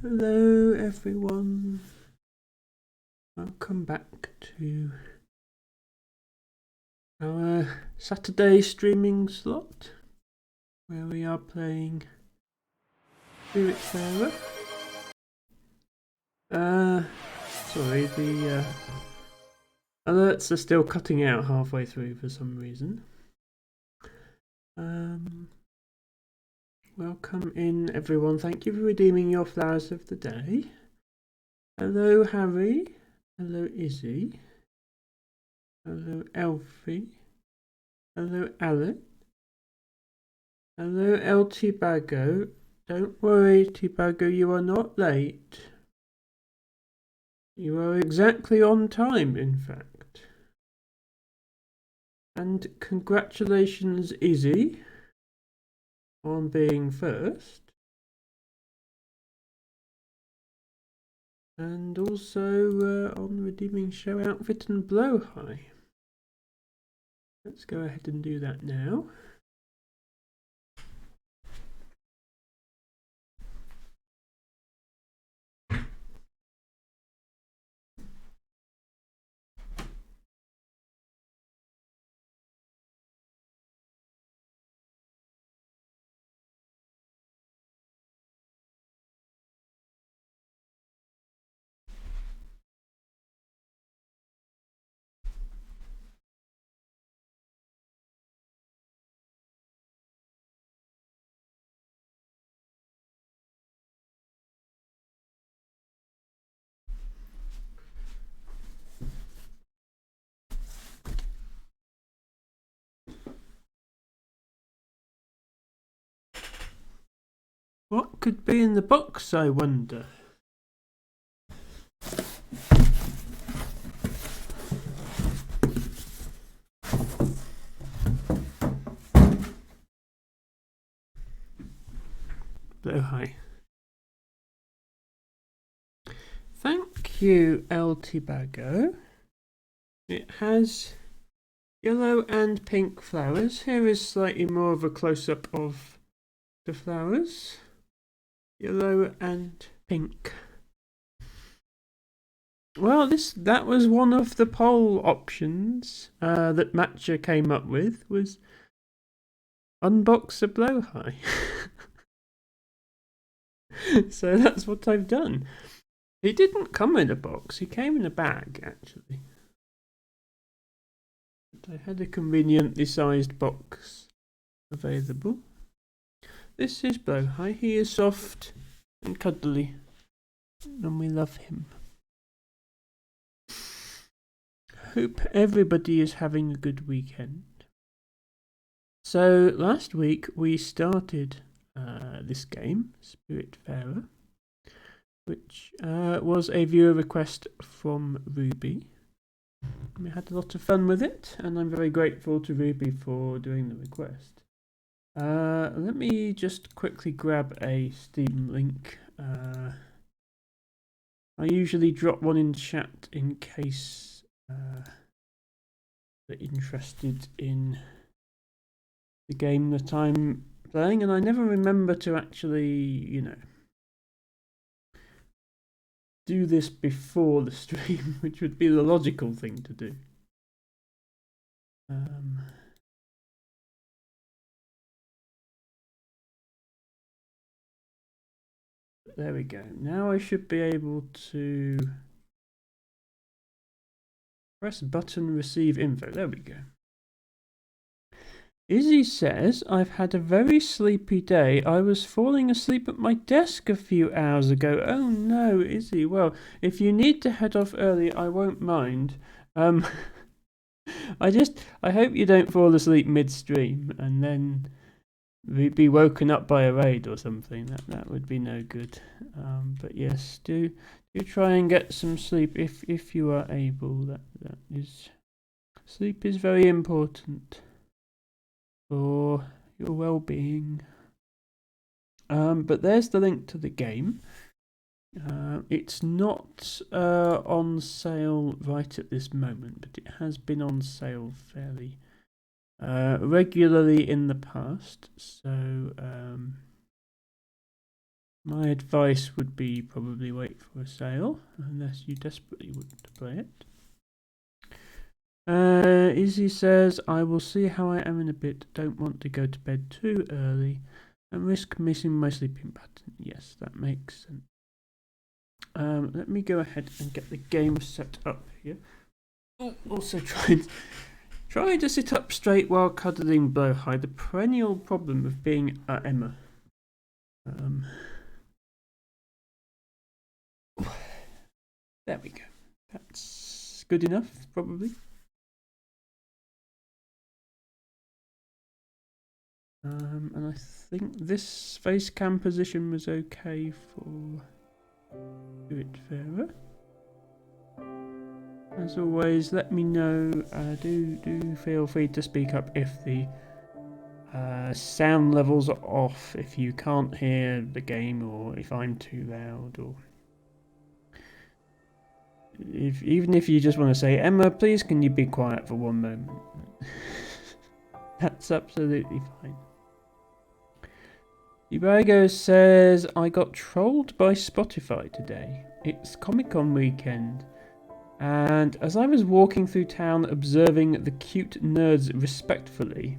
Hello everyone, welcome back to our Saturday streaming slot where we are playing Spiritfarer. Sorry, the alerts are still cutting out halfway through for some reason. Welcome in everyone, thank you for redeeming your flowers of the day. Hello Harry, hello Izzy, hello Elfie, hello Alan, hello El Tibago. Don't worry Tibago, you are not late. You are exactly on time, in fact. And congratulations Izzy on being first. And also on redeeming show outfit and blowhigh. Let's go ahead and do that now. What could be in the box, I wonder? Blowhigh. Thank you, El Tibago. It has yellow and pink flowers. Here is slightly more of a close-up of the flowers. Yellow and pink. Well, that was one of the poll options that Matcha came up with, was unbox a blowhigh. So that's what I've done. He didn't come in a box, he came in a bag, actually. But I had a conveniently sized box available. This is Blowhigh. He is soft and cuddly, and we love him. Hope everybody is having a good weekend. So last week we started this game, Spiritfarer, which was a viewer request from Ruby. We had a lot of fun with it, and I'm very grateful to Ruby for doing the request. Let me just quickly grab a Steam link. I usually drop one in chat in case they're interested in the game that I'm playing, and I never remember to actually, do this before the stream, which would be the logical thing to do. There we go. Now I should be able to press button, receive info. There we go. Izzy says, I've had a very sleepy day. I was falling asleep at my desk a few hours ago. Oh no, Izzy. Well, if you need to head off early, I won't mind. I hope you don't fall asleep midstream and then be woken up by a raid or something. That would be no good. But yes, do try and get some sleep if you are able. Sleep is very important for your well-being. But there's the link to the game. It's not on sale right at this moment, but it has been on sale fairly regularly in the past. So My advice would be probably wait for a sale, unless you desperately want to play it. Izzy says, I will see how I am in a bit. Don't want to go to bed too early and risk missing my sleeping pattern. Yes, that makes sense. Let me go ahead and get the game set up here. Also trying to sit up straight while cuddling Blowhide, the perennial problem of being Emma. There we go. That's good enough, probably. And I think this face cam position was okay for Spiritfarer. As always, let me know. Do feel free to speak up if the sound levels are off, if you can't hear the game, or if I'm too loud, or even if you just want to say, Emma, please can you be quiet for one moment? That's absolutely fine. Ubago says, I got trolled by Spotify today. It's Comic-Con weekend. And as I was walking through town observing the cute nerds respectfully,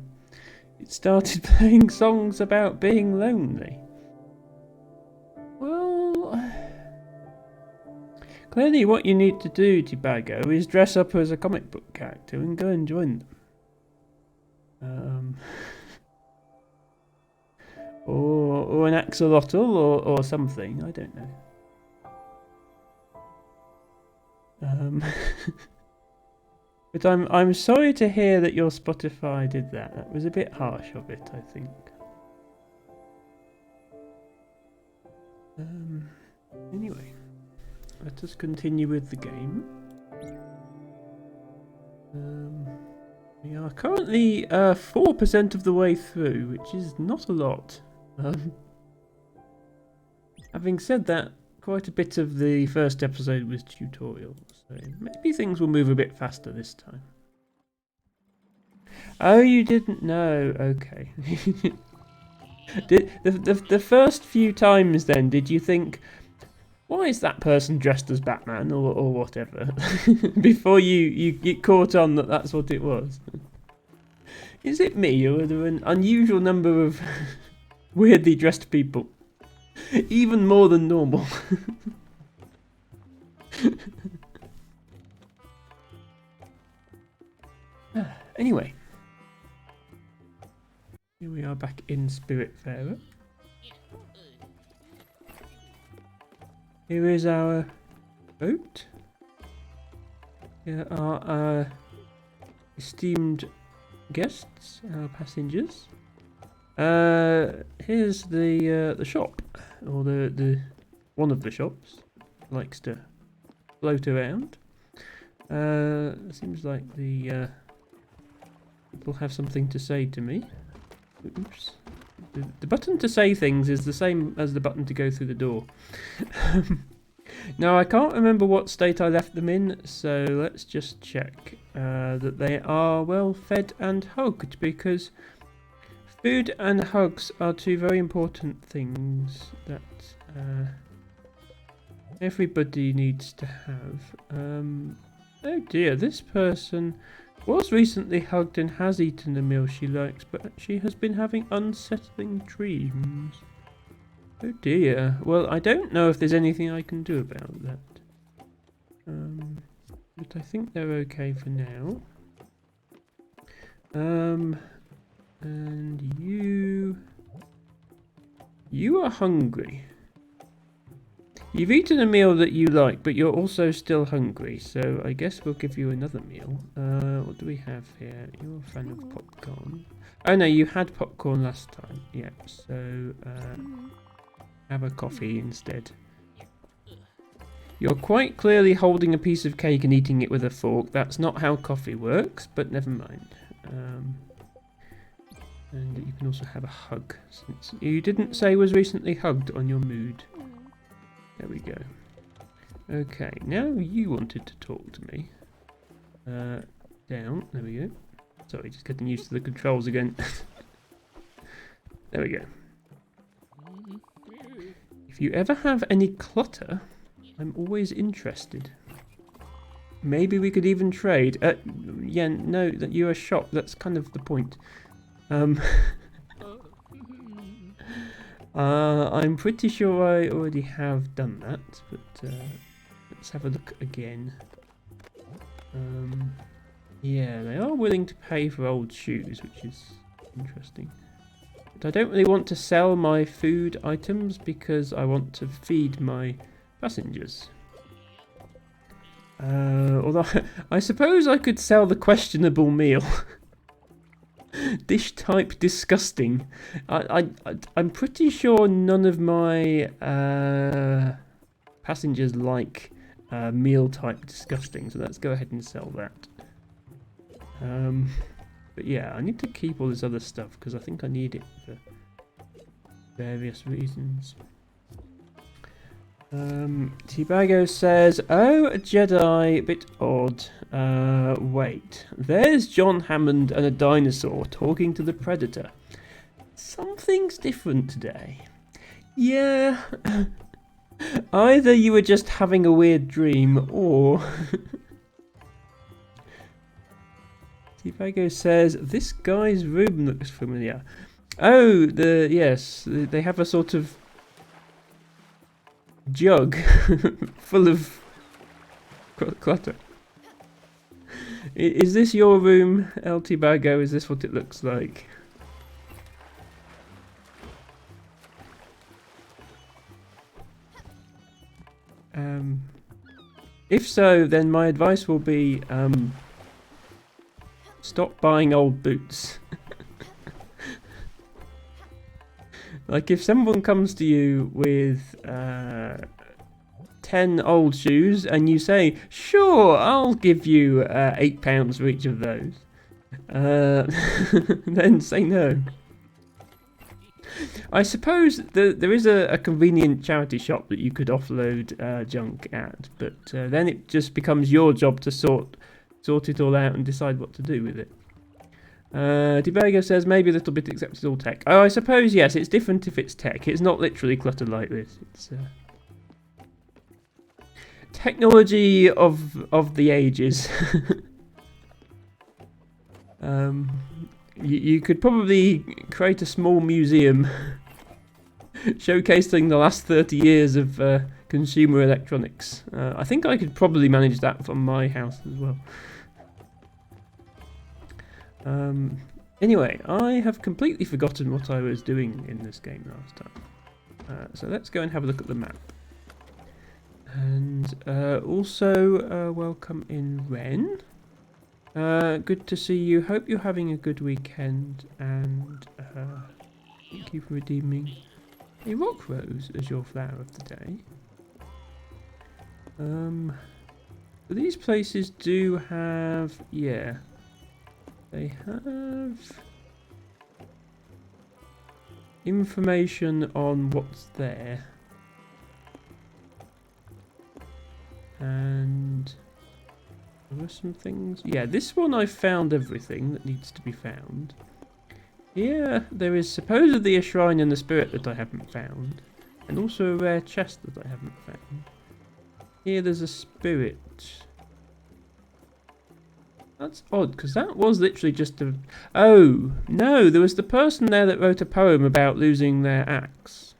it started playing songs about being lonely. Well, clearly what you need to do, Tibago, is dress up as a comic book character and go and join them. Or an axolotl or something, I don't know. But I'm sorry to hear that your Spotify did that. That was a bit harsh of it, I think. Anyway, let us continue with the game. We are currently 4% of the way through, which is not a lot. Having said that, quite a bit of the first episode was tutorial, so maybe things will move a bit faster this time. Oh, you didn't know? Okay. The first few times then, did you think, why is that person dressed as Batman or whatever? Before you get caught on that that's what it was. Is it me, or are there an unusual number of weirdly dressed people? Even more than normal. Anyway. Here we are back in Spiritfarer. Here is our boat. Here are our esteemed guests, our passengers. Here's the shop, or the one of the shops. Likes to float around. Seems like the people have something to say to me. Oops. The button to say things is the same as the button to go through the door. Now, I can't remember what state I left them in, so let's just check that they are well fed and hugged, because food and hugs are two very important things that everybody needs to have. Oh dear, this person was recently hugged and has eaten the meal she likes, but she has been having unsettling dreams. Oh dear. Well, I don't know if there's anything I can do about that. But I think they're okay for now. And you are hungry. You've eaten a meal that you like, but you're also still hungry, so I guess we'll give you another meal. What do we have here? You're a fan of popcorn. Oh no, you had popcorn last time. Yeah, so have a coffee instead. You're quite clearly holding a piece of cake and eating it with a fork. That's not how coffee works, but never mind. And you can also have a hug, since you didn't say was recently hugged on your mood. There we go. Okay, now you wanted to talk to me. Down, there we go. Sorry, just getting used to the controls again. There we go. If you ever have any clutter, I'm always interested. Maybe we could even trade. Yeah, no, that you're a shop. That's kind of the point. I'm pretty sure I already have done that, but let's have a look again. Yeah, they are willing to pay for old shoes, which is interesting. But I don't really want to sell my food items because I want to feed my passengers. Although I suppose I could sell the questionable meal. Dish type disgusting. I'm pretty sure none of my passengers like meal type disgusting, so let's go ahead and sell that. But yeah, I need to keep all this other stuff because I think I need it for various reasons. Tibago says, "Oh, a Jedi, a bit odd. Wait, there's John Hammond and a dinosaur talking to the Predator. Something's different today." Yeah, either you were just having a weird dream, or... Tibago says, "This guy's room looks familiar." Oh, yes, they have a sort of jug full of clutter. Is this your room, El Tibago? Is this what it looks like? If so, then my advice will be stop buying old boots. Like if someone comes to you with 10 old shoes and you say, "Sure, I'll give you £8 for each of those," then say no. I suppose there is a convenient charity shop that you could offload junk at, but then it just becomes your job to sort it all out and decide what to do with it. Tibago says, "Maybe a little bit accepted all tech." Oh, I suppose, yes, it's different if it's tech. It's not literally cluttered like this. It's technology of the ages. You could probably create a small museum showcasing the last 30 years of consumer electronics. I think I could probably manage that from my house as well. Anyway, I have completely forgotten what I was doing in this game last time. So let's go and have a look at the map. And also welcome in Ren. Good to see you. Hope you're having a good weekend, and thank you for redeeming a rock rose as your flower of the day. These places do have, yeah, they have information on what's there, and there were some things. Yeah, this one I found everything that needs to be found. Here there is supposedly a shrine in the spirit that I haven't found, and also a rare chest that I haven't found. Here there's a spirit. That's odd, because that was literally just a... Oh, no, there was the person there that wrote a poem about losing their axe.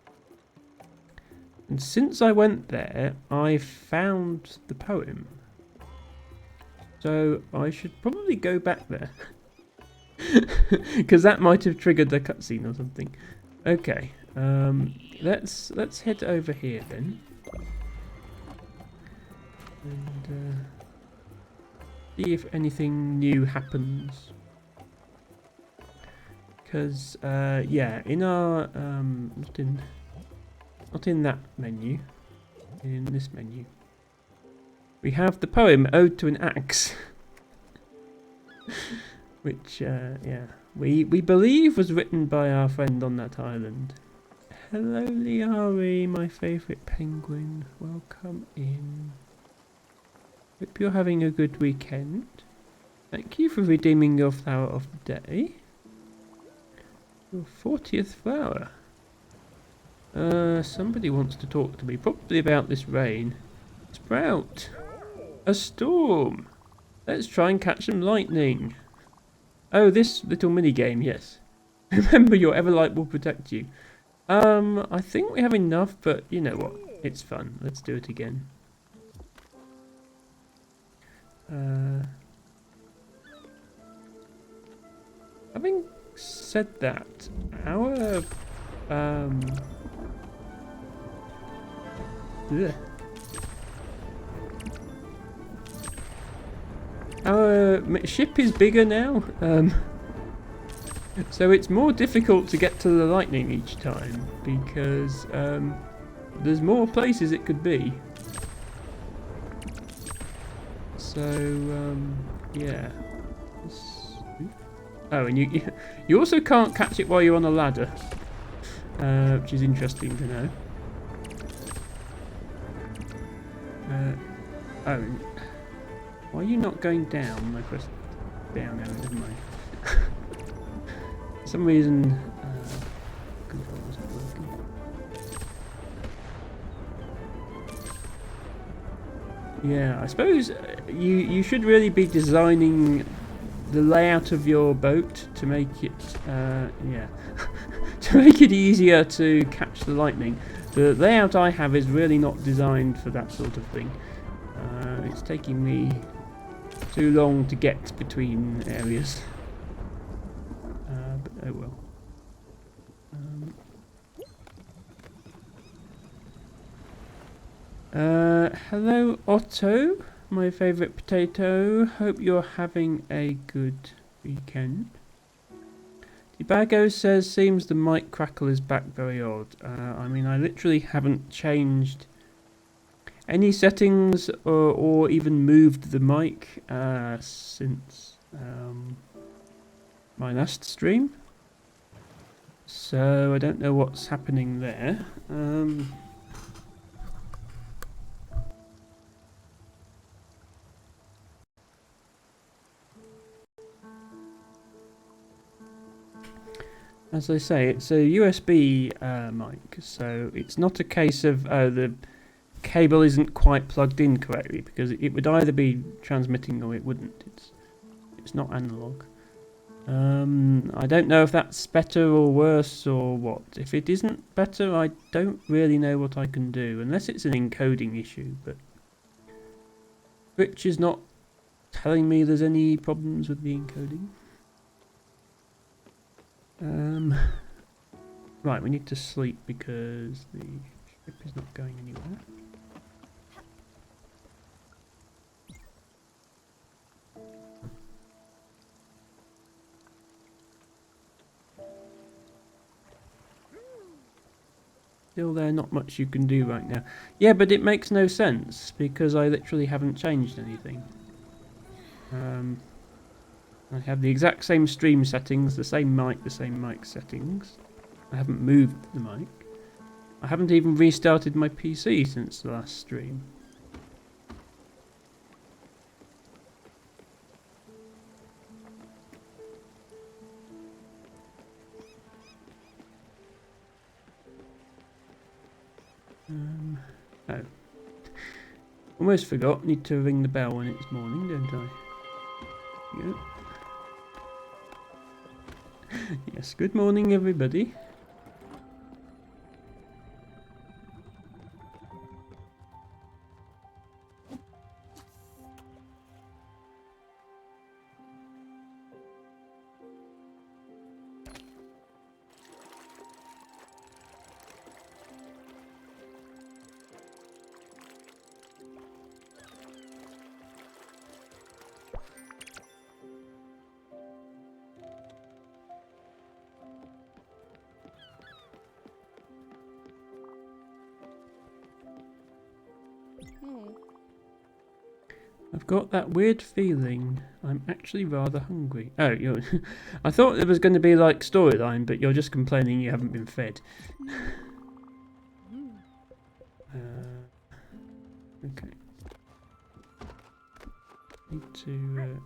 And since I went there, I found the poem. So I should probably go back there. Because that might have triggered the cutscene or something. Okay, let's head over here then. And see if anything new happens. Because yeah, in our not in that menu, in this menu, we have the poem "Ode to an Axe," which yeah, we believe was written by our friend on that island. Hello, Liari, my favourite penguin. Welcome in. Hope you're having a good weekend. Thank you for redeeming your flower of the day. Your 40th flower. Somebody wants to talk to me, probably about this rain. Sprout! A storm! Let's try and catch some lightning. Oh, this little mini game, yes. Remember, your Everlight will protect you. I think we have enough, but you know what? It's fun. Let's do it again. Having said that, our ugh. Our ship is bigger now, so it's more difficult to get to the lightning each time because there's more places it could be. So yeah. Oh, and you also can't catch it while you're on a ladder, which is interesting to know. Oh, why are you not going down? I pressed down now, never mind. For some reason, control wasn't working. Yeah, I suppose you should really be designing the layout of your boat to make it, yeah, to make it easier to catch the lightning. The layout I have is really not designed for that sort of thing. It's taking me too long to get between areas. But oh well. Hello Otto, my favourite potato. Hope you're having a good weekend. Debago says, seems the mic crackle is back very odd. I mean, I literally haven't changed any settings or even moved the mic since my last stream. So I don't know what's happening there. As I say, it's a USB mic, so it's not a case of the cable isn't quite plugged in correctly, because it would either be transmitting or it wouldn't. It's not analog. I don't know if that's better or worse or what. If it isn't better, I don't really know what I can do, unless it's an encoding issue, but Twitch is not telling me there's any problems with the encoding. Right, we need to sleep because the ship is not going anywhere. Still there, not much you can do right now. Yeah, but it makes no sense because I literally haven't changed anything. I have the exact same stream settings, the same mic settings. I haven't moved the mic. I haven't even restarted my PC since the last stream. Oh. Almost forgot, need to ring the bell when it's morning, don't I? Yep. Yes, good morning everybody. I've got that weird feeling I'm actually rather hungry. Oh, you're I thought it was going to be like storyline, but you're just complaining you haven't been fed. Okay. Need to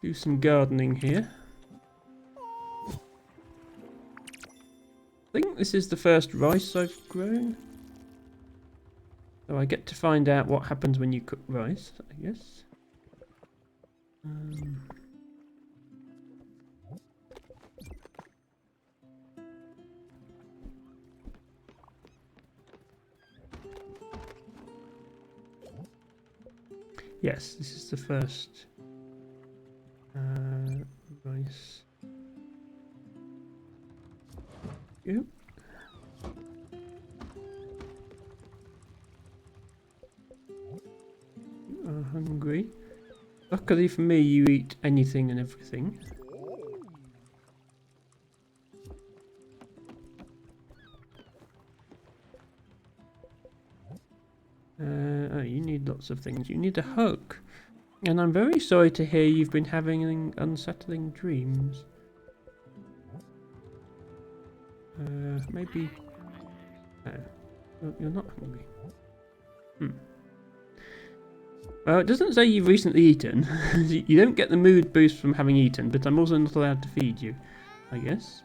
do some gardening here. I think this is the first rice I've grown. So I get to find out what happens when you cook rice, I guess. Yes, this is the first rice. Yep. You are hungry. Luckily for me, you eat anything and everything. Oh, you need lots of things. You need a hug. And I'm very sorry to hear you've been having unsettling dreams. Maybe... No, you're not hungry. Well, it doesn't say you've recently eaten. You don't get the mood boost from having eaten, but I'm also not allowed to feed you, I guess.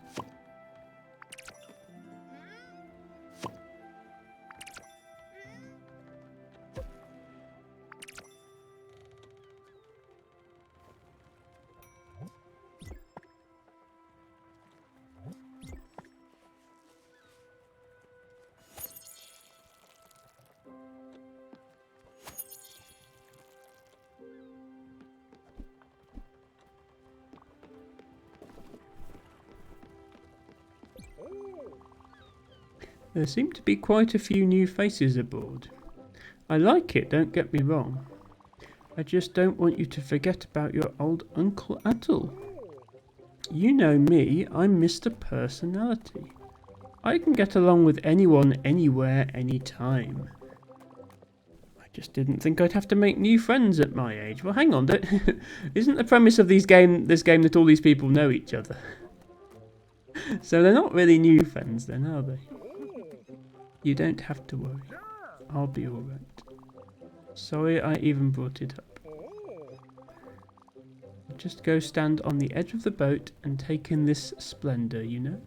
There seem to be quite a few new faces aboard. I like it, don't get me wrong. I just don't want you to forget about your old Uncle Atul. You know me, I'm Mr. Personality. I can get along with anyone, anywhere, anytime. I just didn't think I'd have to make new friends at my age. Well, hang on, isn't the premise of this game that all these people know each other? So they're not really new friends then, are they? You don't have to worry. I'll be alright. Sorry I even brought it up. I'll just go stand on the edge of the boat and take in this splendour, you know?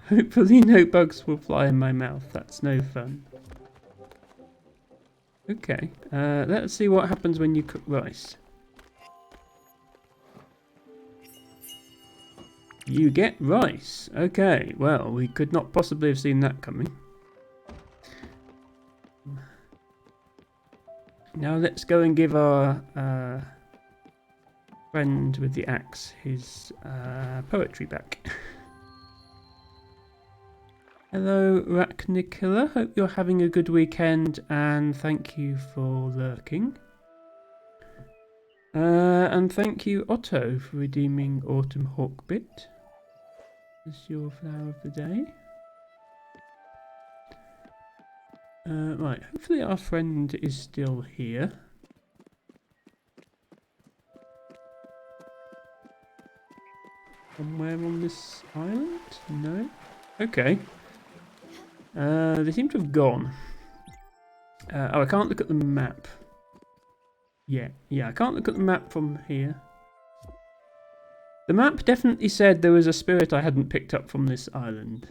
Hopefully no bugs will fly in my mouth. That's no fun. Okay, let's see what happens when you cook rice. You get rice. Okay, well, we could not possibly have seen that coming. Now let's go and give our friend with the axe his poetry back. Hello, Rachnikilla. Hope you're having a good weekend, and thank you for lurking. And thank you, Otto, for redeeming Autumn Hawkbit. This is your flower of the day. Right, hopefully our friend is still here. Somewhere on this island? No? Okay. They seem to have gone. Oh, I can't look at the map. Yeah, I can't look at the map from here. The map definitely said there was a spirit I hadn't picked up from this island.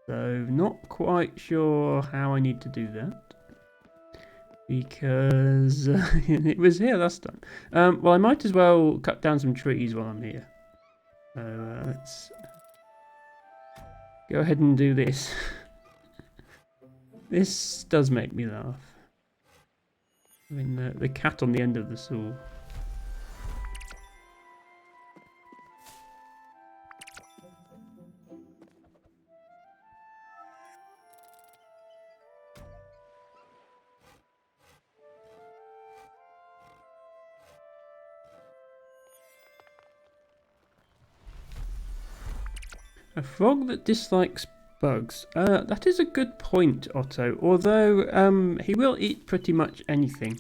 So not quite sure how I need to do that. Because it was here last time. Well, I might as well cut down some trees while I'm here. So let's go ahead and do this. This does make me laugh. I mean, the cat on the end of the saw. A frog that dislikes bugs. That is a good point, Otto. Although he will eat pretty much anything.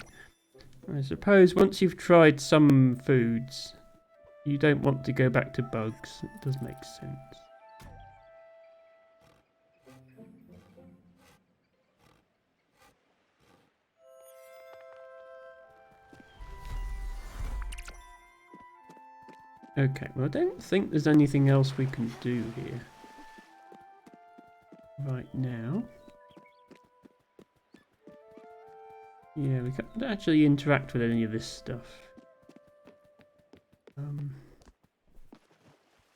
I suppose once you've tried some foods, you don't want to go back to bugs. It does make sense. Okay, well I don't think there's anything else we can do here. right now. Yeah, we can't actually interact with any of this stuff.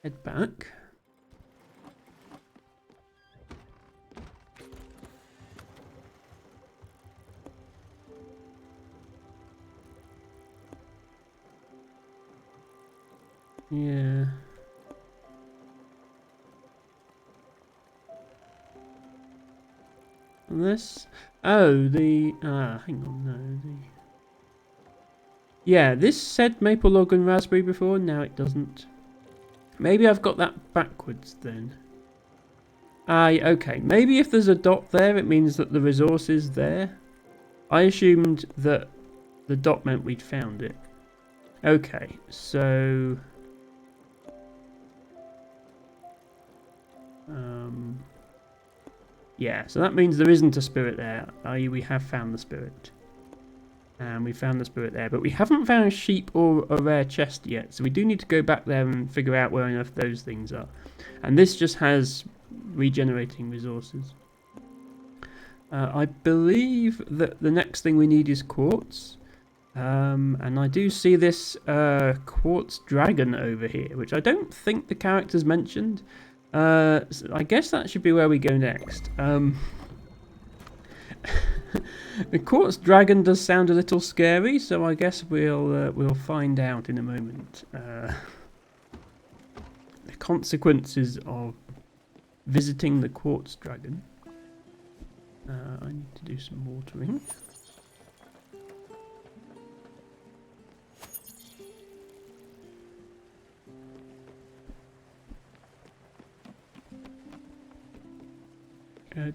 Head back. Yeah. Unless... Oh, the... hang on, no, the... Yeah, this said maple log and raspberry before, now it doesn't. Maybe I've got that backwards then. Okay, maybe if there's a dot there, it means that the resource is there. I assumed that the dot meant we'd found it. Okay, so... yeah, so that means there isn't a spirit there, i.e. we have found the spirit. And we found the spirit there, but we haven't found sheep or a rare chest yet, so we do need to go back there and figure out where on earth those things are. And this just has regenerating resources. I believe that the next thing we need is quartz. And I do see this quartz dragon over here, which I don't think the characters mentioned. So I guess that should be where we go next. The quartz dragon does sound a little scary, so I guess we'll find out in a moment. The consequences of visiting the quartz dragon. I need to do some watering.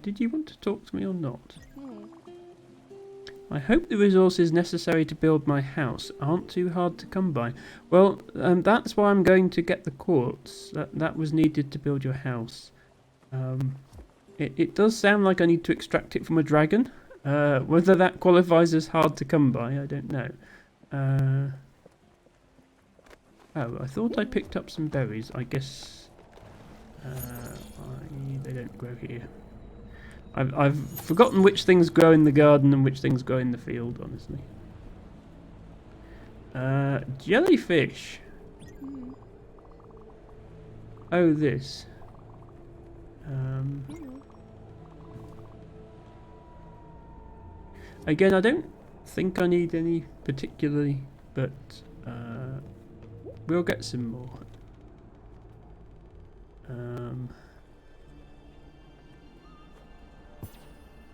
Did you want to talk to me or not? I hope the resources necessary to build my house aren't too hard to come by. Well, that's why I'm going to get the quartz. That was needed to build your house. It does sound like I need to extract it from a dragon. Whether that qualifies as hard to come by, I don't know. Oh, I thought I picked up some berries. I guess they don't grow here. I've forgotten which things grow in the garden and which things grow in the field, honestly. Jellyfish. Oh, this. Again, I don't think I need any particularly, but we'll get some more.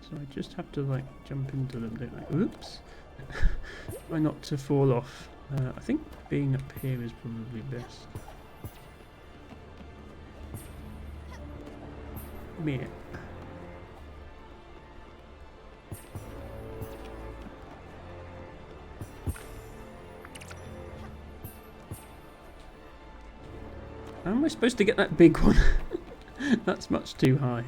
So I just have to like jump into them, don't I? Oops. Try not to fall off. I think being up here is probably best. Meh. How am I supposed to get that big one? That's much too high.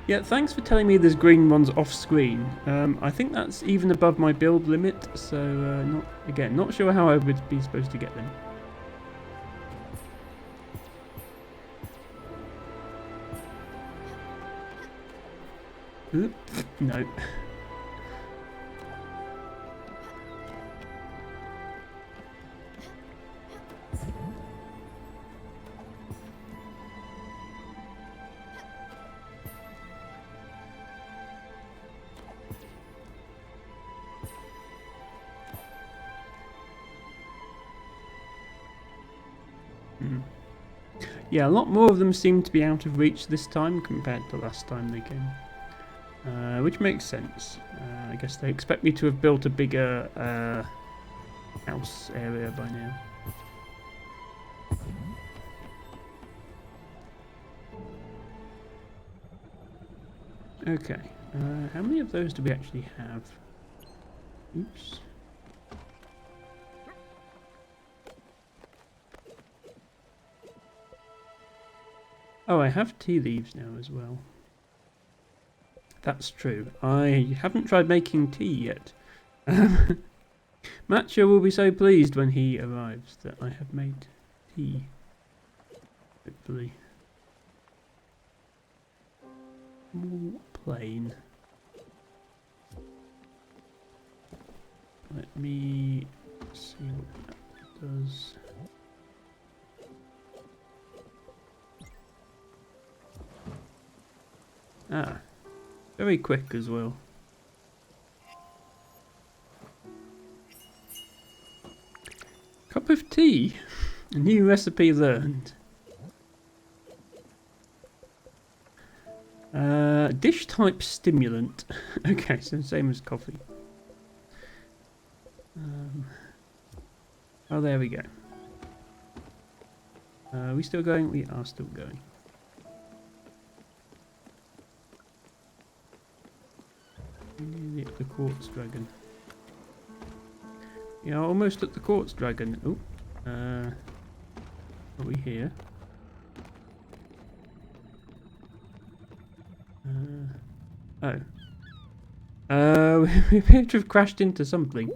Yeah, thanks for telling me there's green ones off screen. I think that's even above my build limit, so not sure how I would be supposed to get them. Oop, no. Yeah, a lot more of them seem to be out of reach this time compared to last time they came. Which makes sense. I guess they expect me to have built a bigger house area by now. Okay, how many of those do we actually have? Oops. Oh, I have tea leaves now as well. That's true. I haven't tried making tea yet. Matcha will be so pleased when he arrives that I have made tea. Hopefully. More plain. Let me see what that does. Ah, very quick as well. Cup of tea. A new recipe learned. Dish type stimulant. Okay, so same as coffee. Oh, there we go. Are we still going? We are still going. Nearly at the quartz dragon. Yeah, almost at the quartz dragon. Oh, are we here? Oh. We appear to have crashed into something.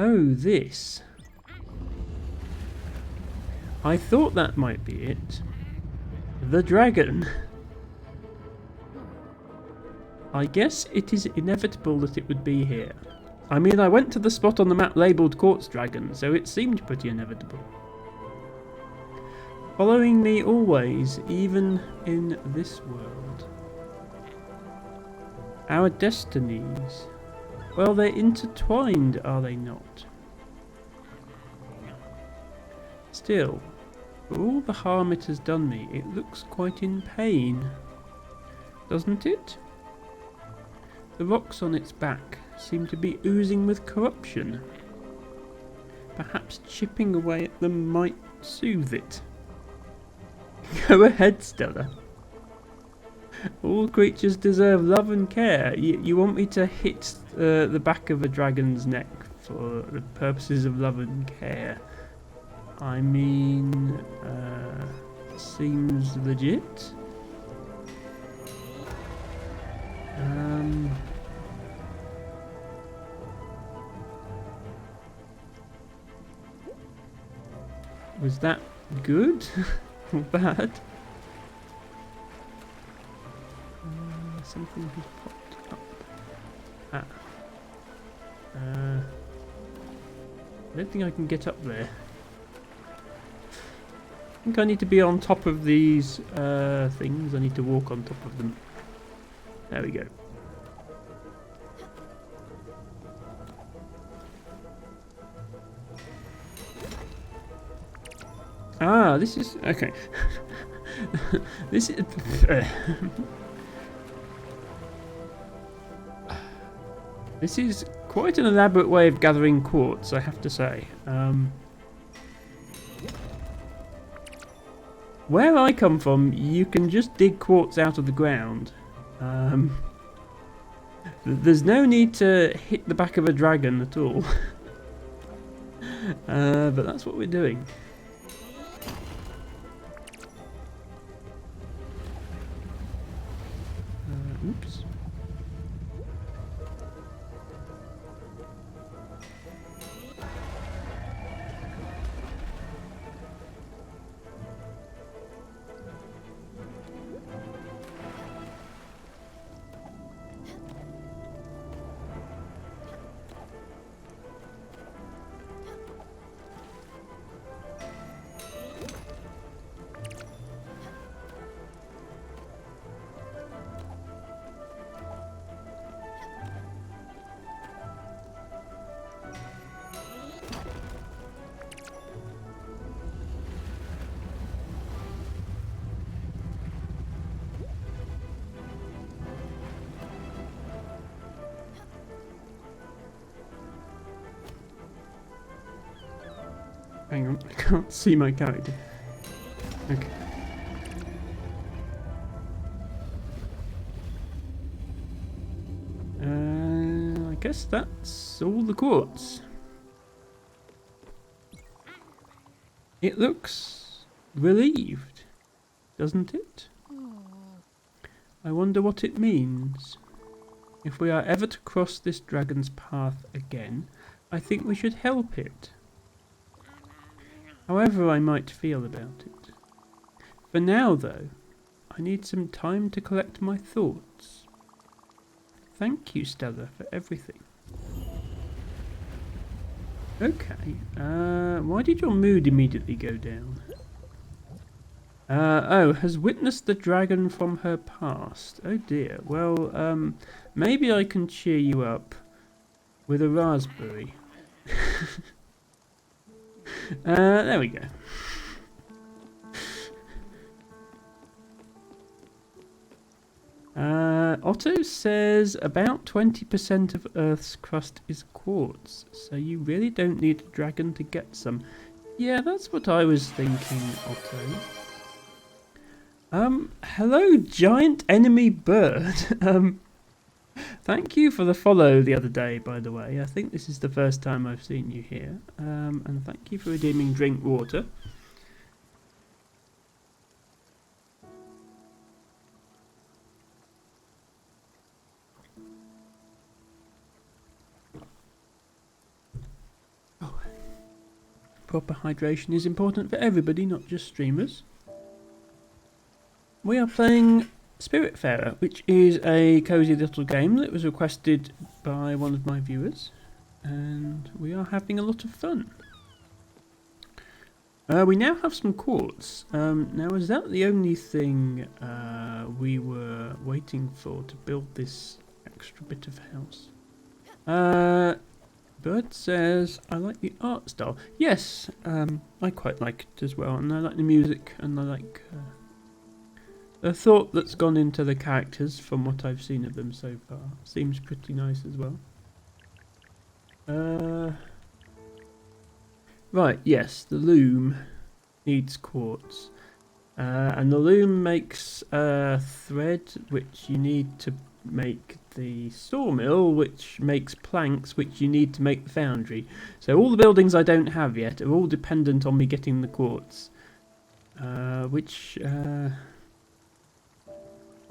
Oh, this. I thought that might be it. The dragon. I guess it is inevitable that it would be here. I mean, I went to the spot on the map labelled Quartz Dragon, so it seemed pretty inevitable. Following me always, even in this world. Our destinies. Well, they're intertwined, are they not? Still, for all the harm it has done me, it looks quite in pain. Doesn't it? The rocks on its back seem to be oozing with corruption. Perhaps chipping away at them might soothe it. Go ahead, Stella. All creatures deserve love and care. You want me to hit the back of a dragon's neck for the purposes of love and care? I mean, seems legit. Was that good or bad? Something has popped up. Ah. I don't think I can get up there. I think I need to be on top of these things. I need to walk on top of them. There we go. Ah, this is... okay. This is... this is quite an elaborate way of gathering quartz, I have to say. Where I come from, you can just dig quartz out of the ground. There's no need to hit the back of a dragon at all. But that's what we're doing. Oops. Hang on, I can't see my character. Okay. I guess that's all the quartz. It looks relieved, doesn't it? I wonder what it means. If we are ever to cross this dragon's path again, I think we should help it. However I might feel about it. For now, though, I need some time to collect my thoughts. Thank you, Stella, for everything. Okay, why did your mood immediately go down? Oh, has witnessed the dragon from her past. Oh dear. Well, maybe I can cheer you up with a raspberry. There we go. Otto says about 20% of Earth's crust is quartz, so you really don't need a dragon to get some. Yeah, that's what I was thinking, Otto. Hello, giant enemy bird. Thank you for the follow the other day, by the way. I think this is the first time I've seen you here. And thank you for redeeming drink water. Oh. Proper hydration is important for everybody, not just streamers. We are playing Spiritfarer, which is a cosy little game that was requested by one of my viewers, and we are having a lot of fun. We now have some quartz. Now, is that the only thing we were waiting for to build this extra bit of house? Bird says, I like the art style. Yes, I quite like it as well, and I like the music, and I like the thought that's gone into the characters from what I've seen of them so far. Seems pretty nice as well. Right, yes, the loom needs quartz. And the loom makes thread, which you need to make the sawmill, which makes planks, which you need to make the foundry. So all the buildings I don't have yet are all dependent on me getting the quartz. Which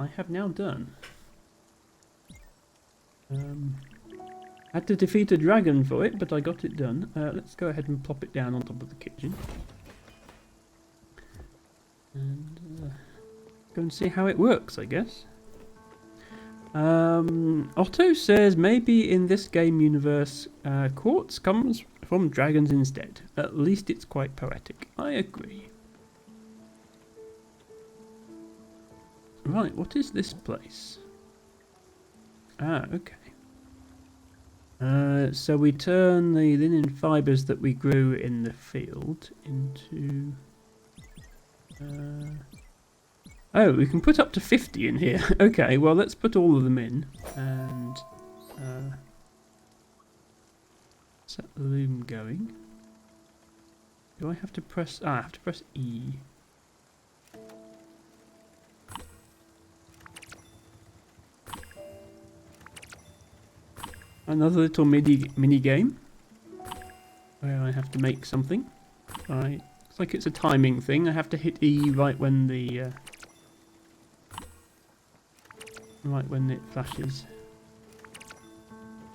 I have now done. Had to defeat a dragon for it, but I got it done. Let's go ahead and plop it down on top of the kitchen. And go and see how it works, I guess. Otto says maybe in this game universe, quartz comes from dragons instead. At least it's quite poetic. I agree. Right, what is this place? Ah, okay. So we turn the linen fibres that we grew in the field into... oh, we can put up to 50 in here. Okay, well, let's put all of them in. And set the loom going. Do I have to press... Ah, I have to press E. Another little mini game where I have to make something. Right, looks like it's a timing thing. I have to hit E right when the right when it flashes.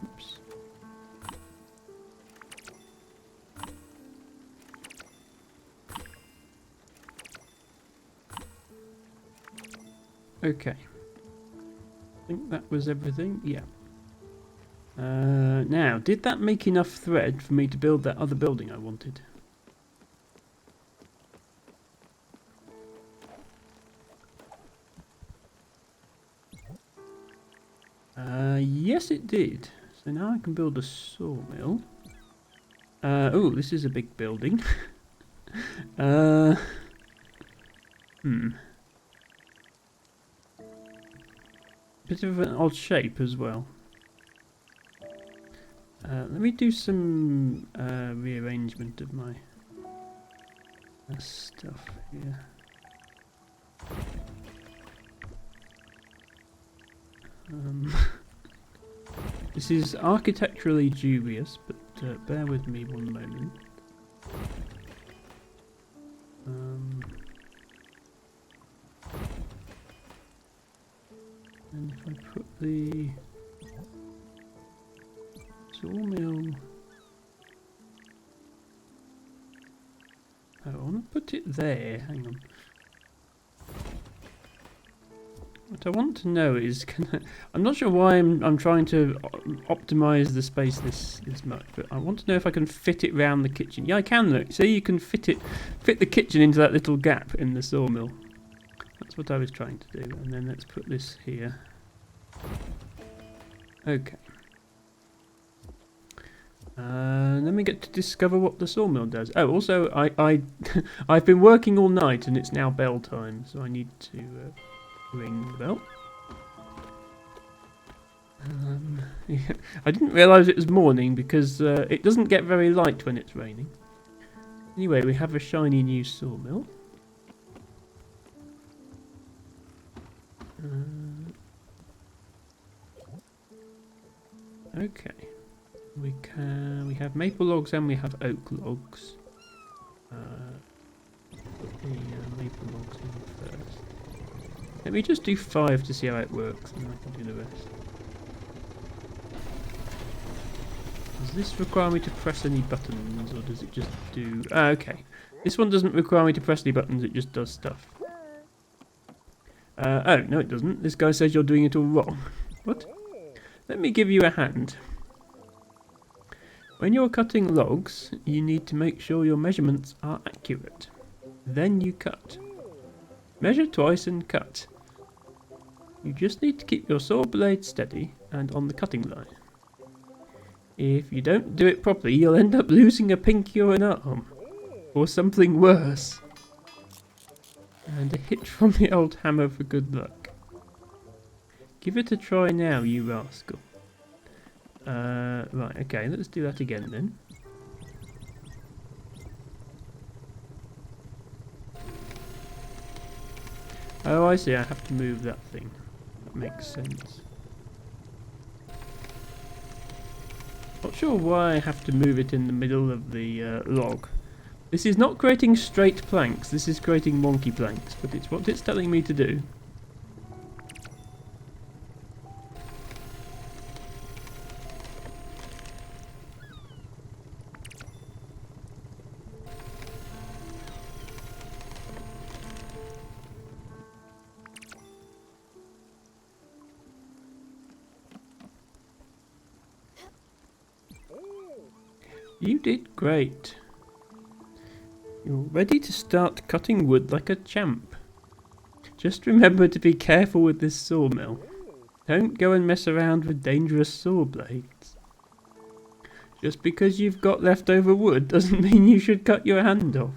Oops. Okay. I think that was everything. Yeah. Now, did that make enough thread for me to build that other building I wanted? Yes it did. So now I can build a sawmill. Oh, this is a big building. Bit of an odd shape as well. Let me do some rearrangement of my stuff here. This is architecturally dubious, but bear with me one moment. And if I put the sawmill. Oh, I want to put it there. Hang on. What I want to know is, I'm not sure why I'm trying to optimize the space this much, but I want to know if I can fit it round the kitchen. Yeah, I can. Look, see, you can fit the kitchen into that little gap in the sawmill. That's what I was trying to do. And then let's put this here. Okay. Then we get to discover what the sawmill does. Oh, also, I've been working all night and it's now bell time, so I need to ring the bell. Yeah, I didn't realise it was morning because it doesn't get very light when it's raining. Anyway, we have a shiny new sawmill. Okay. We have maple logs and we have oak logs. Put the maple logs in first. Let me just do 5 to see how it works, and then I can do the rest. Does this require me to press any buttons, or does it just do... Ah, okay. This one doesn't require me to press any buttons, it just does stuff. Oh, no it doesn't. This guy says you're doing it all wrong. What? Let me give you a hand. When you're cutting logs, you need to make sure your measurements are accurate. Then you cut. Measure twice and cut. You just need to keep your saw blade steady and on the cutting line. If you don't do it properly, you'll end up losing a pinky or an arm. Or something worse. And a hit from the old hammer for good luck. Give it a try now, you rascal. Right, okay, let's do that again then. Oh, I see, I have to move that thing. That makes sense. Not sure why I have to move it in the middle of the log. This is not creating straight planks, this is creating wonky planks, but it's what it's telling me to do. You did great. You're ready to start cutting wood like a champ. Just remember to be careful with this sawmill. Don't go and mess around with dangerous saw blades. Just because you've got leftover wood doesn't mean you should cut your hand off.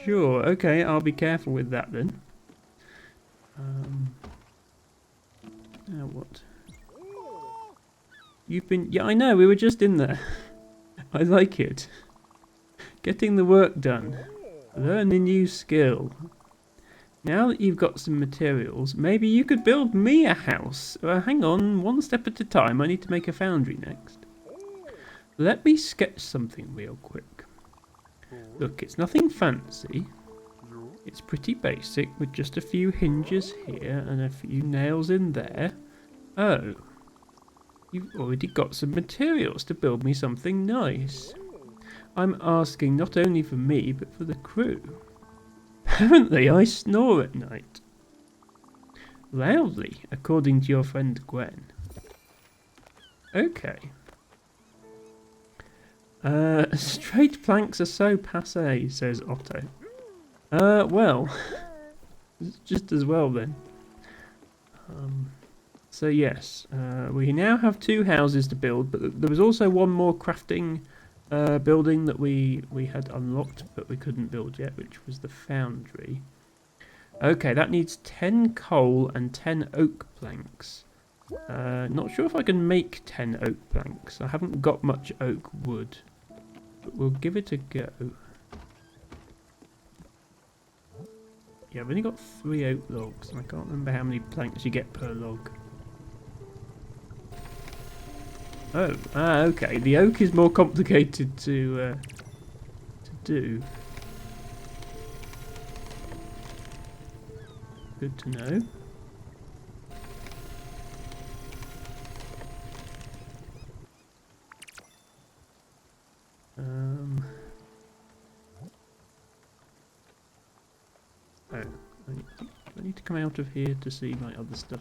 Sure, okay, I'll be careful with that then. Now what? You've been... Yeah, I know, we were just in there. I like it. Getting the work done. Learn a new skill. Now that you've got some materials, maybe you could build me a house. Hang on, one step at a time. I need to make a foundry next. Let me sketch something real quick. Look, it's nothing fancy. It's pretty basic with just a few hinges here and a few nails in there. Oh. You've already got some materials to build me something nice. I'm asking not only for me, but for the crew. Apparently I snore at night. Loudly, according to your friend Gwen. Okay. Straight planks are so passé, says Otto. Well, just as well then. So yes, we now have 2 houses to build, but there was also one more crafting building that we had unlocked, but we couldn't build yet, which was the foundry. Okay, that needs 10 coal and 10 oak planks. Not sure if I can make 10 oak planks. I haven't got much oak wood, but we'll give it a go. Yeah, I've only got 3 oak logs, and I can't remember how many planks you get per log. Oh, okay. The oak is more complicated to do. Good to know. I need to come out of here to see my other stuff.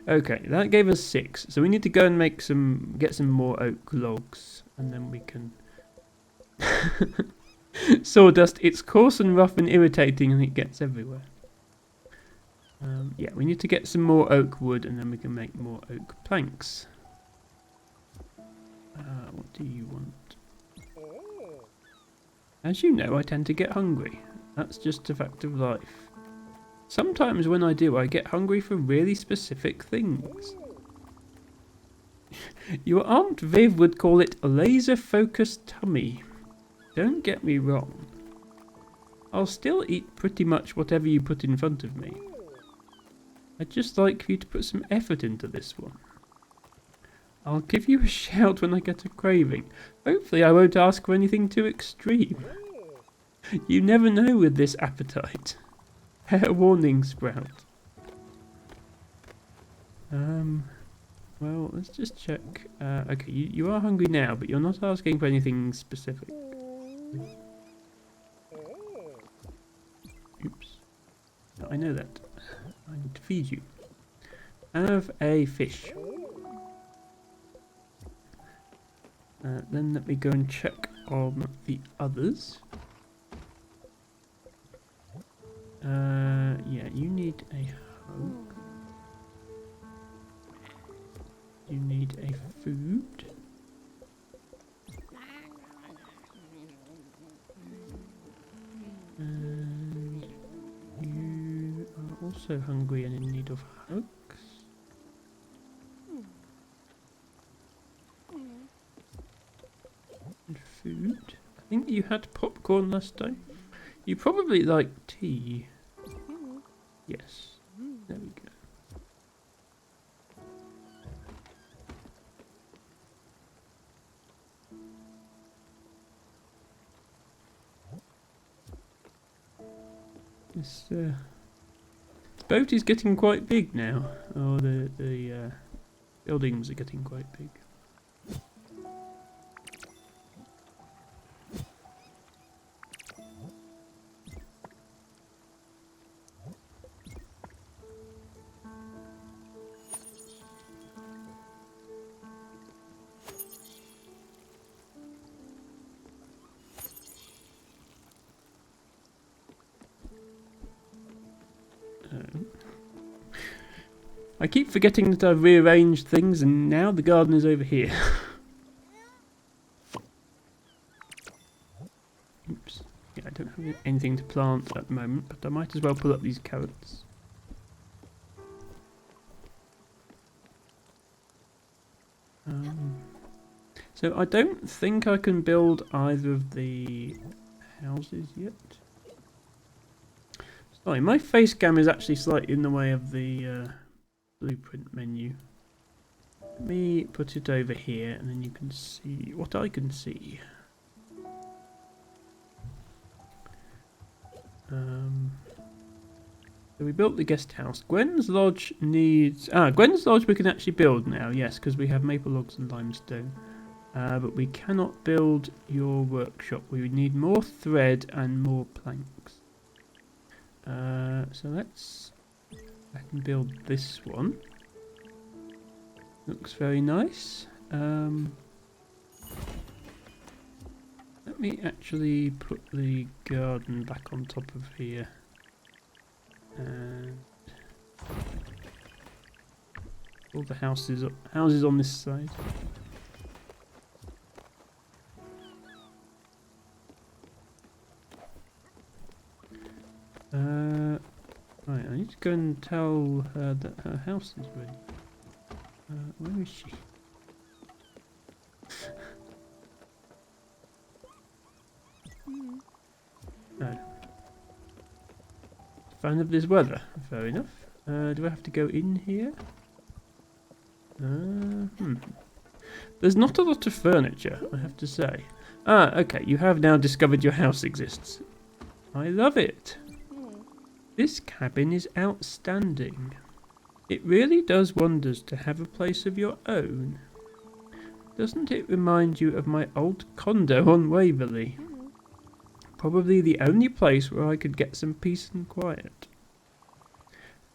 Okay, that gave us 6. So we need to go and get some more oak logs, and then we can. Sawdust. It's coarse and rough and irritating, and it gets everywhere. Yeah, we need to get some more oak wood, and then we can make more oak planks. What do you want? As you know, I tend to get hungry. That's just a fact of life. Sometimes when I do, I get hungry for really specific things. Your Aunt Viv would call it a laser-focused tummy. Don't get me wrong. I'll still eat pretty much whatever you put in front of me. I'd just like for you to put some effort into this one. I'll give you a shout when I get a craving. Hopefully I won't ask for anything too extreme. You never know with this appetite. Fair warning, Sprout. Well, let's just check. Okay, you are hungry now, but you're not asking for anything specific. Oops. No, I know that. I need to feed you. Have a fish. Then let me go and check on the others. Yeah, you need a hoe. You need a food. And you are also hungry and in need of hooks. And food. I think you had popcorn last time. You probably like tea. Yes. There we go. This boat is getting quite big now. Oh, the buildings are getting quite big. I keep forgetting that I've rearranged things, and now the garden is over here. Oops. Yeah, I don't have anything to plant at the moment, but I might as well pull up these carrots. So I don't think I can build either of the houses yet. Sorry, my face cam is actually slightly in the way of the blueprint menu. Let me put it over here and then you can see what I can see. So we built the guest house. Gwen's Lodge needs... Gwen's Lodge we can actually build now, yes, because we have maple logs and limestone. But we cannot build your workshop. We would need more thread and more planks. So let's... I can build this one. Looks very nice. Let me actually put the garden back on top of here. And all the houses on this side. Right, I need to go and tell her that her house is ready. Where is she? No. Fan of this weather. Fair enough. Do I have to go in here? There's not a lot of furniture, I have to say. Okay, you have now discovered your house exists. I love it. This cabin is outstanding. It really does wonders to have a place of your own. Doesn't it remind you of my old condo on Waverley? Probably the only place where I could get some peace and quiet.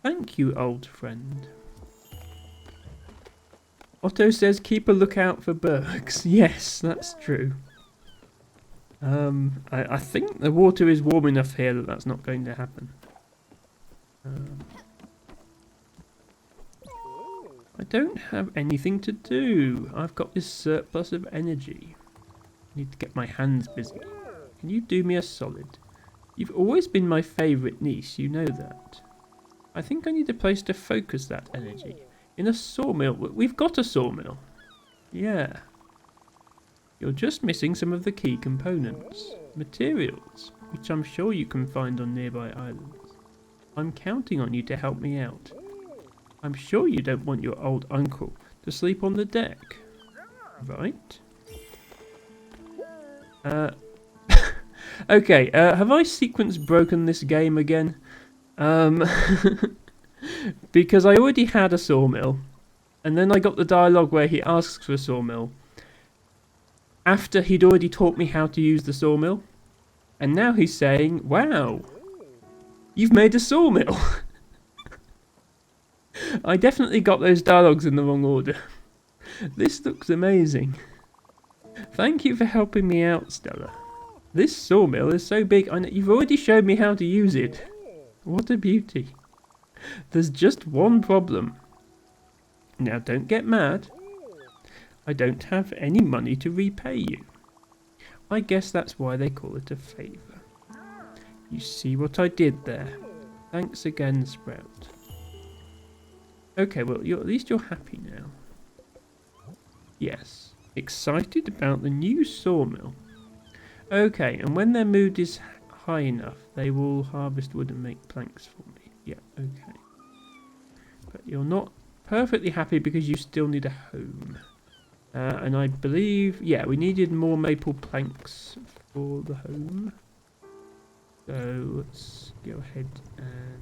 Thank you, old friend. Otto says keep a lookout for bergs. Yes, that's true. I think the water is warm enough here that that's not going to happen. I don't have anything to do. I've got this surplus of energy. I need to get my hands busy. Can you do me a solid? You've always been my favourite niece, you know that. I think I need a place to focus that energy. In a sawmill. We've got a sawmill. Yeah. You're just missing some of the key components. Materials, which I'm sure you can find on nearby islands. I'm counting on you to help me out. I'm sure you don't want your old uncle to sleep on the deck. Right? Okay, have I sequence broken this game again? Because I already had a sawmill, and then I got the dialogue where he asks for a sawmill after he'd already taught me how to use the sawmill, and now he's saying, wow, you've made a sawmill. I definitely got those dialogues in the wrong order. This looks amazing. Thank you for helping me out, Stella. This sawmill is so big, you've already showed me how to use it. What a beauty. There's just one problem. Now don't get mad. I don't have any money to repay you. I guess that's why they call it a favour. You see what I did there? Thanks again, Sprout. Okay, well, at least you're happy now. Yes. Excited about the new sawmill. Okay, and when their mood is high enough, they will harvest wood and make planks for me. Yeah, okay. But you're not perfectly happy because you still need a home. And I believe, yeah, we needed more maple planks for the home. So let's go ahead and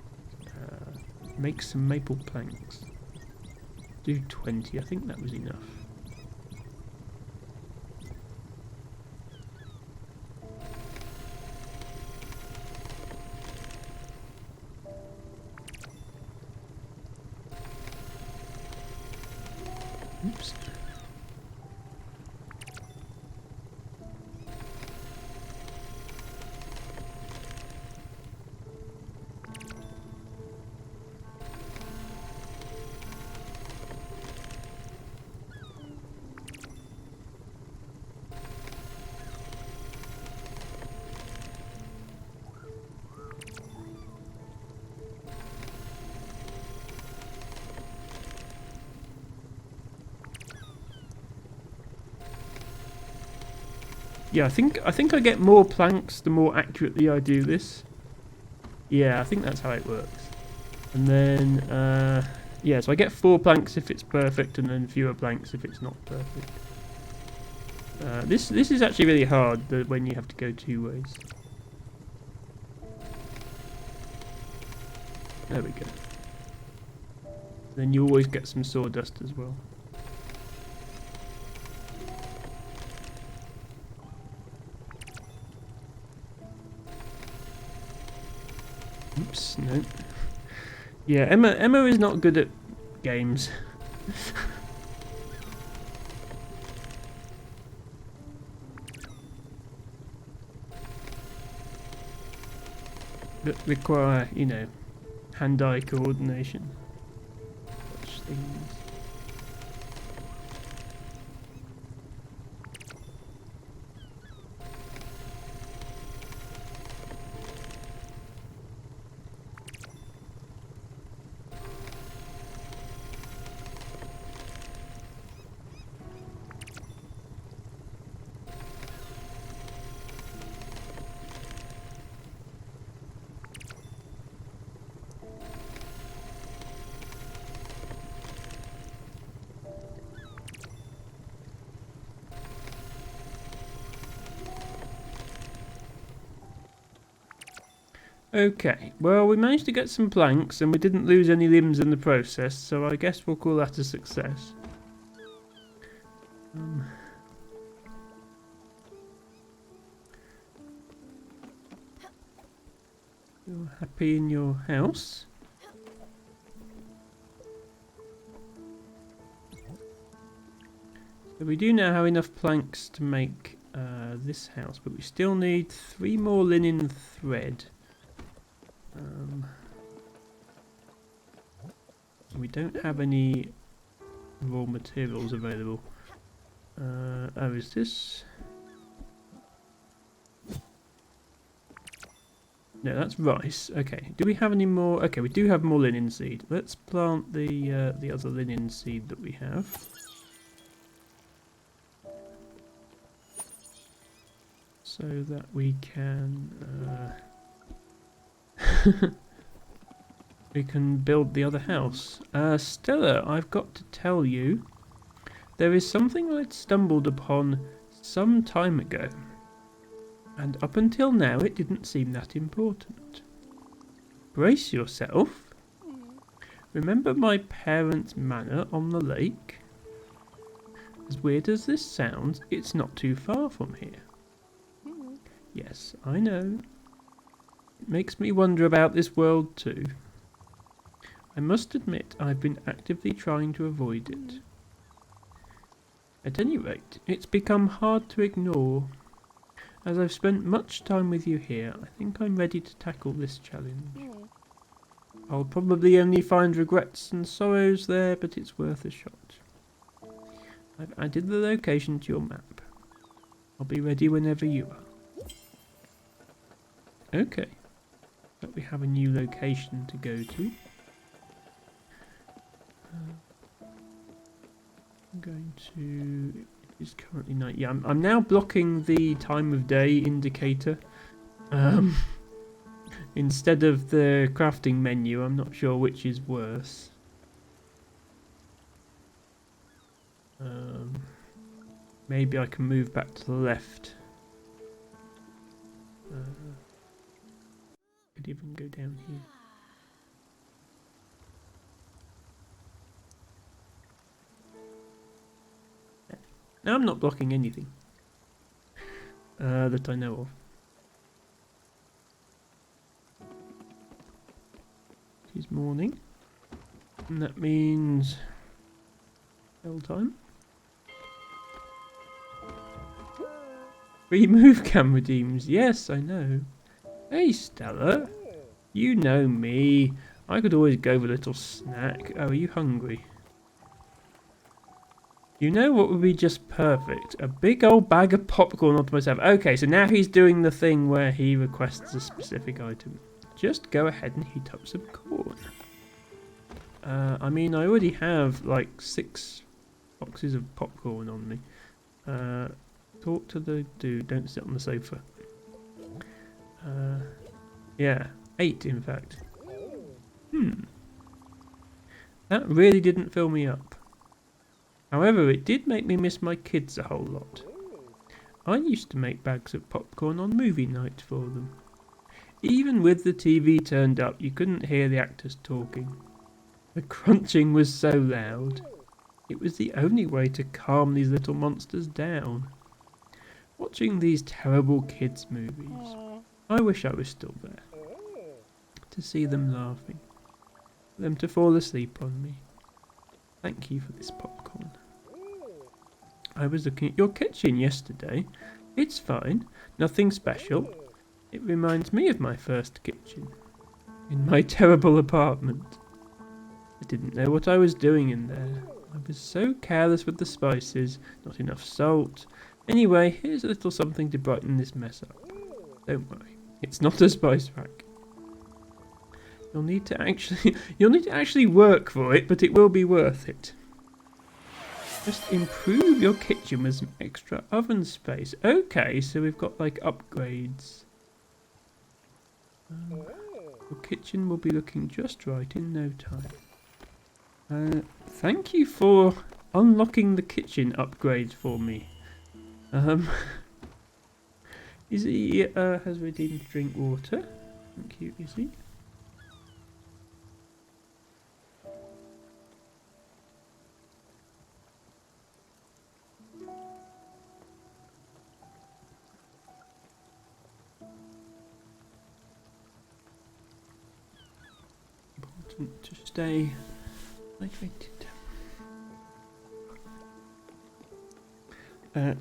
make some maple planks. Do 20, I think that was enough. Oops. Yeah, I think I get more planks the more accurately I do this. Yeah, I think that's how it works. And then, yeah, so I get 4 planks if it's perfect, and then fewer planks if it's not perfect. This is actually really hard when you have to go 2 ways. There we go. Then you always get some sawdust as well. Oops, no. Yeah, Emma is not good at games. That require, you know, hand-eye coordination. Such things. Okay, well, we managed to get some planks and we didn't lose any limbs in the process, so I guess we'll call that a success. You're happy in your house. So we do now have enough planks to make this house, but we still need 3 more linen thread. We don't have any raw materials available. Oh, is this? No, that's rice. Okay. Do we have any more? Okay, we do have more linen seed. Let's plant the other linen seed that we have. So that we can we can build the other house. Stella, I've got to tell you, there is something I'd stumbled upon some time ago, and up until now it didn't seem that important. Brace yourself. Remember my parents' manor on the lake? As weird as this sounds, it's not too far from here. Yes, I know. It makes me wonder about this world too. I must admit I've been actively trying to avoid it. At any rate, it's become hard to ignore. As I've spent much time with you here, I think I'm ready to tackle this challenge. I'll probably only find regrets and sorrows there, but it's worth a shot. I've added the location to your map. I'll be ready whenever you are. Okay, but we have a new location to go to. I'm going to... It is currently night. Yeah, I'm now blocking the time of day indicator. Instead of the crafting menu. I'm not sure which is worse. Maybe I can move back to the left. Could even go down here. No, I'm not blocking anything that I know of. It is morning, and that means bell time. Free move cam redeems. Yes, I know. Hey, Stella. You know me. I could always go with a little snack. Oh, are you hungry? You know what would be just perfect? A big old bag of popcorn onto myself. Okay, so now he's doing the thing where he requests a specific item. Just go ahead and heat up some corn. I mean, I already have like 6 boxes of popcorn on me. Talk to the dude. Don't sit on the sofa. Yeah, 8 in fact. That really didn't fill me up. However, it did make me miss my kids a whole lot. I used to make bags of popcorn on movie night for them. Even with the TV turned up, you couldn't hear the actors talking. The crunching was so loud. It was the only way to calm these little monsters down. Watching these terrible kids' movies, I wish I was still there. To see them laughing. For them to fall asleep on me. Thank you for this popcorn. I was looking at your kitchen yesterday. It's fine. Nothing special. It reminds me of my first kitchen. In my terrible apartment. I didn't know what I was doing in there. I was so careless with the spices. Not enough salt. Anyway, here's a little something to brighten this mess up. Don't worry. It's not a spice rack. You'll need to actually work for it, but it will be worth it. Just improve your kitchen with some extra oven space. Okay, so we've got like upgrades. Your kitchen will be looking just right in no time. Thank you for unlocking the kitchen upgrades for me. Izzy has redeemed drink water. Thank you, Izzy. important to stay hydrated.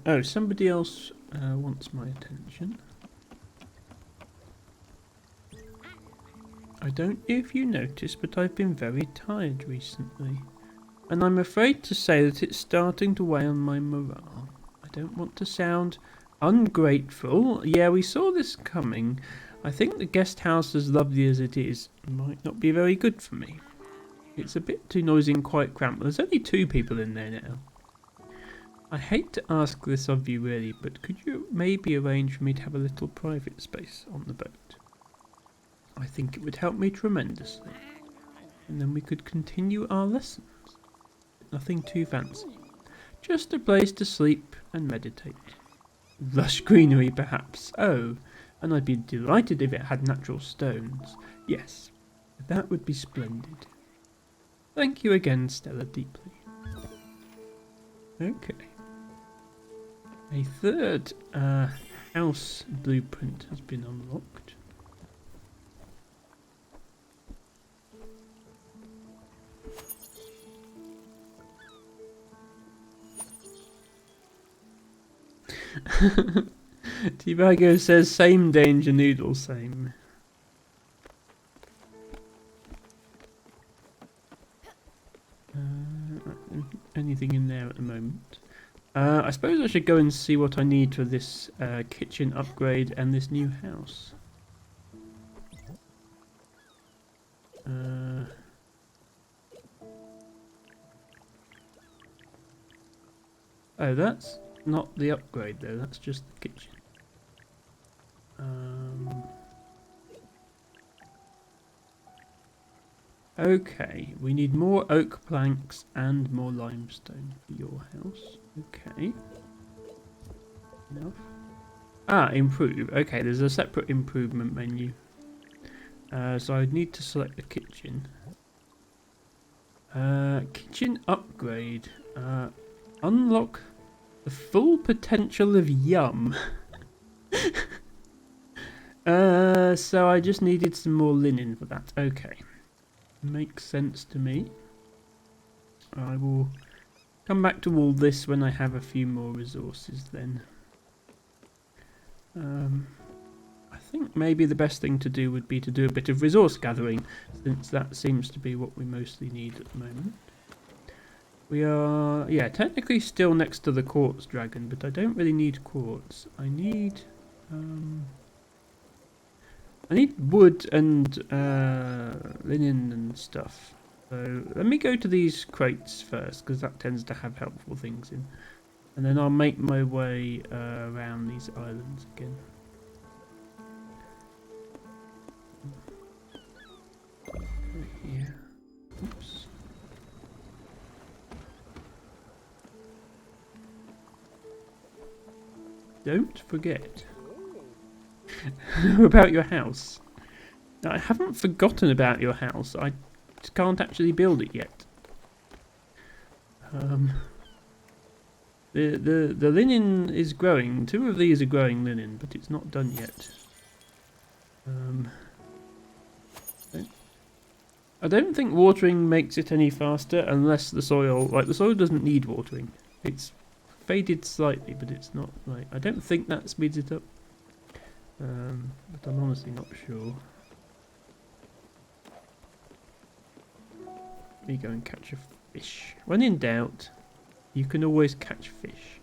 Oh, somebody else wants my attention. I don't know if you noticed, but I've been very tired recently. And I'm afraid to say that it's starting to weigh on my morale. I don't want to sound ungrateful. Yeah, we saw this coming. I think the guest house, as lovely as it is, might not be very good for me. It's a bit too noisy and quite cramped. There's only 2 people in there now. I hate to ask this of you really, but could you maybe arrange for me to have a little private space on the boat? I think it would help me tremendously. And then we could continue our lessons. Nothing too fancy. Just a place to sleep and meditate. Lush greenery perhaps. Oh, and I'd be delighted if it had natural stones. Yes, that would be splendid. Thank you again, Stella, deeply. Okay. A third house blueprint has been unlocked. Tibago says same danger noodle, same. Anything in there at the moment? I suppose I should go and see what I need for this kitchen upgrade and this new house. Oh, that's not the upgrade though, that's just the kitchen. Okay, we need more oak planks and more limestone for your house. Okay. Enough. Ah, improve. Okay, there's a separate improvement menu. So I'd need to select the kitchen. Kitchen upgrade. Unlock the full potential of Yum. So I just needed some more linen for that. Okay. Makes sense to me. I will come back to all this when I have a few more resources then. I think maybe the best thing to do would be to do a bit of resource gathering, since that seems to be what we mostly need at the moment. We are, yeah, technically still next to the quartz dragon, but I don't really need quartz. I need wood and linen and stuff. So let me go to these crates first, because that tends to have helpful things in. And then I'll make my way around these islands again. Here. Oops. Don't forget about your house. Now, I haven't forgotten about your house. I just can't actually build it yet. The linen is growing. 2 of these are growing linen, but it's not done yet. I don't think watering makes it any faster unless the soil, like the soil doesn't need watering. It's faded slightly, but it's not like, I don't think that speeds it up. But I'm honestly not sure. Let me go and catch a fish. When in doubt, you can always catch fish.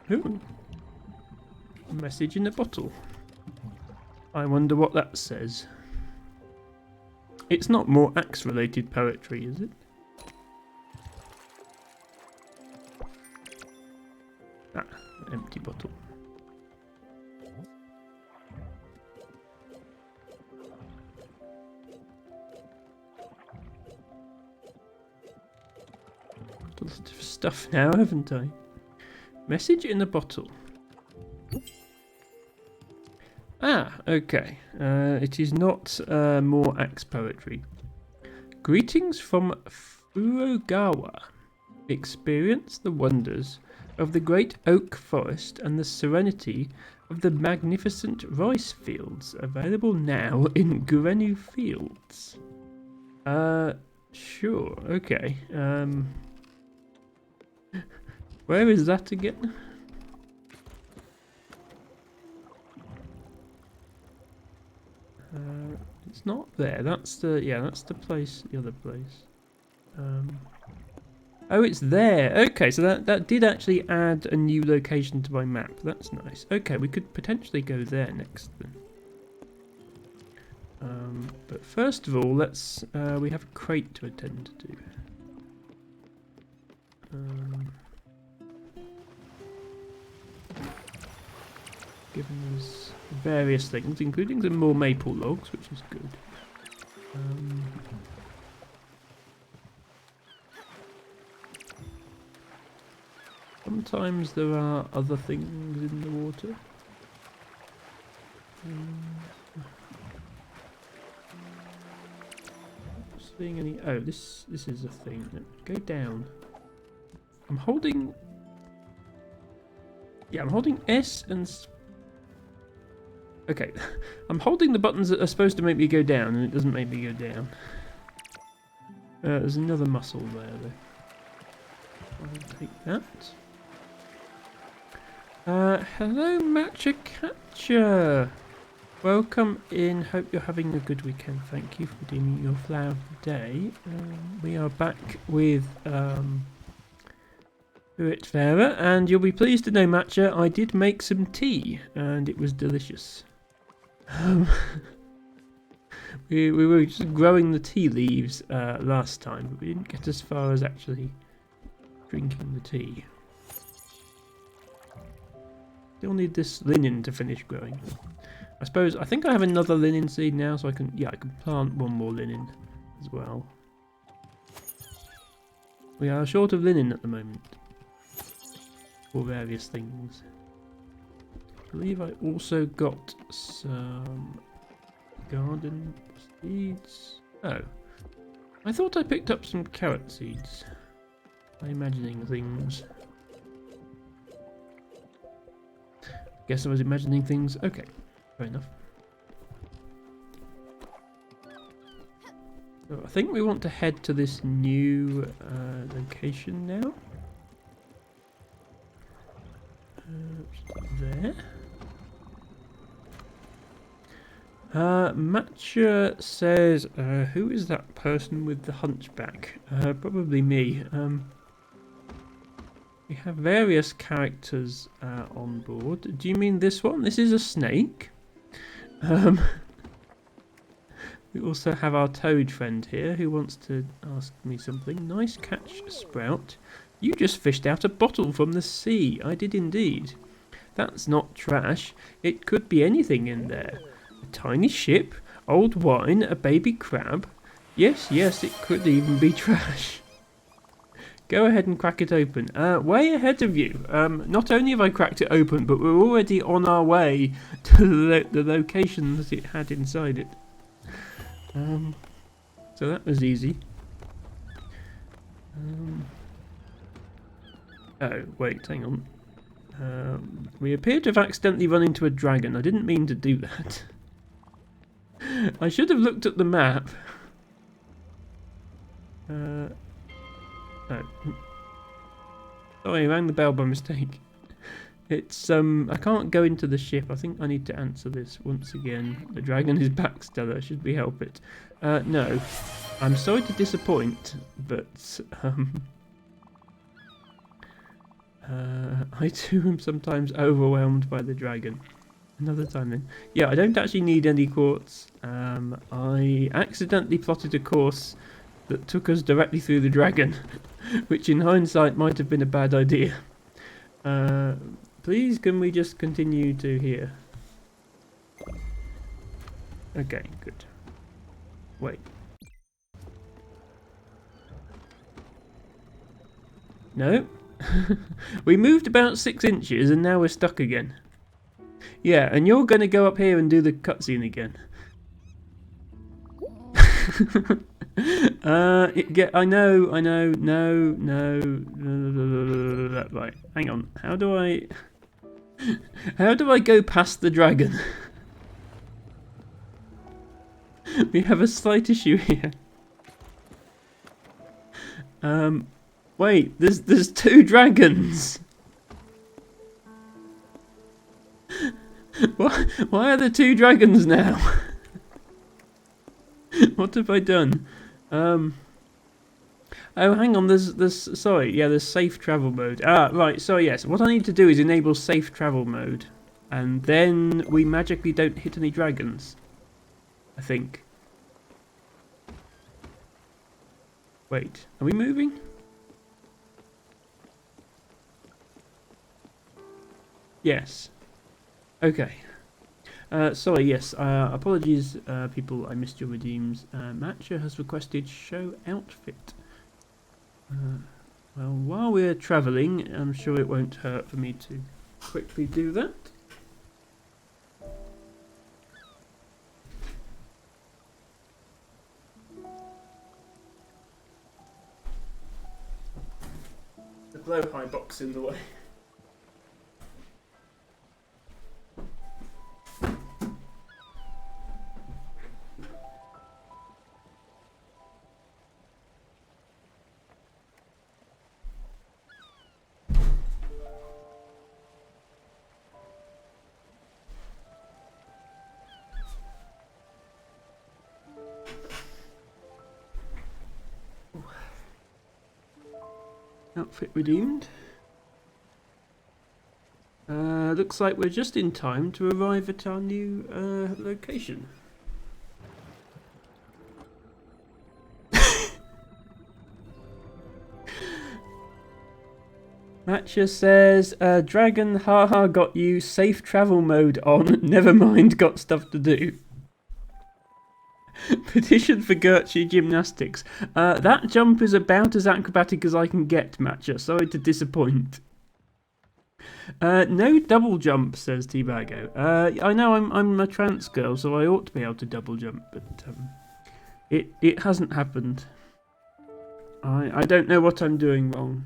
Ooh. A message in a bottle. I wonder what that says. It's not more axe-related poetry, is it? Ah, empty bottle. stuff now, haven't I? Message in a bottle. Ah, okay. It is not more axe poetry. Greetings from Furugawa. Experience the wonders of the great oak forest and the serenity of the magnificent rice fields. Available now in Gurenu Fields. Sure. Okay. Where is that again? It's not there. That's the place. The other place. Oh, it's there. Okay, so that did actually add a new location to my map. That's nice. Okay, we could potentially go there next then. But first of all, let's we have a crate to attend to. Giving us various things, including some more maple logs, which is good. Sometimes there are other things in the water. Not seeing any. Oh, this is a thing. Go down. I'm holding. Yeah, I'm holding S and. Okay, I'm holding the buttons that are supposed to make me go down, and it doesn't make me go down. There's another mussel there, though. I'll take that. Hello, Matcha Catcher. Welcome in. Hope you're having a good weekend. Thank you for doing your flower of the day. We are back with Spiritfarer, and you'll be pleased to know, Matcha, I did make some tea, and it was delicious. We were just growing the tea leaves last time, but we didn't get as far as actually drinking the tea. Still need this linen to finish growing. I think I have another linen seed now, so I can plant one more linen as well. We are short of linen at the moment for various things. I believe I also got some garden seeds. Oh, I thought I picked up some carrot seeds. I'm imagining things. Guess I was imagining things. Okay, fair enough. So I think we want to head to this new location now. There. Matcha says, who is that person with the hunchback? Probably me. We have various characters on board. Do you mean this one? This is a snake. We also have our toad friend here who wants to ask me something. Nice catch, Sprout. You just fished out a bottle from the sea. I did indeed. That's not trash. It could be anything in there. A tiny ship, old wine, a baby crab. Yes, it could even be trash. Go ahead and crack it open. Way ahead of you. Not only have I cracked it open, but we're already on our way to the location that it had inside it. So that was easy. Oh, wait, hang on. We appear to have accidentally run into a dragon. I didn't mean to do that. I should have looked at the map. Oh. Sorry, I rang the bell by mistake. It's, I can't go into the ship. I think I need to answer this once again. The dragon is back, Stella. Should we help it? No. I'm sorry to disappoint, but, I too am sometimes overwhelmed by the dragon. Another time then. Yeah, I don't actually need any quartz. I accidentally plotted a course that took us directly through the dragon, which in hindsight might have been a bad idea. Please, can we just continue to here? Okay, good. Wait. No. We moved about 6 inches and now we're stuck again. Yeah, and you're going to go up here and do the cutscene again. I know, no. Right, hang on. How do I go past the dragon? We have a slight issue here. Wait, there's 2 dragons. Why are there 2 dragons now? What have I done? Oh, hang on. There's safe travel mode. Ah, right. So yes, what I need to do is enable safe travel mode, and then we magically don't hit any dragons. I think. Wait, are we moving? Yes. Okay. Sorry, yes. Apologies, people. I missed your redeems. Matcha has requested show outfit. Well, while we're travelling, I'm sure it won't hurt for me to quickly do that. The blowhigh box in the way. Outfit redeemed. Looks like we're just in time to arrive at our new location. Matcha says, Dragon, haha, got you. Safe travel mode on. Never mind, got stuff to do. Petition for Gertrude Gymnastics. That jump is about as acrobatic as I can get, Matcha. Sorry to disappoint. No double jump, says T-Bago. I know I'm a trans girl, so I ought to be able to double jump, but it hasn't happened. I don't know what I'm doing wrong.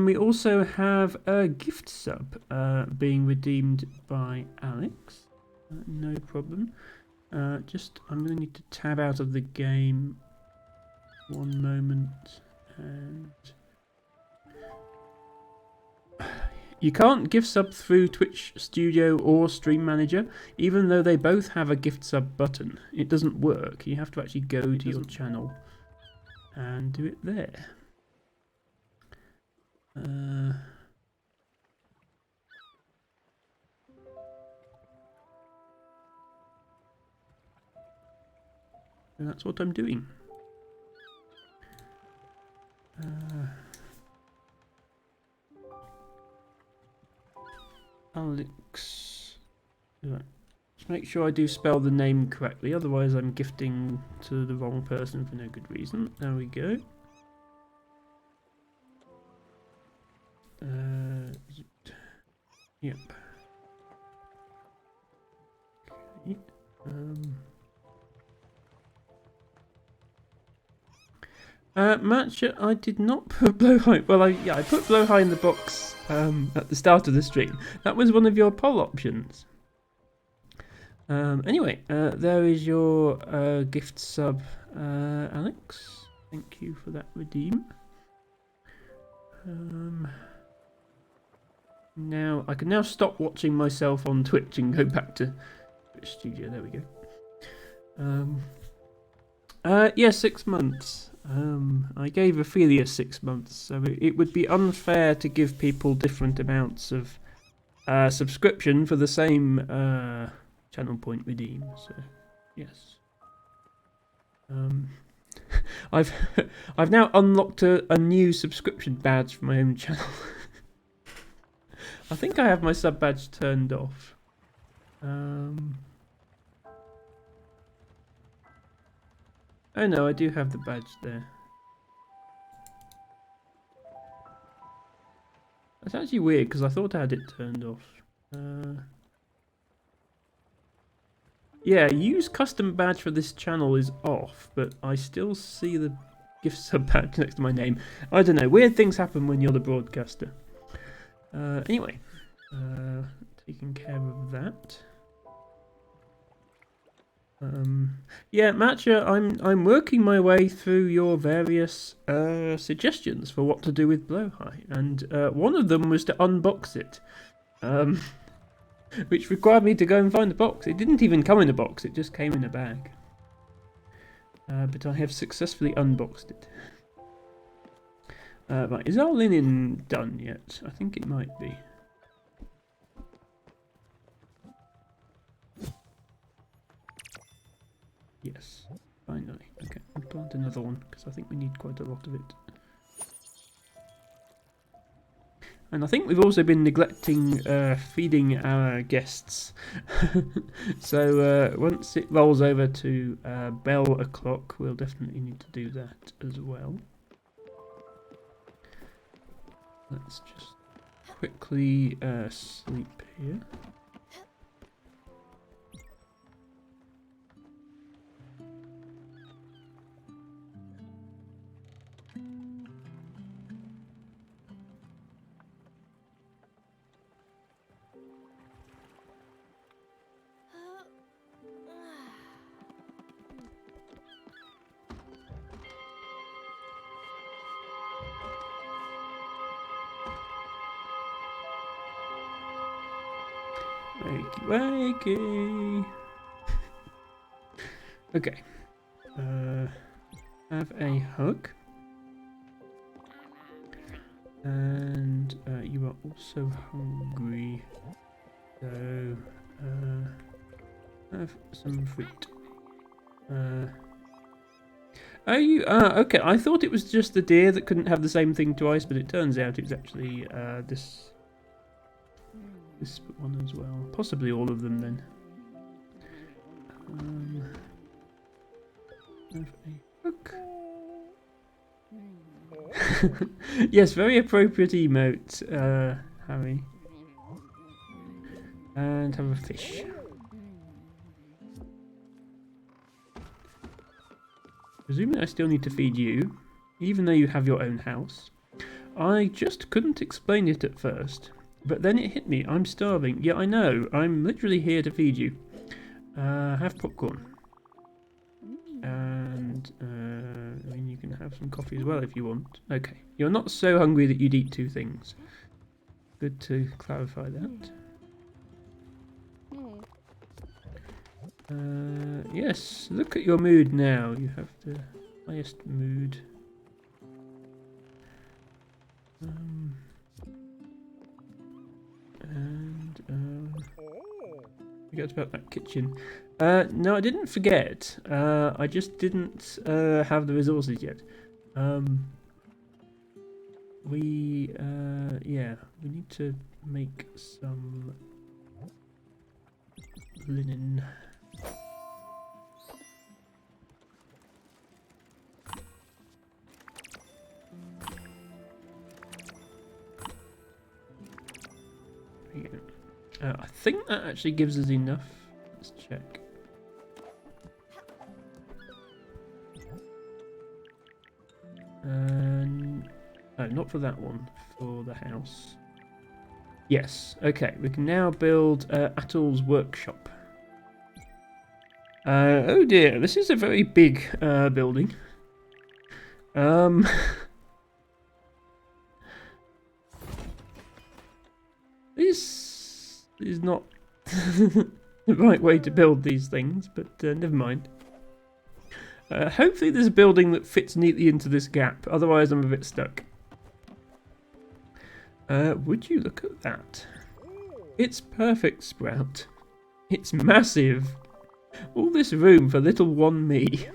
We also have a gift sub being redeemed by Alex. No problem. I'm going to need to tab out of the game. One moment. And you can't gift sub through Twitch Studio or Stream Manager, even though they both have a gift sub button. It doesn't work. You have to actually go to your channel and do it there. And that's what I'm doing. Alex. Right. Just make sure I do spell the name correctly, otherwise I'm gifting to the wrong person for no good reason. There we go. Yep. Okay. Matcha, I did not put blowhigh. Well, I put blowhigh in the box at the start of the stream. That was one of your poll options. Anyway, there is your gift sub, Alex. Thank you for that redeem. Now I can stop watching myself on Twitch and go back to Twitch Studio. There we go. Yeah, 6 months. I gave Ophelia 6 months, so it would be unfair to give people different amounts of subscription for the same channel point redeem. So, yes. I've now unlocked a new subscription badge for my own channel. I think I have my sub badge turned off. Oh no, I do have the badge there. That's actually weird because I thought I had it turned off. Yeah, use custom badge for this channel is off, but I still see the gift sub badge next to my name. I don't know, weird things happen when you're the broadcaster. Anyway, taking care of that. Yeah, Matcha, I'm working my way through your various suggestions for what to do with Blowhigh, and one of them was to unbox it. Which required me to go and find the box. It didn't even come in a box, it just came in a bag. But I have successfully unboxed it. Right, is our linen done yet? I think it might be. Yes, finally. Okay, I'll plant another one, because I think we need quite a lot of it. And I think we've also been neglecting feeding our guests. So once it rolls over to bell o'clock, we'll definitely need to do that as well. Let's just quickly sleep here. Wakey, wakey. Okay. Have a hug. And you are also hungry. So have some fruit. Oh, you okay. I thought it was just the deer that couldn't have the same thing twice, but it turns out it's actually this one as well. Possibly all of them then. Have a hook. Yes, very appropriate emote, Harry. And have a fish. Presumably I still need to feed you, even though you have your own house. I just couldn't explain it at first, but then it hit me. I'm starving. Yeah, I know. I'm literally here to feed you. Have popcorn. And, I mean, you can have some coffee as well if you want. Okay. You're not so hungry that you'd eat two things. Good to clarify that. Yes, look at your mood now. You have the highest mood. Forget about that kitchen. No, I didn't forget. I just didn't have the resources yet. Yeah, we need to make some linen. I think that actually gives us enough. Let's check. Oh, not for that one. For the house. Yes. Okay. We can now build Atul's workshop. Oh dear. This is a very big building. This is not the right way to build these things, but never mind. Hopefully there's a building that fits neatly into this gap, otherwise I'm a bit stuck. Would you look at that? It's perfect, Sprout. It's massive. All this room for little one me.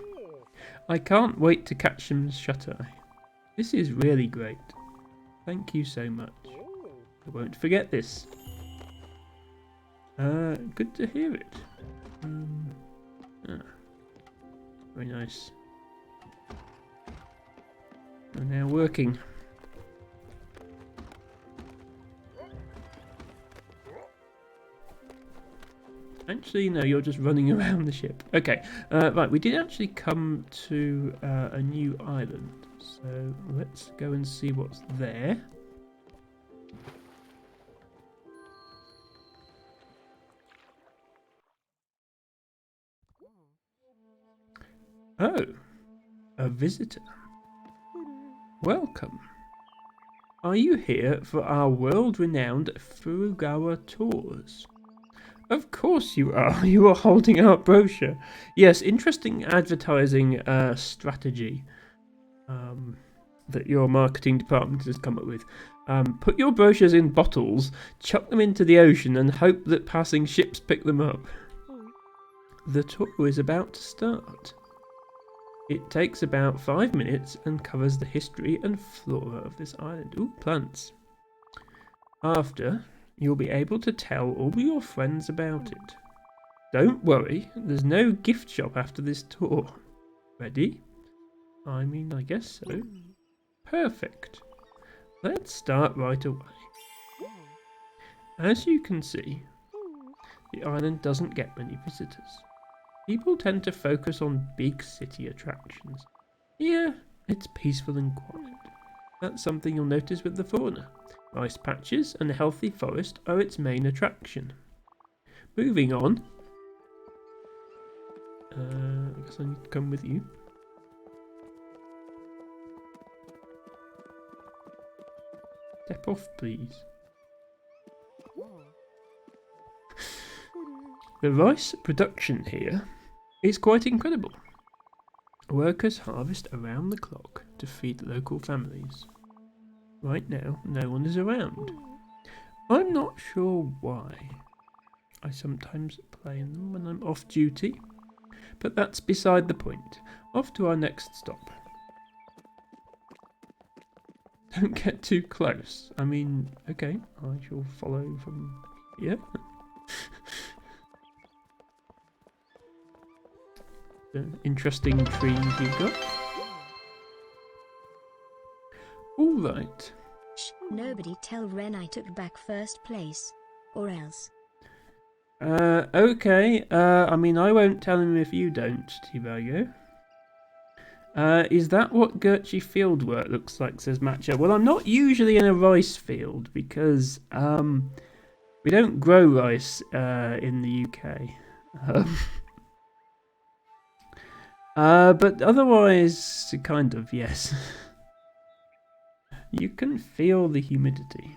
I can't wait to catch some shut-eye. This is really great. Thank you so much. I won't forget this. Good to hear it. Very nice. We're now working. Actually, no, you're just running around the ship. Okay, right, we did actually come to a new island. So let's go and see what's there. Oh, a visitor. Welcome. Are you here for our world-renowned Furugawa tours? Of course you are. You are holding our brochure. Yes, interesting advertising strategy that your marketing department has come up with. Put your brochures in bottles, chuck them into the ocean, and hope that passing ships pick them up. The tour is about to start. It takes about 5 minutes and covers the history and flora of this island. Ooh, plants. After, you'll be able to tell all your friends about it. Don't worry, there's no gift shop after this tour. Ready? I mean, I guess so. Perfect. Let's start right away. As you can see, the island doesn't get many visitors. People tend to focus on big city attractions. Here, it's peaceful and quiet. That's something you'll notice with the fauna. Rice patches and a healthy forest are its main attraction. Moving on. I guess I need to come with you. Step off, please. The rice production here is quite incredible. Workers harvest around the clock to feed local families. Right now, no one is around. I'm not sure why. I sometimes play in them when I'm off duty, but that's beside the point. Off to our next stop. Don't get too close. I mean, okay, I shall follow from here. The interesting trees you've got. All right. Shh, nobody tell Ren I took back first place, or else. Okay. I mean, I won't tell him if you don't, Tibago. Is that what Gertrude fieldwork looks like, says Matcha? Well, I'm not usually in a rice field because we don't grow rice in the UK. But otherwise, kind of, yes. You can feel the humidity.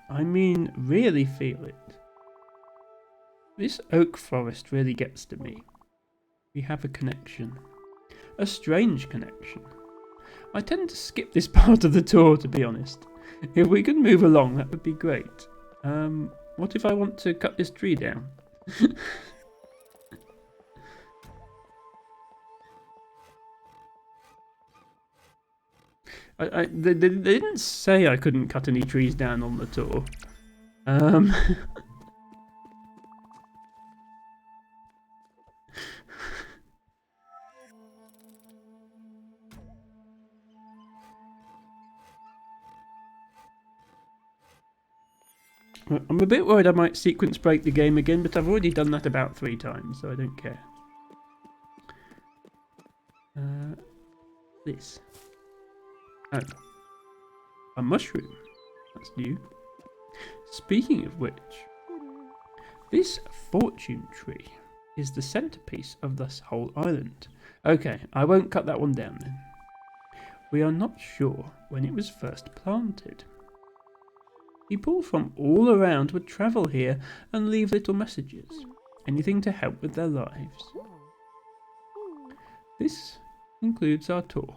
I mean, really feel it. This oak forest really gets to me. We have a connection. A strange connection. I tend to skip this part of the tour, to be honest. If we could move along, that would be great. What if I want to cut this tree down? They didn't say I couldn't cut any trees down on the tour. I'm a bit worried I might sequence break the game again, but I've already done that about 3 times, so I don't care. This. Oh. A mushroom. That's new. Speaking of which, this fortune tree is the centerpiece of this whole island. Okay, I won't cut that one down then. We are not sure when it was first planted. People from all around would travel here and leave little messages, anything to help with their lives. This concludes our tour.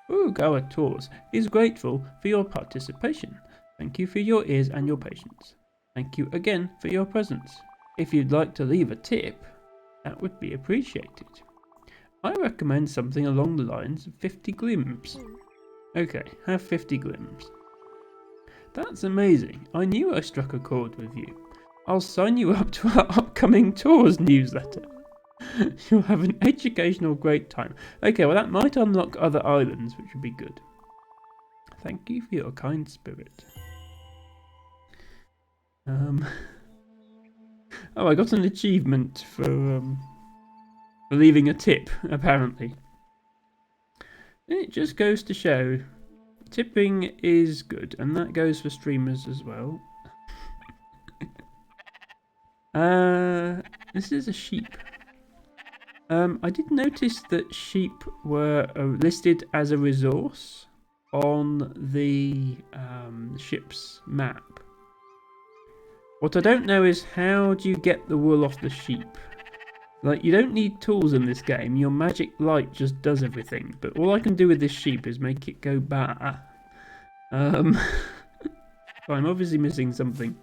Furugawa Tours is grateful for your participation. Thank you for your ears and your patience. Thank you again for your presence. If you'd like to leave a tip, that would be appreciated. I recommend something along the lines of 50 glims. Okay, have 50 glims. That's amazing. I knew I struck a chord with you. I'll sign you up to our upcoming tours newsletter. You'll have an educational great time. Okay, well that might unlock other islands, which would be good. Thank you for your kind spirit. Oh, I got an achievement for leaving a tip, apparently. It just goes to show tipping is good, and that goes for streamers as well. This is a sheep. I did notice that sheep were listed as a resource on the ship's map. What I don't know is how do you get the wool off the sheep? Like, you don't need tools in this game. Your magic light just does everything. But all I can do with this sheep is make it go bah. I'm obviously missing something.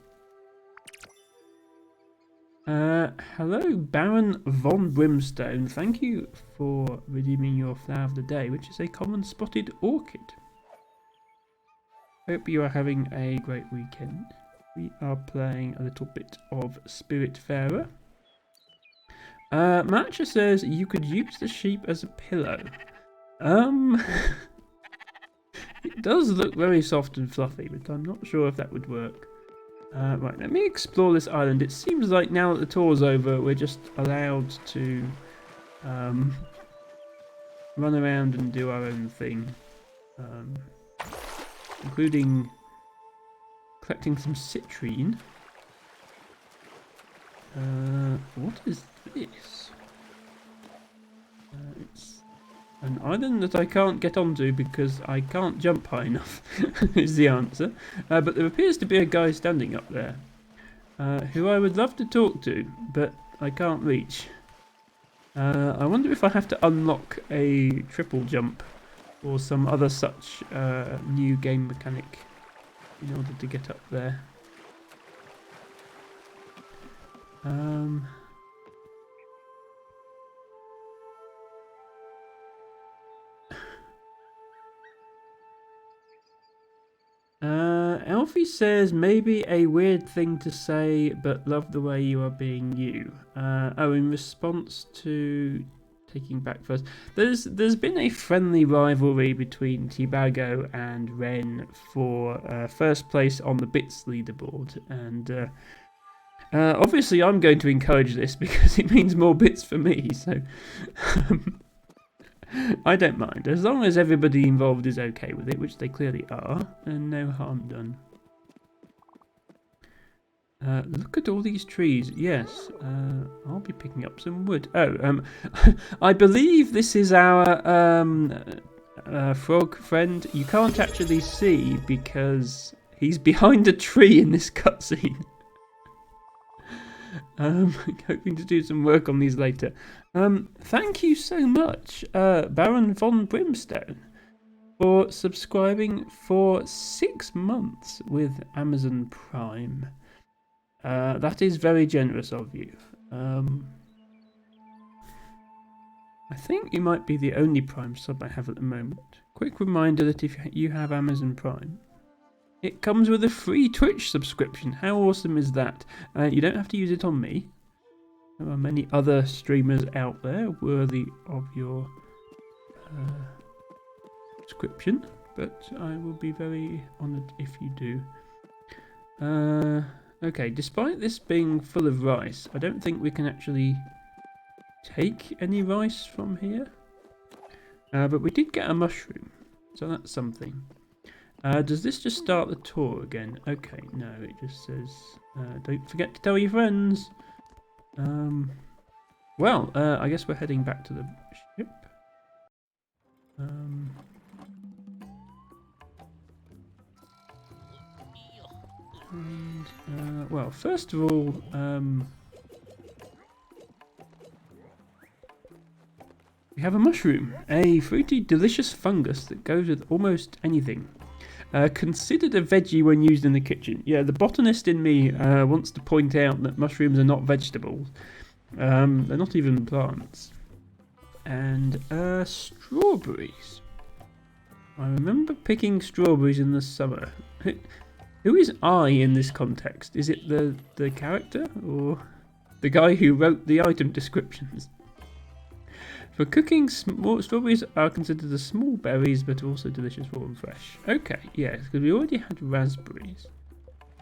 Hello, Baron von Brimstone. Thank you for redeeming your flower of the day, which is a common spotted orchid. Hope you are having a great weekend. We are playing a little bit of Spiritfarer. Matcha says you could use the sheep as a pillow. It does look very soft and fluffy, but I'm not sure if that would work. Right, let me explore this island. It seems like now that the tour's over, we're just allowed to run around and do our own thing. Including collecting some citrine. What is this? It's an island that I can't get onto because I can't jump high enough, is the answer. But there appears to be a guy standing up there, who I would love to talk to, but I can't reach. I wonder if I have to unlock a triple jump or some other such new game mechanic in order to get up there. Alfie says, maybe a weird thing to say, but love the way you are being you. Oh, in response to taking back first, there's been a friendly rivalry between Tibago and Ren for first place on the bits leaderboard, and obviously I'm going to encourage this because it means more bits for me, so I don't mind. As long as everybody involved is okay with it, which they clearly are, and no harm done. Look at all these trees. Yes, I'll be picking up some wood. Oh, I believe this is our frog friend. You can't actually see because he's behind a tree in this cutscene. Hoping to do some work on these later. Thank you so much, Baron von Brimstone, for subscribing for 6 months with Amazon Prime. That is very generous of you. I think you might be the only Prime sub I have at the moment. Quick reminder that if you have Amazon Prime, it comes with a free Twitch subscription. How awesome is that? You don't have to use it on me. There are many other streamers out there worthy of your subscription, but I will be very honoured if you do. Okay, despite this being full of rice, I don't think we can actually take any rice from here. But we did get a mushroom, so that's something. Does this just start the tour again? Okay, no, it just says, don't forget to tell your friends. Well, I guess we're heading back to the ship. Well, first of all, we have a mushroom, a fruity, delicious fungus that goes with almost anything. Considered a veggie when used in the kitchen. Yeah, the botanist in me wants to point out that mushrooms are not vegetables. They're not even plants. And strawberries. I remember picking strawberries in the summer. Who is I in this context? Is it the character or the guy who wrote the item descriptions? For cooking, strawberries are considered as small berries, but also delicious raw and fresh. Okay, yes, because we already had raspberries.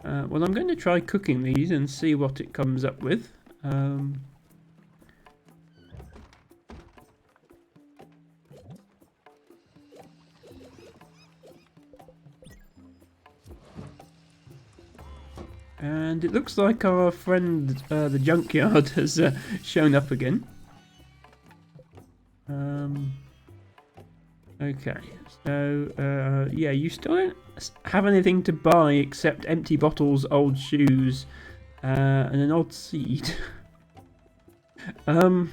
Well, I'm going to try cooking these and see what it comes up with. And it looks like our friend, the junkyard, has shown up again. Okay, so yeah, you still don't have anything to buy except empty bottles, old shoes, and an odd seed. Well,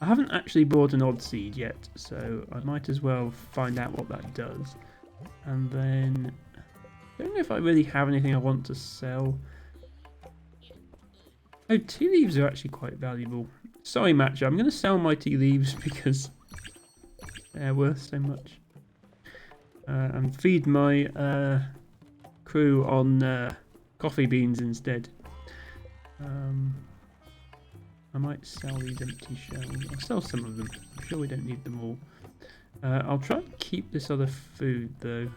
I haven't actually bought an odd seed yet, so I might as well find out what that does. And then, I don't know if I really have anything I want to sell. Oh, tea leaves are actually quite valuable. Sorry, Matcha, I'm going to sell my tea leaves because they're worth so much. And feed my crew on coffee beans instead. I might sell these empty shells. I'll sell some of them. I'm sure we don't need them all. I'll try and keep this other food though.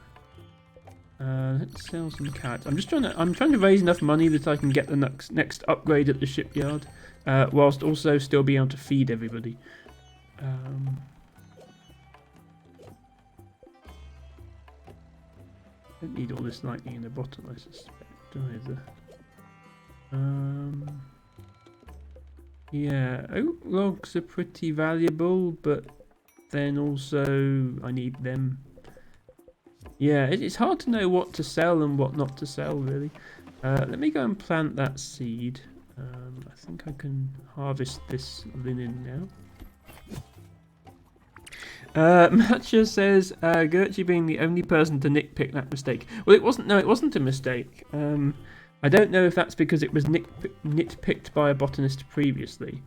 Let's sell some carrots. I'm trying to raise enough money that I can get the next upgrade at the shipyard, whilst also still being able to feed everybody. Don't need all this lightning in a bottle, I suspect, either. Yeah, oak logs are pretty valuable, but then also I need them. Yeah, it's hard to know what to sell and what not to sell, really. Let me go and plant that seed. I think I can harvest this linen now. Matcha says, Gertrude being the only person to nitpick that mistake. Well, it wasn't a mistake. I don't know if that's because it was nitpicked by a botanist previously.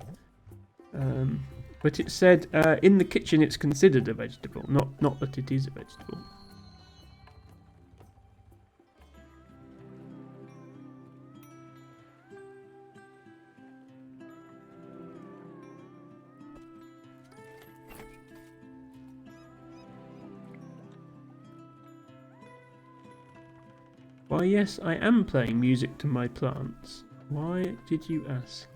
But it said, in the kitchen it's considered a vegetable, not that it is a vegetable. Why, yes, I am playing music to my plants. Why did you ask?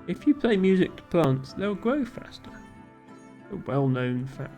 If you play music to plants, they'll grow faster. A well-known fact.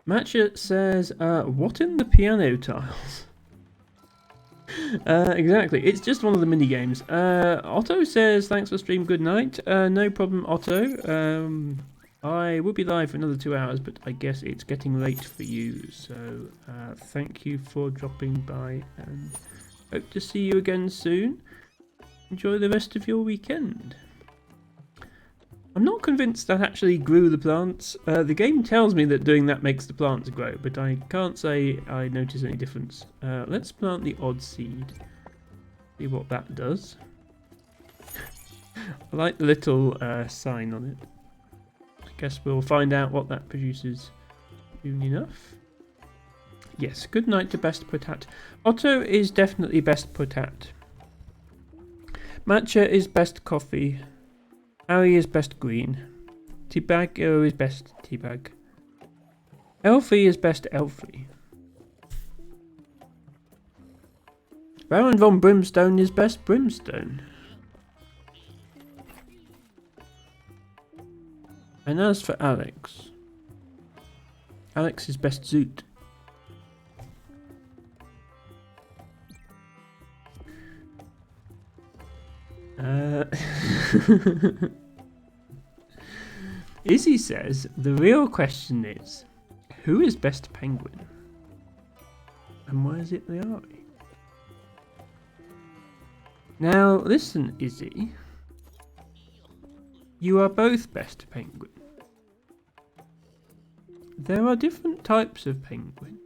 Matcha says, what in the piano tiles? Exactly, it's just one of the mini games. Otto says, thanks for stream, good night. No problem, Otto. I will be live for another 2 hours, but I guess it's getting late for you. So thank you for dropping by and hope to see you again soon. Enjoy the rest of your weekend. I'm not convinced that actually grew the plants. The game tells me that doing that makes the plants grow, but I can't say I notice any difference. Let's plant the odd seed. See what that does. I like the little sign on it. I guess we'll find out what that produces soon enough. Yes, good night to Best Potat. Otto is definitely Best Potat. Matcha is Best Coffee. Harry is Best Green. Teabagger is Best Teabag. Elfie is Best Elfie. Baron von Brimstone is Best Brimstone. And as for Alex, Alex is Best Zoot. Izzy says, the real question is, who is Best Penguin? And where is it they are? Now, listen, Izzy. You are both best penguin. There are different types of penguin.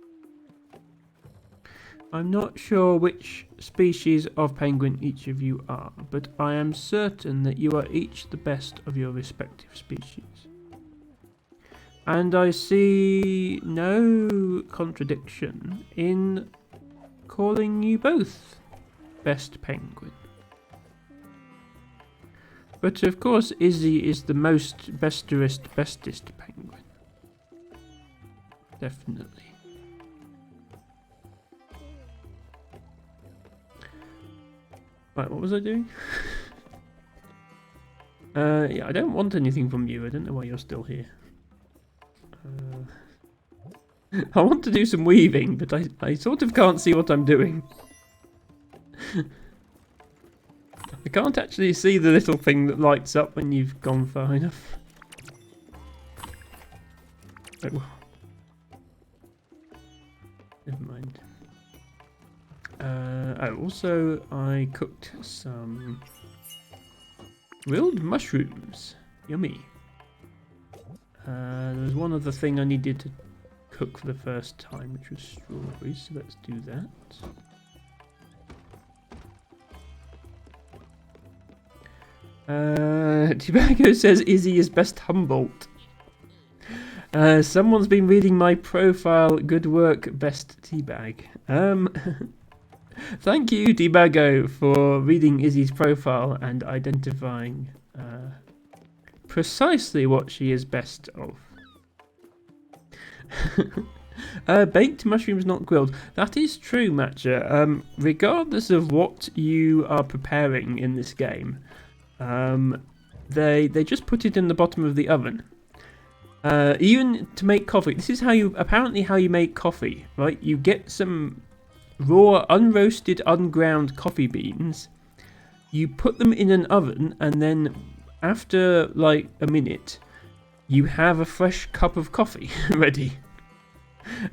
I'm not sure which species of penguin each of you are, but I am certain that you are each the best of your respective species. And I see no contradiction in calling you both best penguin. But of course, Izzy is the most bestest penguin. Definitely. Right, what was I doing? Yeah, I don't want anything from you. I don't know why you're still here. I want to do some weaving, but I sort of can't see what I'm doing. I can't actually see the little thing that lights up when you've gone far enough. Oh. Never mind. Also, I cooked some grilled mushrooms. Yummy. There was one other thing I needed to cook for the first time, which was strawberries, so let's do that. Tibago says Izzy is best Humboldt. Someone's been reading my profile. Good work, best teabag. Thank you, Tibago, for reading Izzy's profile and identifying precisely what she is best of. Baked mushrooms, not grilled. That is true, Matcha. Regardless of what you are preparing in this game, they just put it in the bottom of the oven. Even to make coffee. This is apparently how you make coffee, right? You get some raw, unroasted, unground coffee beans. You put them in an oven, and then after like a minute, you have a fresh cup of coffee ready.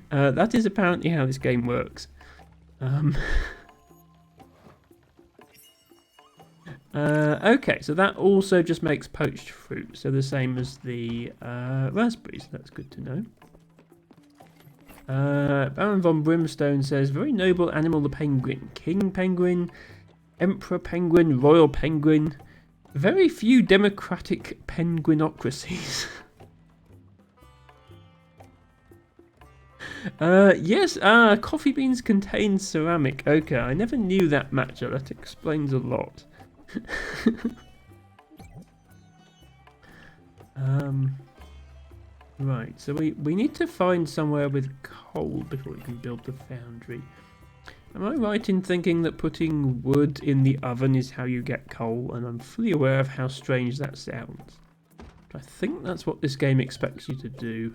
That is apparently how this game works. Okay, so that also just makes poached fruit, so the same as the raspberries. That's good to know. Baron von Brimstone says, very noble animal, the penguin. King penguin, emperor penguin, royal penguin. Very few democratic penguinocracies. Yes, coffee beans contain ceramic. Okay, I never knew that, Matcha. That explains a lot. Right, so we need to find somewhere with coal before we can build the foundry. Am I right in thinking that putting wood in the oven is how you get coal? And I'm fully aware of how strange that sounds. But I think that's what this game expects you to do.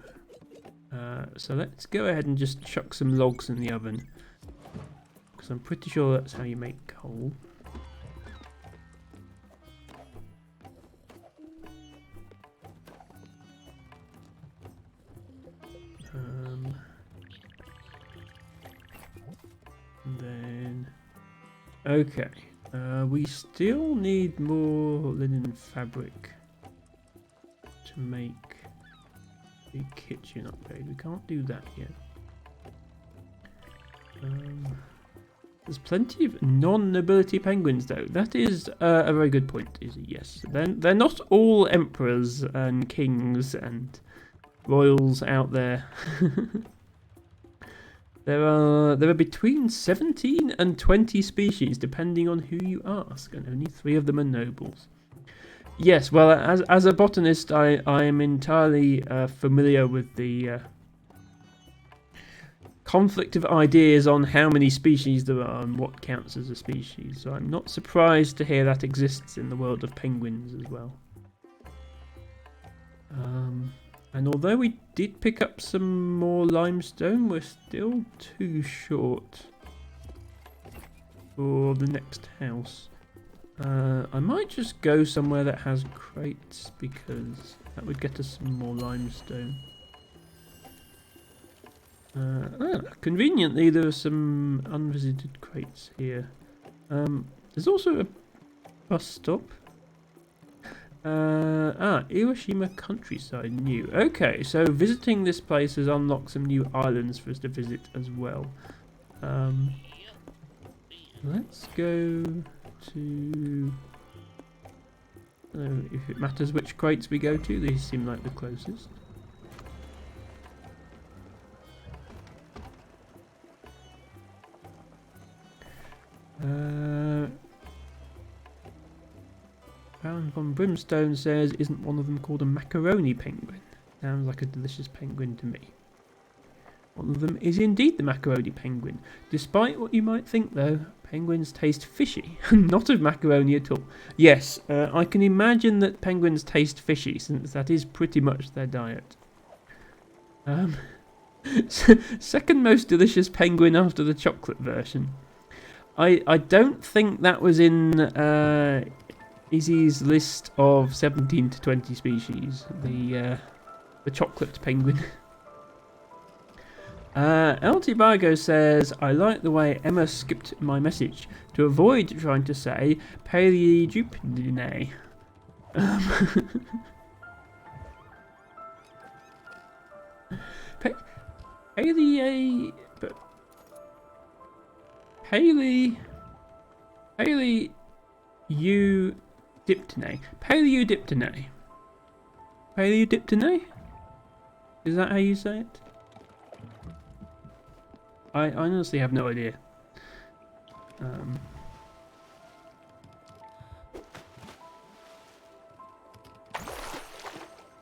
So let's go ahead and just chuck some logs in the oven, because I'm pretty sure that's how you make coal. Okay, we still need more linen fabric to make the kitchen upgrade. We can't do that yet. There's plenty of non-nobility penguins, though. That is a very good point, Izzy. Yes, they're not all emperors and kings and royals out there. There are between 17 and 20 species, depending on who you ask, and only 3 of them are nobles. Yes, well, as a botanist, I am entirely familiar with the conflict of ideas on how many species there are and what counts as a species. So I'm not surprised to hear that exists in the world of penguins as well. And although we did pick up some more limestone, we're still too short for the next house. I might just go somewhere that has crates, because that would get us some more limestone. Conveniently, there are some unvisited crates here. There's also a bus stop. Iwashima countryside new. Okay, so visiting this place has unlocked some new islands for us to visit as well. Let's go to... if it matters which crates we go to, these seem like the closest. Baron von Brimstone says, isn't one of them called a macaroni penguin? Sounds like a delicious penguin to me. One of them is indeed the macaroni penguin. Despite what you might think though, penguins taste fishy, not of macaroni at all. Yes, I can imagine that penguins taste fishy, since that is pretty much their diet. Second most delicious penguin after the chocolate version. I don't think that was in Izzy's list of 17 to 20 species. The chocolate penguin. LT Bargo says, I like the way Emma skipped my message to avoid trying to say Paleodupine. Paleodiptene. Paleodiptene? Is that how you say it? I honestly have no idea.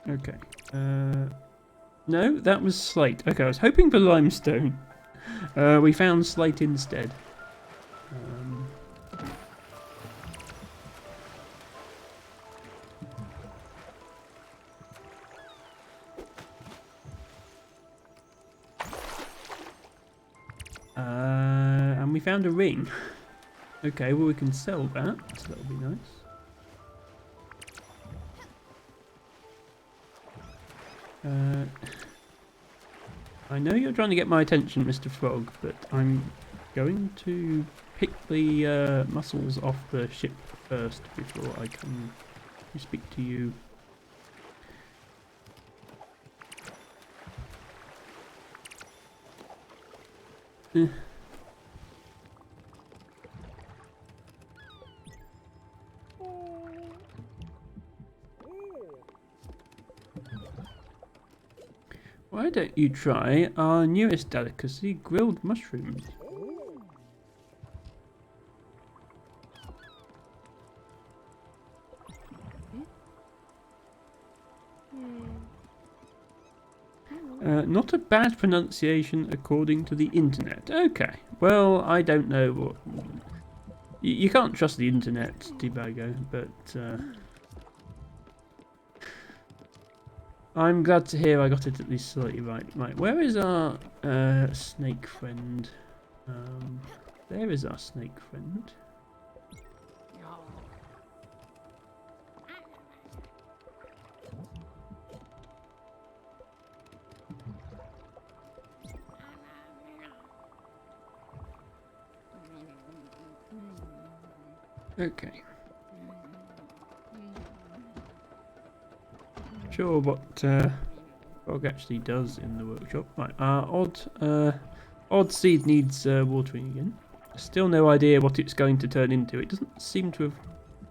Okay. No, that was slate. Okay, I was hoping for limestone. We found slate instead. And we found a ring. Okay, well we can sell that, so that'll be nice. I know you're trying to get my attention, Mr. Frog, but I'm going to pick the mussels off the ship first before I come to speak to you. Why don't you try our newest delicacy, grilled mushrooms? Not a bad pronunciation according to the internet. Okay, well, I don't know what... You can't trust the internet, Debago, but... I'm glad to hear I got it at least slightly right. Right, where is our snake friend? There is our snake friend. Okay. Sure what Frog actually does in the workshop. Right, odd seed needs watering again. Still no idea what it's going to turn into. It doesn't seem to have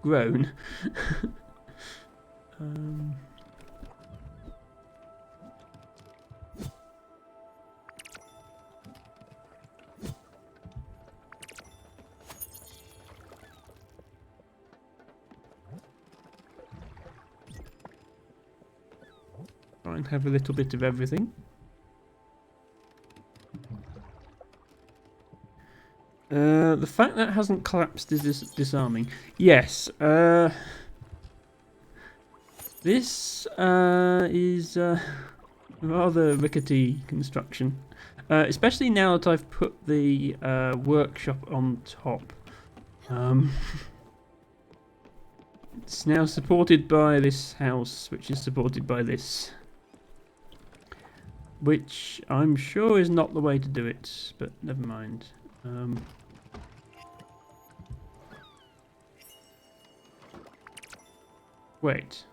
grown. Try and have a little bit of everything. The fact that it hasn't collapsed is disarming. Yes. This is rather rickety construction, especially now that I've put the workshop on top. It's now supported by this house, which is supported by this. which I'm sure is not the way to do it, but never mind. Wait.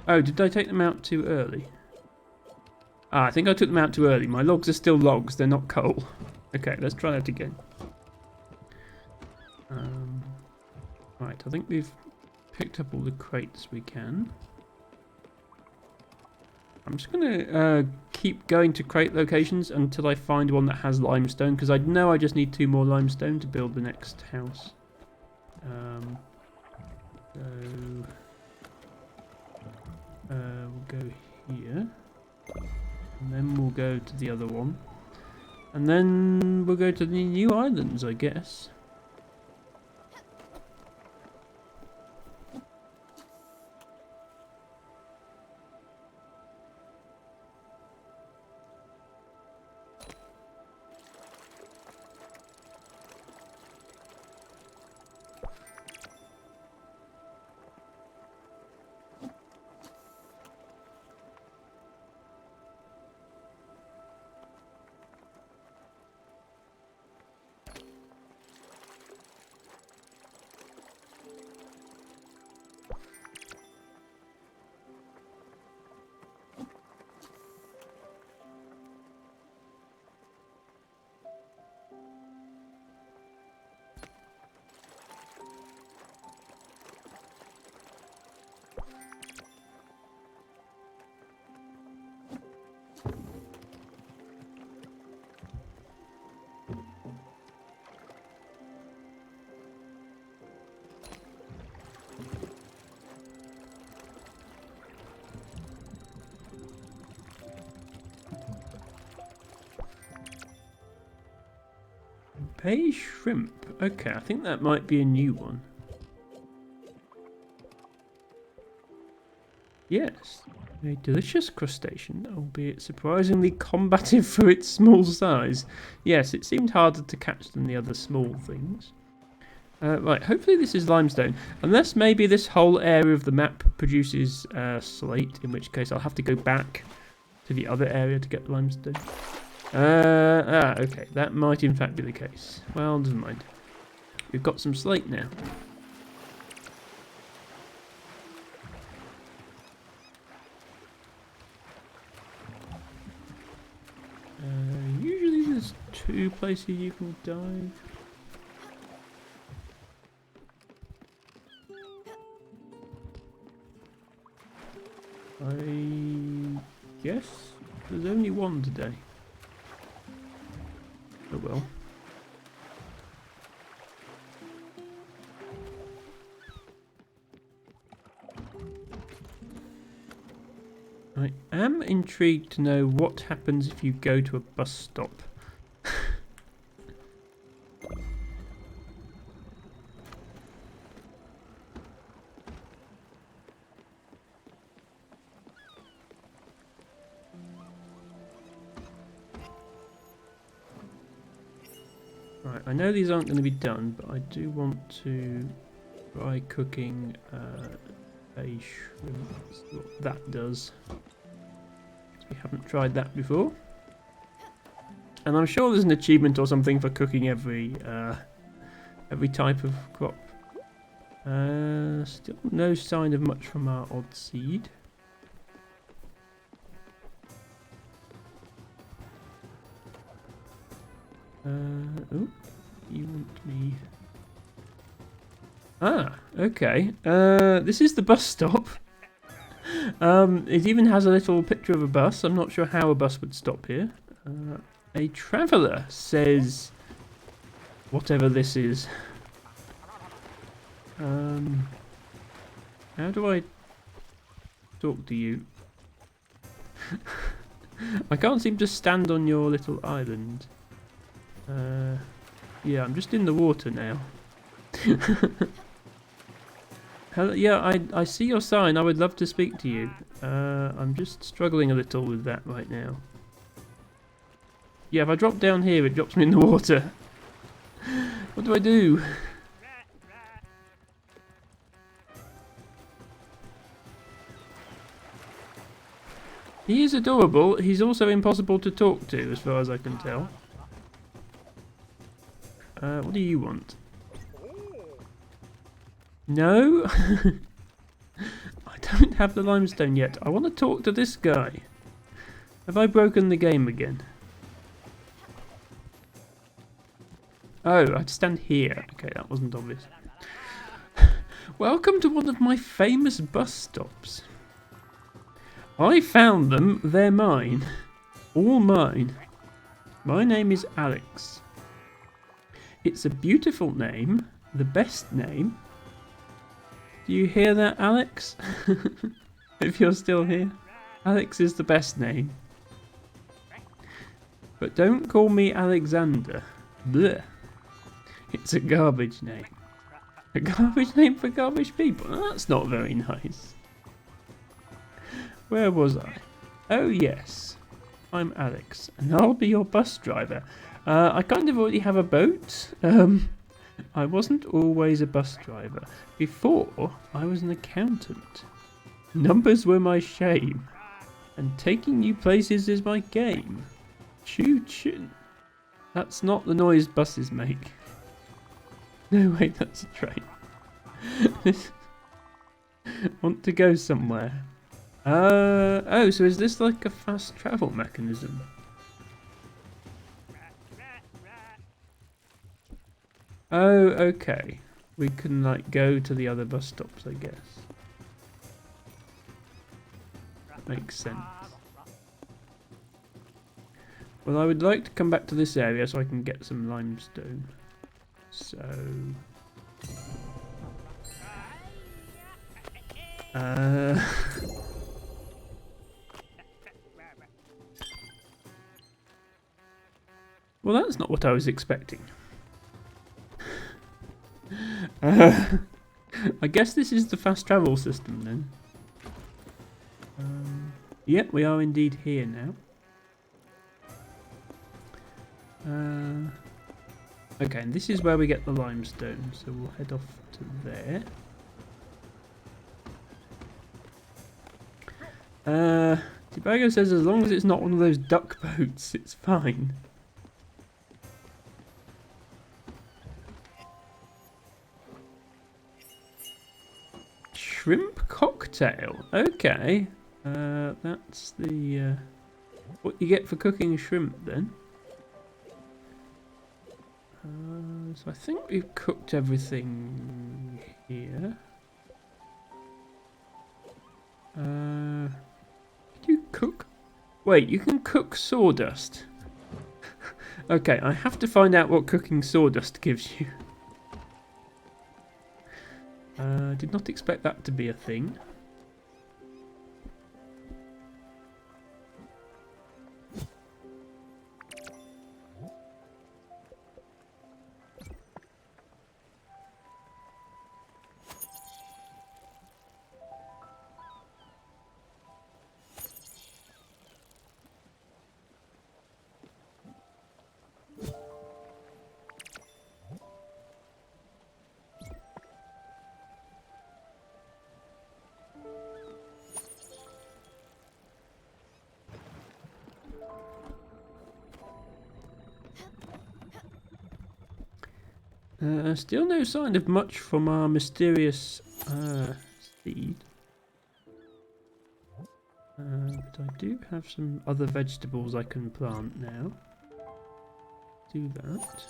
Oh, did I take them out too early? Ah, I think I took them out too early. My logs are still logs, they're not coal. Okay, let's try that again. Right, I think we've picked up all the crates we can. I'm just going to keep going to crate locations until I find one that has limestone, because I know I just need 2 more limestone to build the next house. We'll go here, and then we'll go to the other one, and then we'll go to the new islands, I guess. Bay shrimp. Okay, I think that might be a new one. Yes, a delicious crustacean, albeit surprisingly combative for its small size. Yes, it seemed harder to catch than the other small things. Right, hopefully this is limestone. Unless maybe this whole area of the map produces slate, in which case I'll have to go back to the other area to get limestone. Okay, that might in fact be the case. Well, doesn't mind. We've got some slate now. Usually there's 2 places you can dive. I guess there's only 1 today. Oh well. I am intrigued to know what happens if you go to a bus stop. Right, I know these aren't going to be done, but I do want to try cooking a shrimp. That's what that does. We haven't tried that before. And I'm sure there's an achievement or something for cooking every type of crop. Still no sign of much from our odd seed. Oh, you want me? Ah, okay. This is the bus stop. It even has a little picture of a bus. I'm not sure how a bus would stop here. A traveller says, whatever this is. How do I talk to you? I can't seem to stand on your little island. Yeah, I'm just in the water now. Hello, yeah, I see your sign. I would love to speak to you. I'm just struggling a little with that right now. Yeah, if I drop down here, it drops me in the water. What do I do? He is adorable. He's also impossible to talk to, as far as I can tell. What do you want? No? I don't have the limestone yet. I want to talk to this guy. Have I broken the game again? Oh, I'd stand here. Okay, that wasn't obvious. Welcome to one of my famous bus stops. I found them. They're mine. All mine. My name is Alex. It's a beautiful name. The best name. Do you hear that, Alex? If you're still here. Alex is the best name. But don't call me Alexander. Blech. It's a garbage name. A garbage name for garbage people? That's not very nice. Where was I? Oh yes. I'm Alex, and I'll be your bus driver. I kind of already have a boat. I wasn't always a bus driver. Before, I was an accountant. Numbers were my shame, and taking you places is my game. Choo-choo. That's not the noise buses make. No, wait, that's a train. Want to go somewhere? Oh, so is this like a fast travel mechanism? Oh, okay. We can like go to the other bus stops, I guess. That makes sense. Well, I would like to come back to this area so I can get some limestone. So... Well, that's not what I was expecting. I guess this is the fast travel system then. Yep, we are indeed here now. Okay, and this is where we get the limestone, so we'll head off to there. Tibago says as long as it's not one of those duck boats, it's fine. Shrimp cocktail. Okay. That's the what you get for cooking shrimp then. So I think we've cooked everything here. Can you cook? Wait, you can cook sawdust. Okay, I have to find out what cooking sawdust gives you. Did not expect that to be a thing. Still no sign of much from our mysterious seed. But I do have some other vegetables I can plant now. Do that.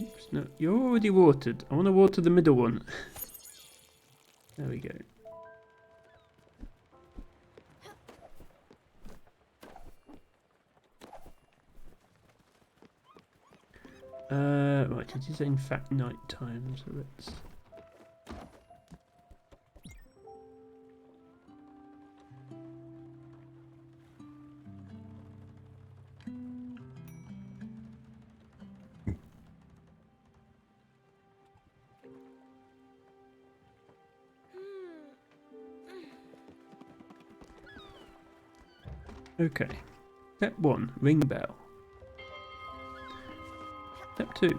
Oops, no, you're already watered. I want to water the middle one. There we go. Right, it is in fact night time, so let's... Okay. Step 1, ring bell. Step 2.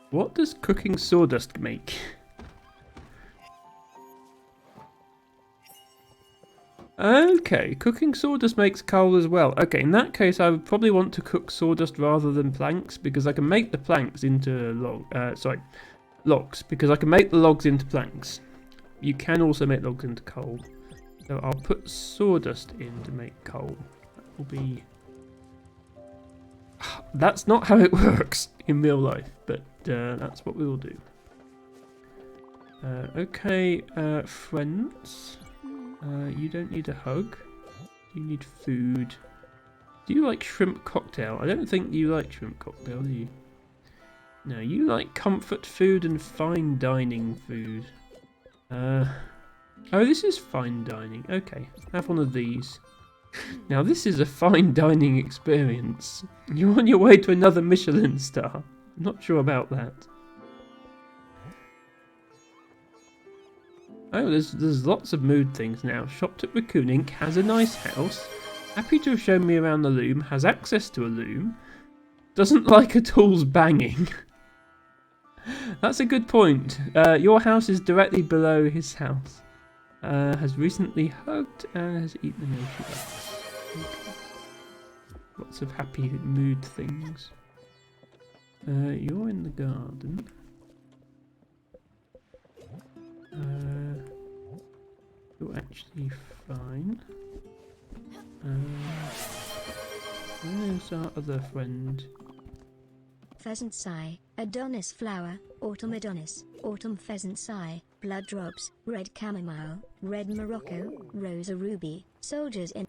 What does cooking sawdust make? Okay, cooking sawdust makes coal as well. Okay, in that case, I would probably want to cook sawdust rather than planks because I can make the planks into logs because I can make the logs into planks. You can also make logs into coal. So I'll put sawdust in to make coal. That will be... That's not how it works in real life, but that's what we will do. Okay, friends. You don't need a hug. You need food. Do you like shrimp cocktail? I don't think you like shrimp cocktail, do you? No, you like comfort food and fine dining food. Oh, this is fine dining. Okay, have one of these. Now this is a fine dining experience. You're on your way to another Michelin star. I'm not sure about that. Oh, there's lots of mood things now. Shopped at Raccoon Inc. Has a nice house. Happy to have shown me around the loom. Has access to a loom. Doesn't like a tool's banging. That's a good point. Your house is directly below his house. Has recently hugged and has eaten a sugar. Okay. Lots of happy mood things. You're in the garden. You're actually fine. Where's our other friend? Pheasant's eye, Adonis flower, autumn Adonis, autumn pheasant's eye, blood drops, red chamomile, red Morocco, rosa ruby, soldiers in.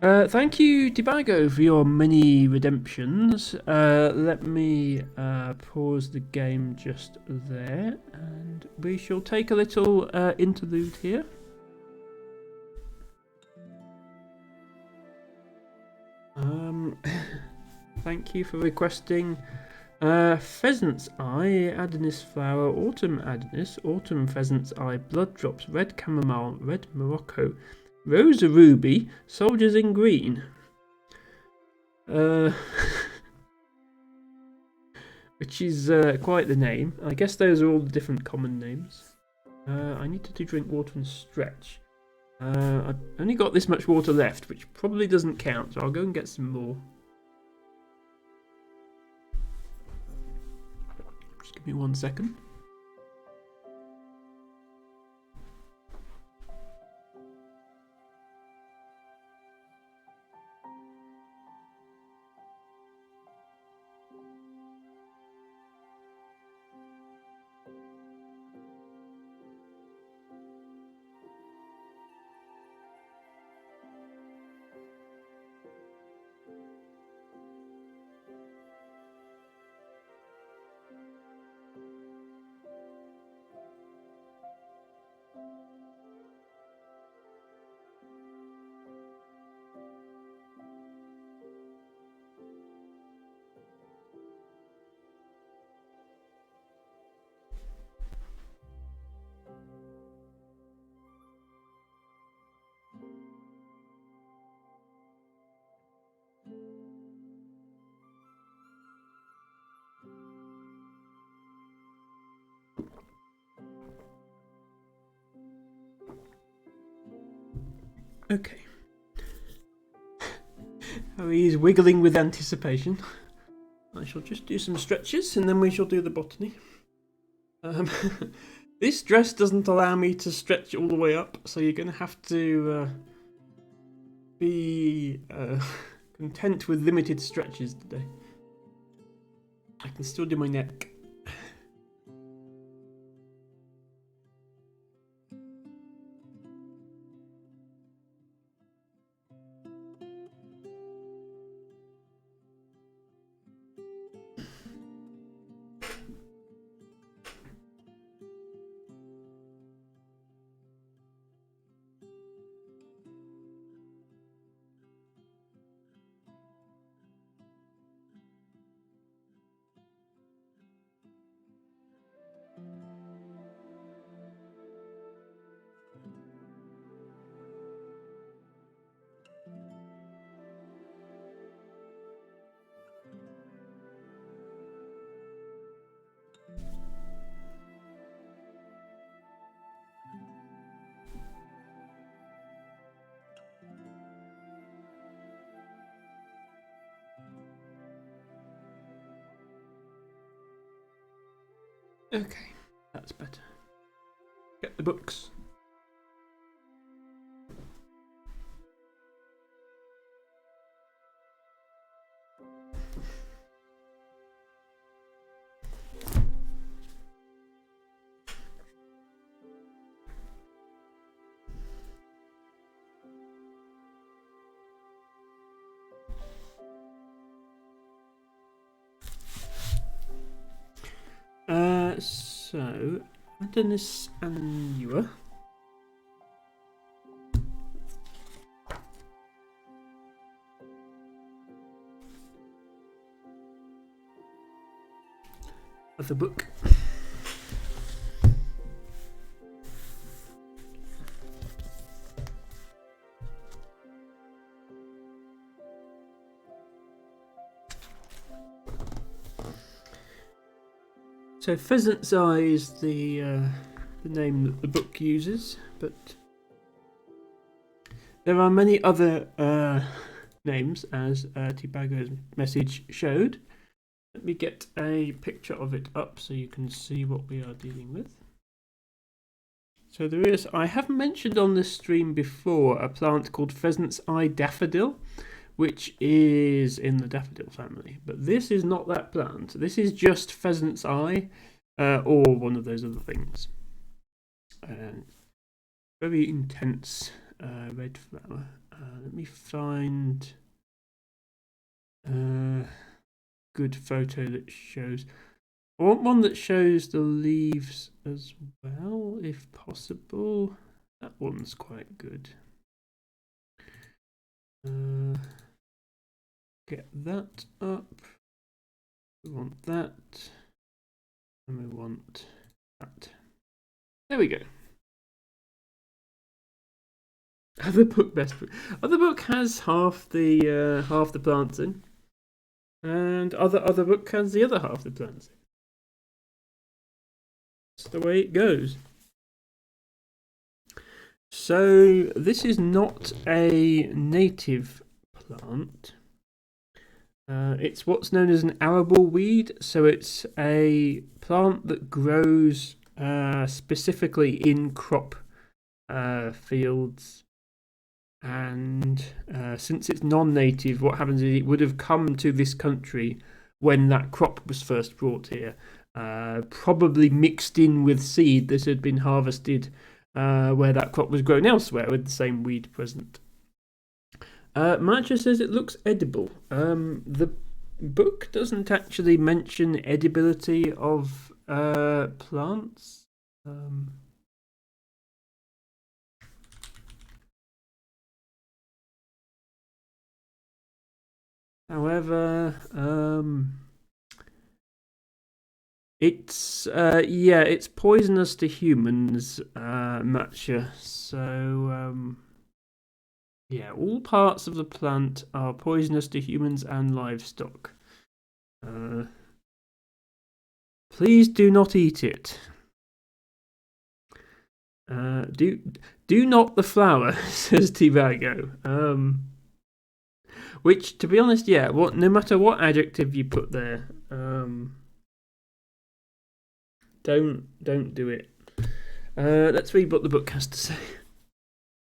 Thank you, Debago, for your many redemptions. Let me pause the game just there, and we shall take a little interlude here. Thank you for requesting Pheasant's Eye, Adonis Flower, Autumn Adonis, Autumn Pheasant's Eye, Blood Drops, Red Chamomile, Red Morocco, Rosa Ruby, Soldiers in Green. Which is quite the name. I guess those are all the different common names. I need to drink water and stretch. I've only got this much water left, which probably doesn't count, so I'll go and get some more. Just give me 1 second. Okay. Oh, he's wiggling with anticipation. I shall just do some stretches and then we shall do the botany. This dress doesn't allow me to stretch all the way up, so you're going to have to be content with limited stretches today. I can still do my neck. Okay, that's better. Get the books. So Adonis Annua. Of the book. So Pheasant's Eye is the name that the book uses, but there are many other names, as Tibago's message showed. Let me get a picture of it up so you can see what we are dealing with. So there is, I have mentioned on this stream before, a plant called Pheasant's Eye Daffodil, which is in the daffodil family. But this is not that plant. This is just Pheasant's Eye, or one of those other things. Very intense red flower. Let me find a good photo that shows. I want one that shows the leaves as well, if possible. That one's quite good. Get that up. We want that. And we want that. There we go. Other book best book. Other book has half the plants in. And other book has the other half the plants in. That's the way it goes. So this is not a native plant. It's what's known as an arable weed. So it's a plant that grows specifically in crop fields. And since it's non-native, what happens is it would have come to this country when that crop was first brought here. Probably mixed in with seed that had been harvested where that crop was grown elsewhere with the same weed present. Marcha says it looks edible. The book doesn't actually mention edibility of plants. However, it's poisonous to humans, matcha. So, all parts of the plant are poisonous to humans and livestock. Please do not eat it. Do not the flower, says Tibago. Which, to be honest, no matter what adjective you put there, don't do it. Let's read what the book has to say.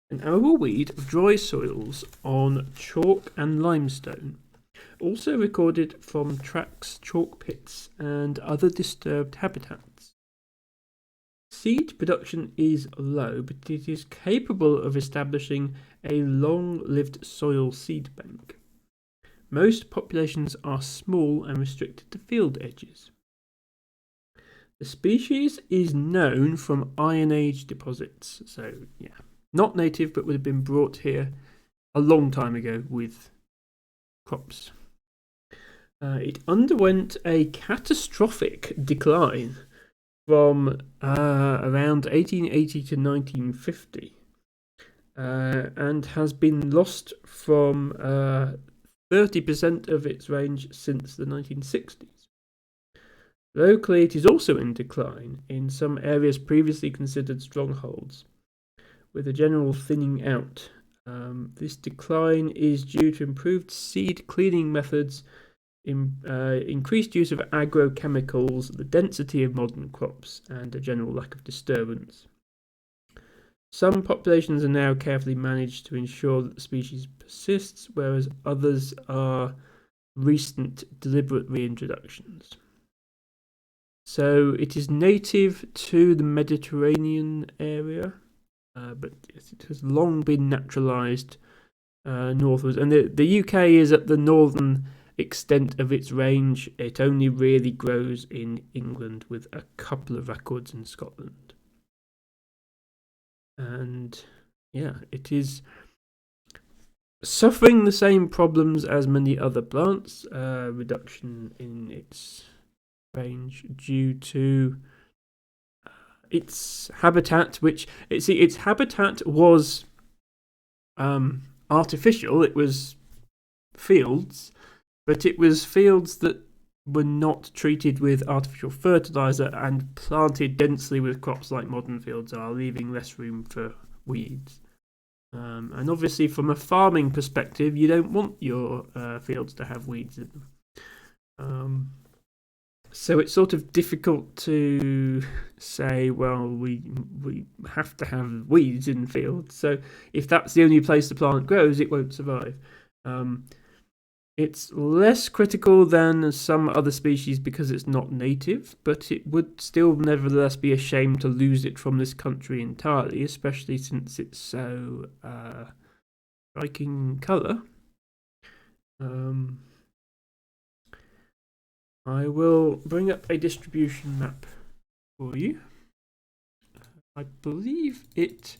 An arable weed of dry soils on chalk and limestone, also recorded from tracks, chalk pits, and other disturbed habitats. Seed production is low, but it is capable of establishing a long-lived soil seed bank. Most populations are small and restricted to field edges. The species is known from Iron Age deposits, so not native, but would have been brought here a long time ago with crops. It underwent a catastrophic decline from around 1880 to 1950, and has been lost from 30% of its range since the 1960s. Locally, it is also in decline in some areas previously considered strongholds, with a general thinning out. This decline is due to improved seed cleaning methods increased use of agrochemicals, the density of modern crops, and a general lack of disturbance. Some populations are now carefully managed to ensure that the species persists, whereas others are recent deliberate reintroductions. So it is native to the Mediterranean area, but it has long been naturalised northwards. And the UK is at the northern extent of its range. It only really grows in England, with a couple of records in Scotland. And yeah, it is suffering the same problems as many other plants, reduction in its range due to its habitat, which its habitat was artificial. It was fields, but it was fields that were not treated with artificial fertilizer and planted densely with crops like modern fields are, leaving less room for weeds. And obviously, from a farming perspective, you don't want your fields to have weeds in them. So it's sort of difficult to say, well, we have to have weeds in fields. So if that's the only place the plant grows, it won't survive. It's less critical than some other species because it's not native, but it would still nevertheless be a shame to lose it from this country entirely, especially since it's so striking colour. I will bring up a distribution map for you. I believe it,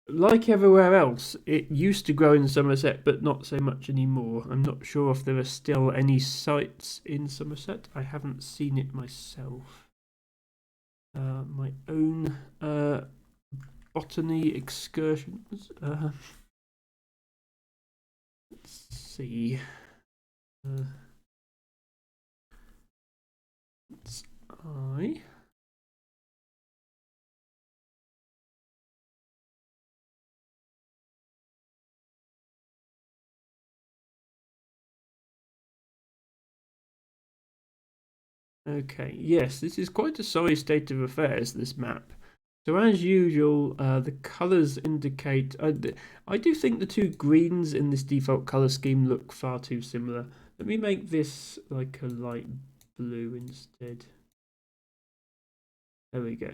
like everywhere else, it used to grow in Somerset, but not so much anymore. I'm not sure if there are still any sites in Somerset. I haven't seen it myself. My own botany excursions. Let's see. It's I. Okay, yes, this is quite a sorry state of affairs, this map. So as usual, the colours indicate... I do think the two greens in this default colour scheme look far too similar. Let me make this like a light blue instead. There we go.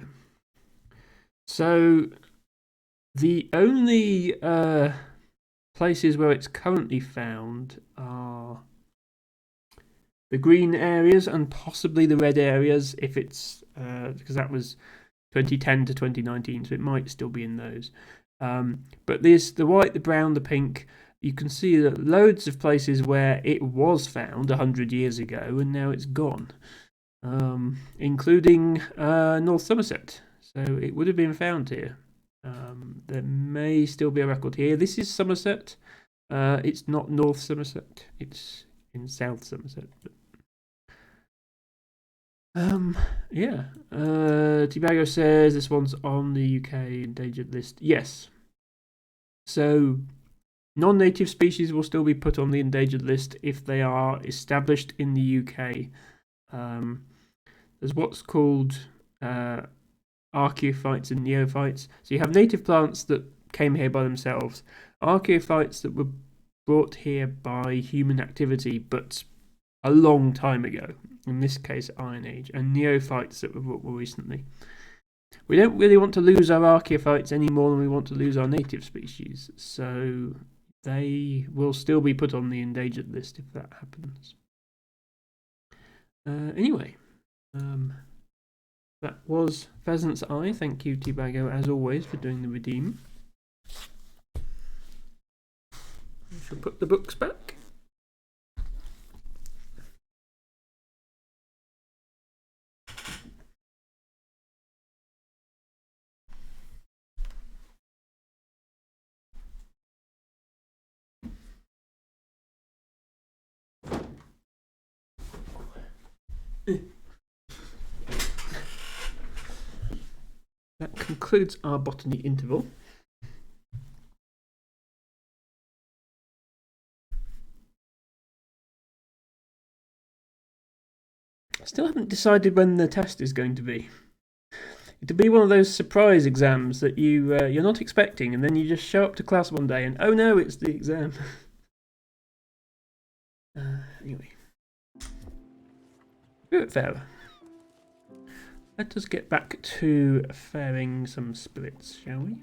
So the only places where it's currently found are the green areas and possibly the red areas, if it's because that was 2010 to 2019, so it might still be in those. But the white, the brown, the pink, you can see that loads of places where it was found 100 years ago and now it's gone, including North Somerset. So it would have been found here. There may still be a record here. This is Somerset. It's not North Somerset. It's in South Somerset. Yeah. Tibago says this one's on the UK endangered list. Yes. So non-native species will still be put on the endangered list if they are established in the UK. There's what's called archaeophytes and neophytes. So you have native plants that came here by themselves, archaeophytes that were brought here by human activity, but a long time ago, in this case Iron Age, and neophytes that were brought more recently. We don't really want to lose our archaeophytes any more than we want to lose our native species, so they will still be put on the endangered list if that happens. Anyway, that was Pheasant's Eye. Thank you, Tibago, as always, for doing the redeem. I shall put the books back. That concludes our botany interval. Still haven't decided when the test is going to be. It'll be one of those surprise exams that you're not expecting, and then you just show up to class one day and oh no, it's the exam. Anyway, Spiritfarer. Let us get back to faring some spirits, shall we?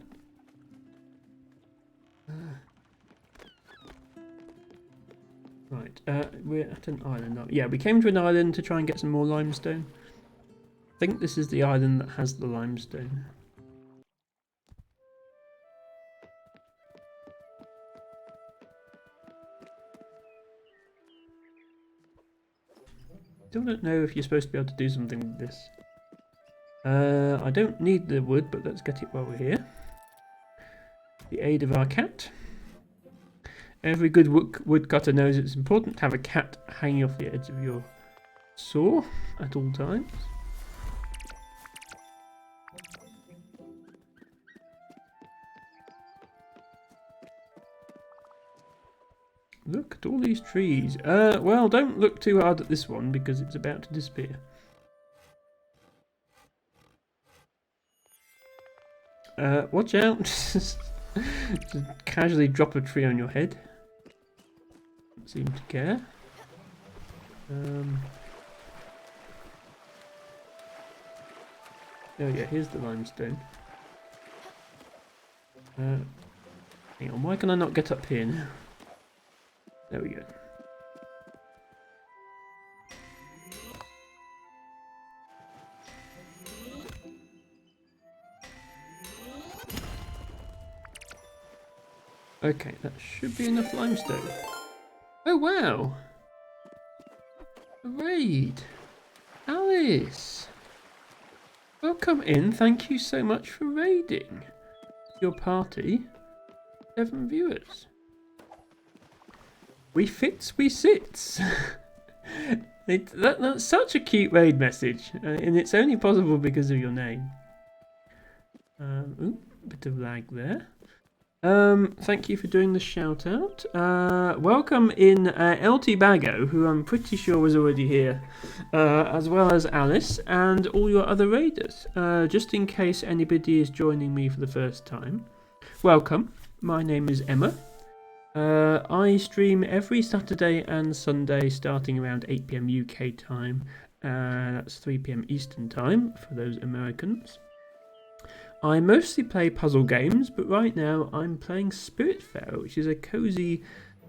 Right, we're at an island now. Yeah, we came to an island to try and get some more limestone. I think this is the island that has the limestone. Still don't know if you're supposed to be able to do something with this. I don't need the wood, but let's get it while we're here. The aid of our cat. Every good woodcutter knows it's important to have a cat hanging off the edge of your saw at all times. Look at all these trees. Well, don't look too hard at this one because it's about to disappear. Watch out. Just casually drop a tree on your head. Don't seem to care. Oh yeah, here's the limestone. Hang on, why can I not get up here now? There we go. Okay, that should be enough limestone. Oh wow! A raid! Alice! Welcome in, thank you so much for raiding. Your party, 7 viewers. We fits, we sits. That's such a cute raid message, and it's only possible because of your name. Ooh, bit of lag there. Thank you for doing the shout out. Welcome in LT Bago, who I'm pretty sure was already here, as well as Alice and all your other raiders. Just in case anybody is joining me for the first time, welcome. My name is Emma. I stream every Saturday and Sunday starting around 8 PM UK time. That's 3 PM Eastern time for those Americans. I mostly play puzzle games, but right now I'm playing Spiritfarer, which is a cozy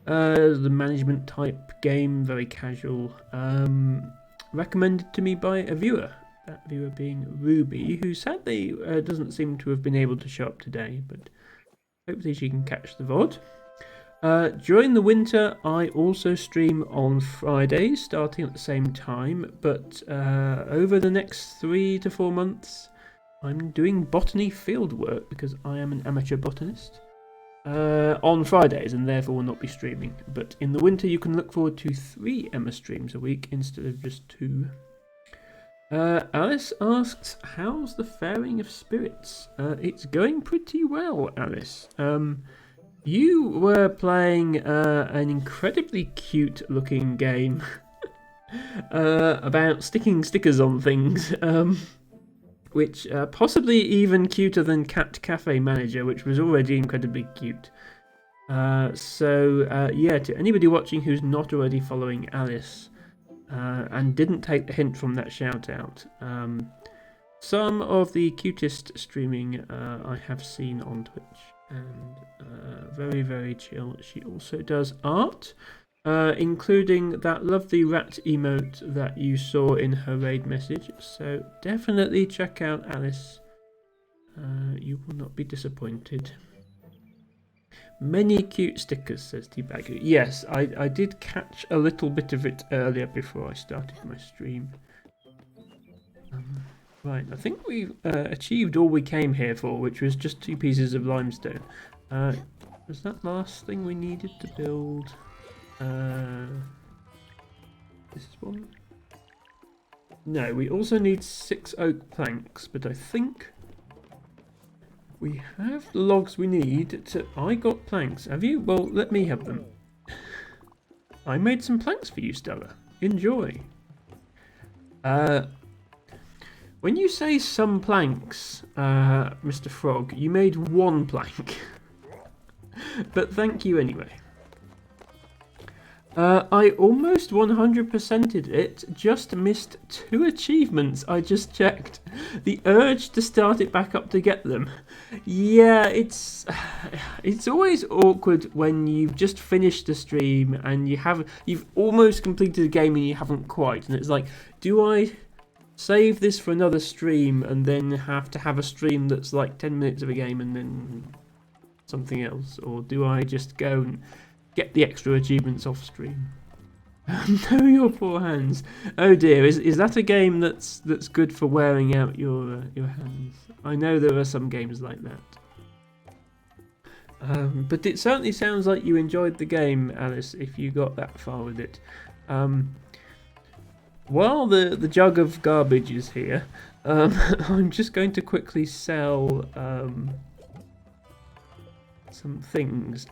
the management type game, very casual, recommended to me by a viewer. That viewer being Ruby, who sadly doesn't seem to have been able to show up today, but hopefully she can catch the VOD. During the winter, I also stream on Fridays, starting at the same time, but over the next 3 to 4 months, I'm doing botany field work because I am an amateur botanist on Fridays and therefore will not be streaming. But in the winter, you can look forward to 3 Emma streams a week instead of just 2. Alice asks, how's the faring of spirits? It's going pretty well, Alice. You were playing an incredibly cute looking game about sticking stickers on things, which possibly even cuter than Cat Cafe Manager, which was already incredibly cute. Yeah, to anybody watching who's not already following Alice and didn't take the hint from that shout out, some of the cutest streaming I have seen on Twitch. And very, very chill. She also does art, including that lovely rat emote that you saw in her raid message. So definitely check out Alice. You will not be disappointed. Many cute stickers, says T-Bagger. Yes, I did catch a little bit of it earlier before I started my stream. Right, I think we've achieved all we came here for, which was just 2 pieces of limestone. Was that last thing we needed to build? This one? No, we also need 6 oak planks, but I think we have the logs we need to... I got planks, have you? Well, let me have them. I made some planks for you, Stella. Enjoy. When you say some planks, Mr. Frog, you made one plank. But thank you anyway. I almost 100%ed it, just missed 2 achievements, I just checked. The urge to start it back up to get them. Yeah, it's always awkward when you've just finished the stream and you've almost completed the game and you haven't quite. And it's like, do I save this for another stream and then have to have a stream that's like 10 minutes of a game and then something else? Or do I just go and get the extra achievements off stream? Know your poor hands. Oh dear, is that a game that's good for wearing out your hands? I know there are some games like that. But it certainly sounds like you enjoyed the game, Alice, if you got that far with it. While the jug of garbage is here, I'm just going to quickly sell some things.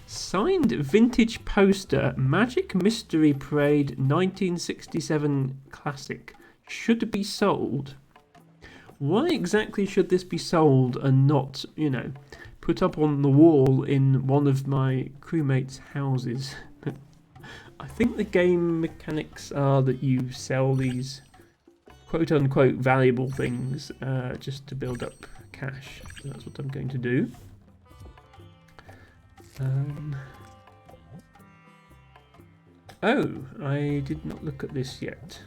Signed vintage poster, Magic Mystery Parade 1967 Classic, should be sold. Why exactly should this be sold and not, put up on the wall in one of my crewmates' houses? I think the game mechanics are that you sell these quote-unquote valuable things just to build up cash. So that's what I'm going to do. Oh, I did not look at this yet.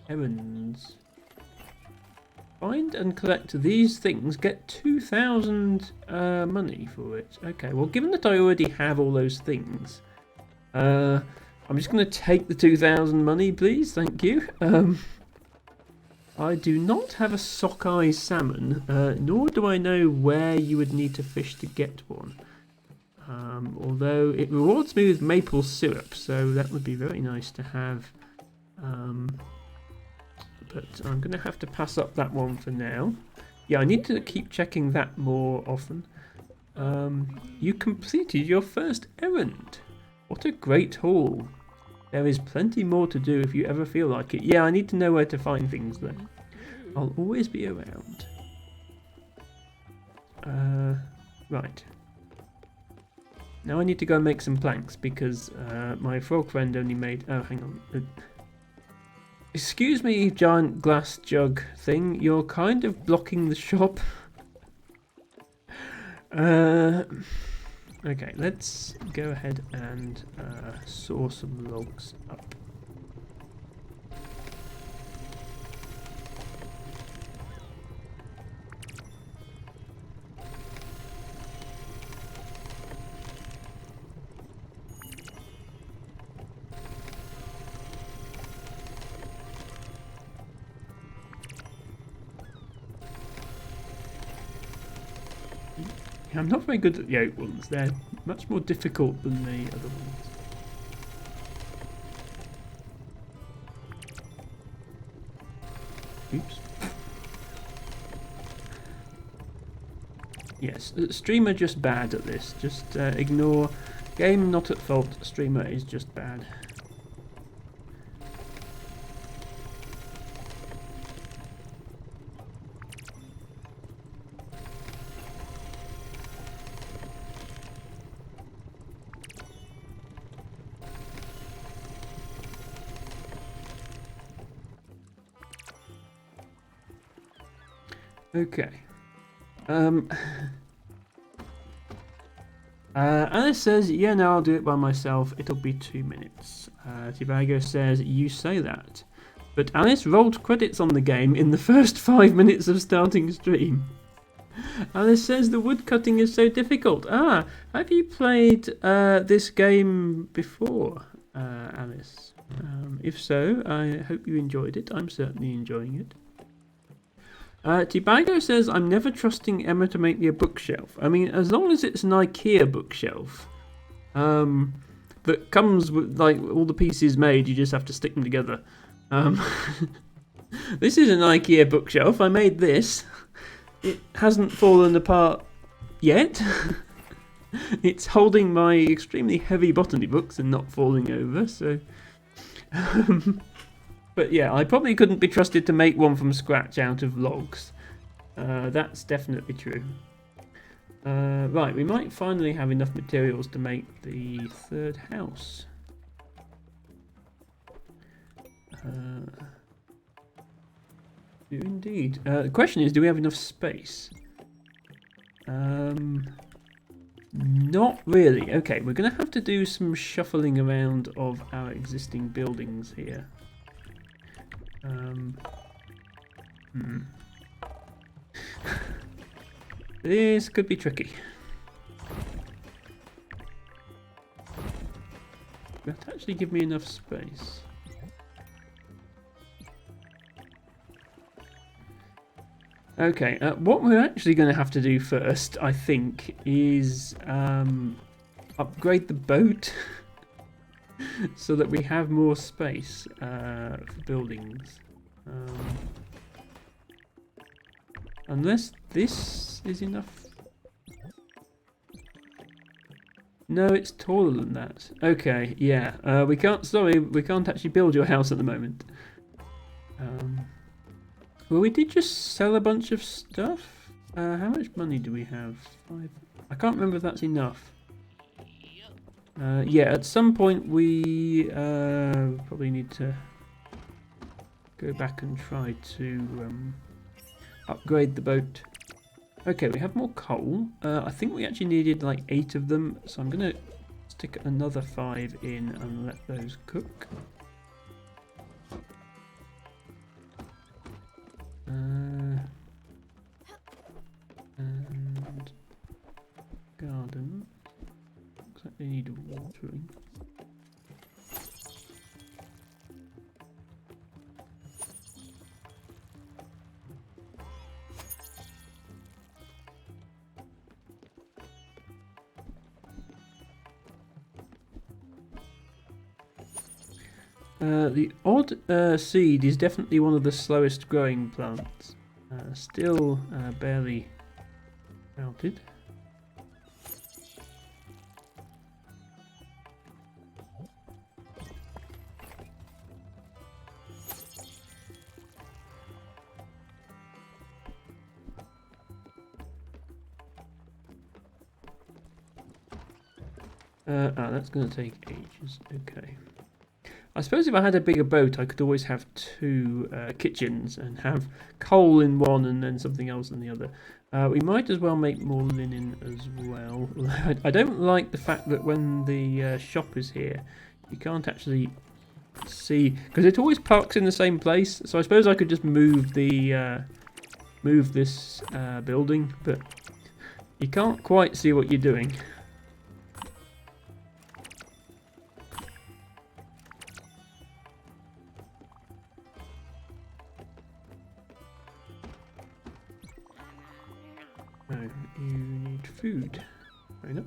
Errands. Find and collect these things. Get 2,000 money for it. Okay, well, given that I already have all those things, I'm just going to take the 2,000 money, please. Thank you. I do not have a sockeye salmon, nor do I know where you would need to fish to get one. Although it rewards me with maple syrup, so that would be very nice to have. But I'm going to have to pass up that one for now. Yeah, I need to keep checking that more often. You completed your first errand. What a great haul. There is plenty more to do if you ever feel like it. Yeah, I need to know where to find things though. I'll always be around. Right. Now I need to go and make some planks because my frog friend only made... Oh, hang on. Excuse me, giant glass jug thing. You're kind of blocking the shop. Okay, let's go ahead and saw some logs up. I'm not very good at the oak ones. They're much more difficult than the other ones. Oops. Yes, streamer just bad at this. Just ignore. Game not at fault. Streamer is just bad. Okay. Alice says, yeah, no, I'll do it by myself. It'll be 2 minutes. Tibago says, you say that. But Alice rolled credits on the game in the first 5 minutes of starting stream. Alice says the woodcutting is so difficult. Ah, have you played this game before, Alice? If so, I hope you enjoyed it. I'm certainly enjoying it. Tibago says, I'm never trusting Emma to make me a bookshelf. I mean, as long as it's an IKEA bookshelf that comes with like all the pieces made, you just have to stick them together. This is an IKEA bookshelf. I made this. It hasn't fallen apart yet. It's holding my extremely heavy botany books and not falling over, so But yeah, I probably couldn't be trusted to make one from scratch out of logs. That's definitely true. Right, we might finally have enough materials to make the third house. Indeed. The question is, do we have enough space? Not really. Okay, we're going to have to do some shuffling around of our existing buildings here. This could be tricky. That actually give me enough space. Okay, what we're actually going to have to do first, I think, is upgrade the boat so that we have more space for buildings. Unless this is enough. No, it's taller than that. Okay, yeah. We can't. Sorry, we can't actually build your house at the moment. Well, we did just sell a bunch of stuff. How much money do we have? 5. I can't remember if that's enough. Yeah, at some point we probably need to go back and try to upgrade the boat. Okay, we have more coal. I think we actually needed like 8 of them, so I'm going to stick another 5 in and let those cook. And garden. Looks like they need watering. The odd seed is definitely one of the slowest growing plants. Still barely melted. That's going to take ages. Okay. I suppose if I had a bigger boat, I could always have 2 kitchens and have coal in one and then something else in the other. We might as well make more linen as well. I don't like the fact that when the shop is here, you can't actually see, because it always parks in the same place. So I suppose I could just move the move this building, but you can't quite see what you're doing. You need food. Fair enough.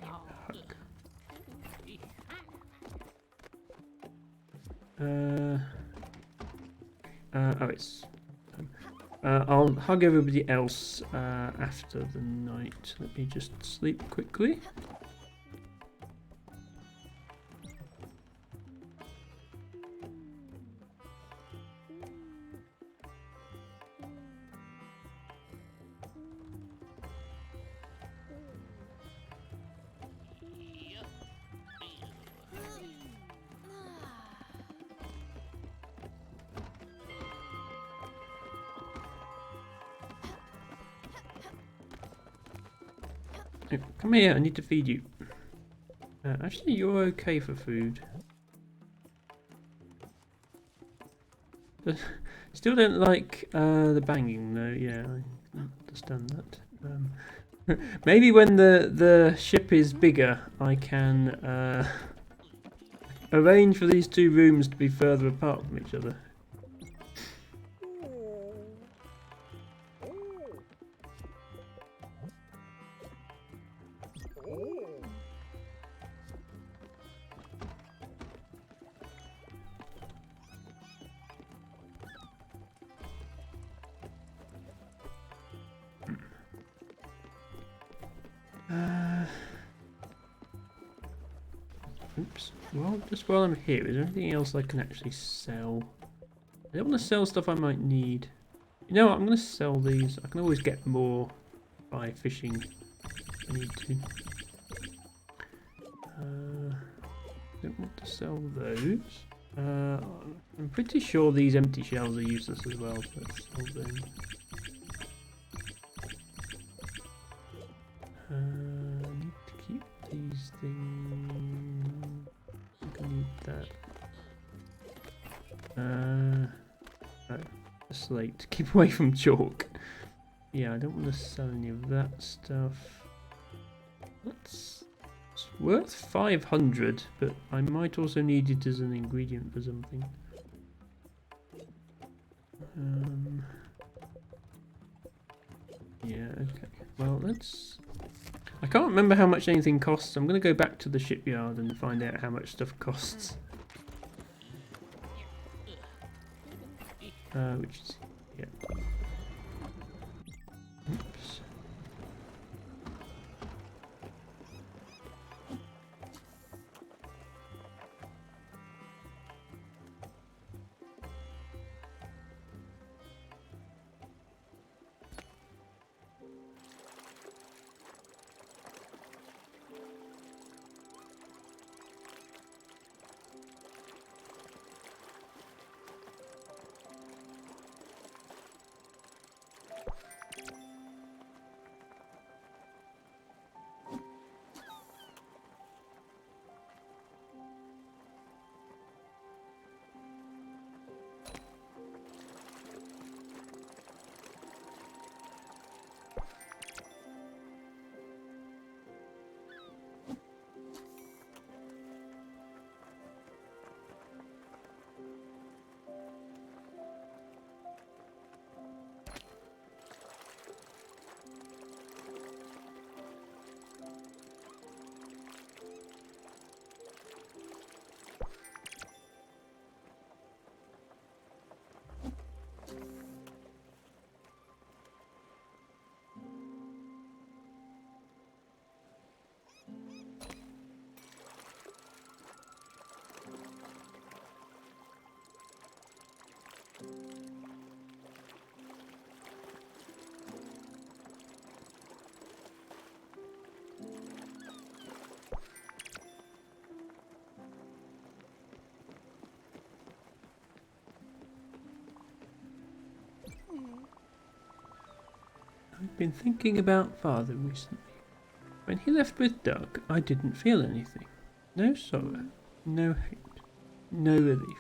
Hug. Oh, it's. I'll hug everybody else after the night. Let me just sleep quickly. Come here, I need to feed you. Actually, you're okay for food. Still don't like the banging though, yeah, I understand that. Maybe when the ship is bigger, I can arrange for these 2 rooms to be further apart from each other. Oops. Well, just while I'm here, is there anything else I can actually sell? I don't want to sell stuff I might need. You know what? I'm going to sell these. I can always get more by fishing if I need to. Don't want to sell those. I'm pretty sure these empty shells are useless as well, so let's sell them. I need to keep these things. I think I need that. Oh, a slate. Keep away from chalk. Yeah, I don't want to sell any of that stuff. It's worth 500, but I might also need it as an ingredient for something. Yeah, okay. Well, let's... I can't remember how much anything costs. I'm going to go back to the shipyard and find out how much stuff costs. Which is... yeah. Oops. I've been thinking about Father recently. When he left with Doug, I didn't feel anything. No sorrow, no hate, no relief,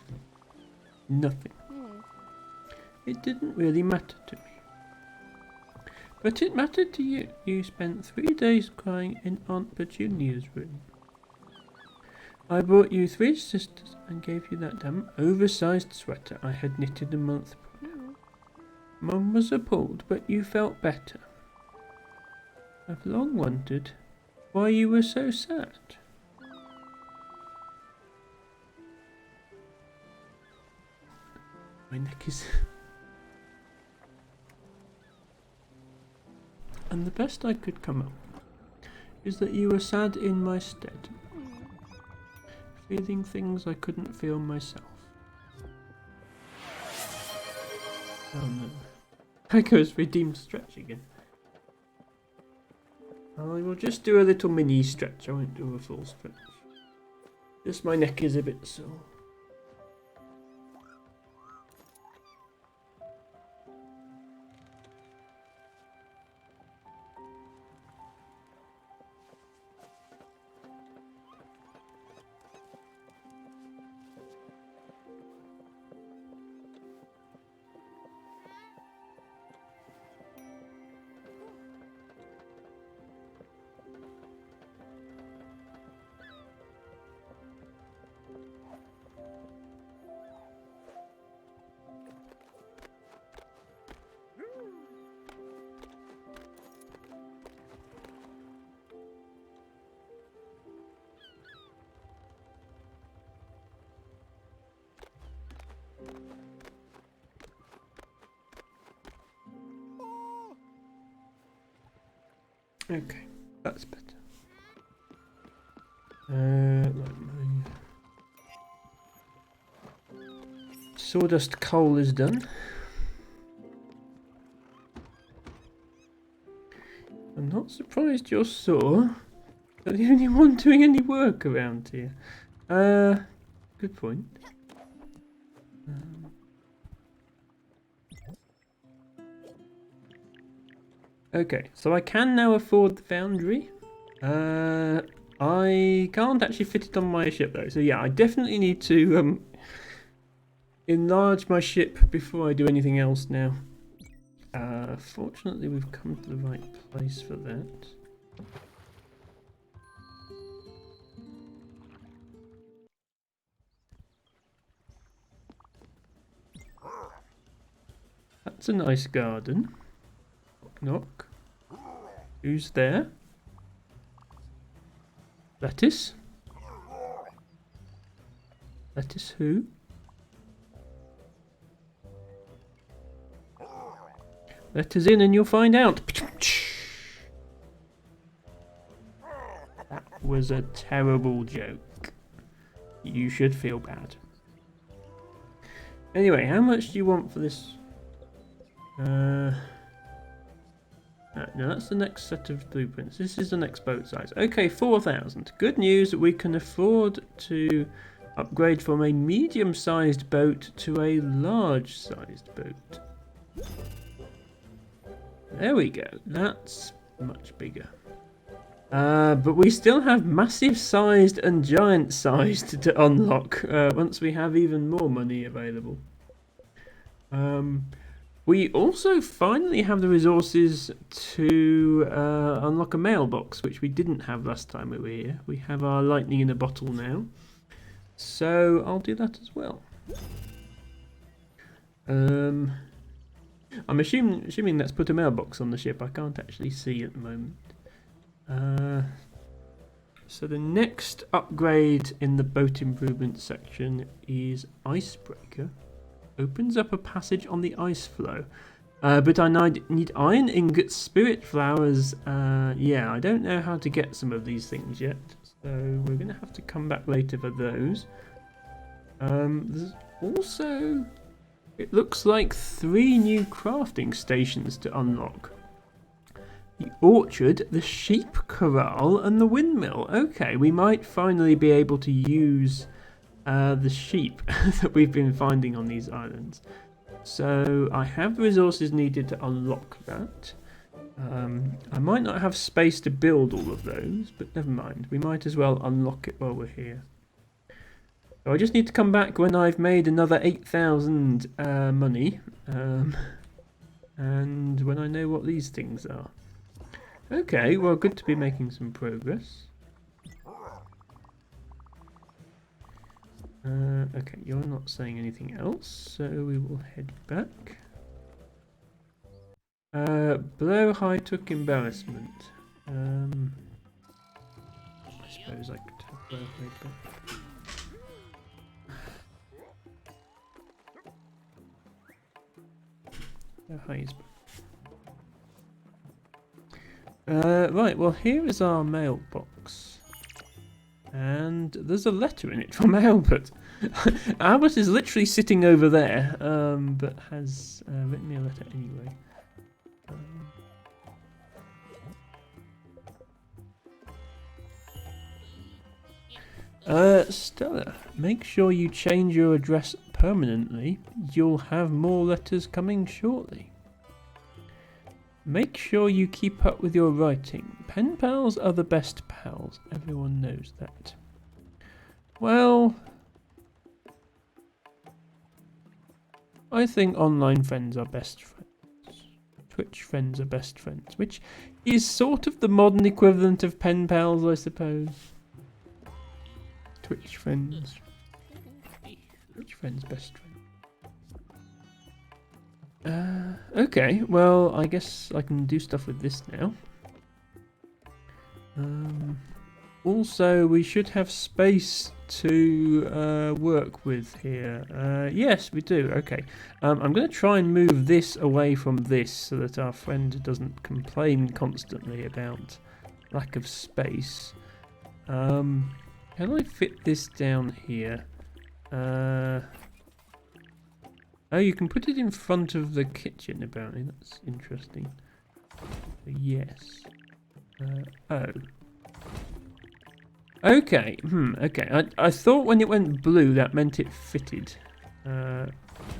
nothing. It didn't really matter to me. But it mattered to you. You spent 3 days crying in Aunt Petunia's room. I brought you 3 sisters and gave you that damn oversized sweater I had knitted a month prior. Mum was appalled, but you felt better. I've long wondered why you were so sad. My neck is... And the best I could come up with is that you were sad in my stead, feeling things I couldn't feel myself. Oh no. There goes redeemed stretch again. I will just do a little mini stretch, I won't do a full stretch. Just my neck is a bit sore. Okay, that's better. Right, Sawdust coal is done. I'm not surprised you're sore. You're the only one doing any work around here. Good point. Okay, so I can now afford the foundry. I can't actually fit it on my ship though, so yeah, I definitely need to enlarge my ship before I do anything else now. Fortunately, we've come to the right place for that. That's a nice garden. Knock, knock. Who's there? Lettuce? Lettuce who? Let us in and you'll find out. That was a terrible joke. You should feel bad. Anyway, how much do you want for this? No, that's the next set of blueprints. This is the next boat size. Okay, 4,000. Good news, we can afford to upgrade from a medium-sized boat to a large-sized boat. There we go. That's much bigger. But we still have massive-sized and giant-sized to unlock once we have even more money available. We also finally have the resources to unlock a mailbox, which we didn't have last time we were here. We have our lightning in a bottle now. So I'll do that as well. I'm assuming that's put a mailbox on the ship. I can't actually see at the moment. So the next upgrade in the boat improvement section is Icebreaker. Opens up a passage on the ice flow. But I need iron ingots, spirit flowers. Yeah, I don't know how to get some of these things yet. So we're going to have to come back later for those. There's also... It looks like 3 new crafting stations to unlock. The orchard, the sheep corral, and the windmill. Okay, we might finally be able to use the sheep that we've been finding on these islands. So I have the resources needed to unlock that. I might not have space to build all of those, but never mind. We might as well unlock it while we're here. So I just need to come back when I've made another 8,000 money. And when I know what these things are. Okay, well, good to be making some progress. Okay, you're not saying anything else, so we will head back. Blowhigh took embarrassment. I suppose I could have Blowhigh back. Blowhigh is back. Right, well, here is our mailbox. And there's a letter in it from Albert. Albert is literally sitting over there, but has written me a letter anyway. Stella, make sure you change your address permanently. You'll have more letters coming shortly. Make sure you keep up with your writing. Pen pals are the best pals. Everyone knows that. Well, I think online friends are best friends. Twitch friends are best friends, which is sort of the modern equivalent of pen pals, I suppose. Twitch friends. Twitch friends, best friends. Okay, well, I guess I can do stuff with this now. Also, we should have space to work with here. Yes, we do. Okay. I'm going to try and move this away from this so that our friend doesn't complain constantly about lack of space. Can I fit this down here? Oh, you can put it in front of the kitchen, apparently. That's interesting. Yes. Oh. Okay. Okay. I thought when it went blue, that meant it fitted. But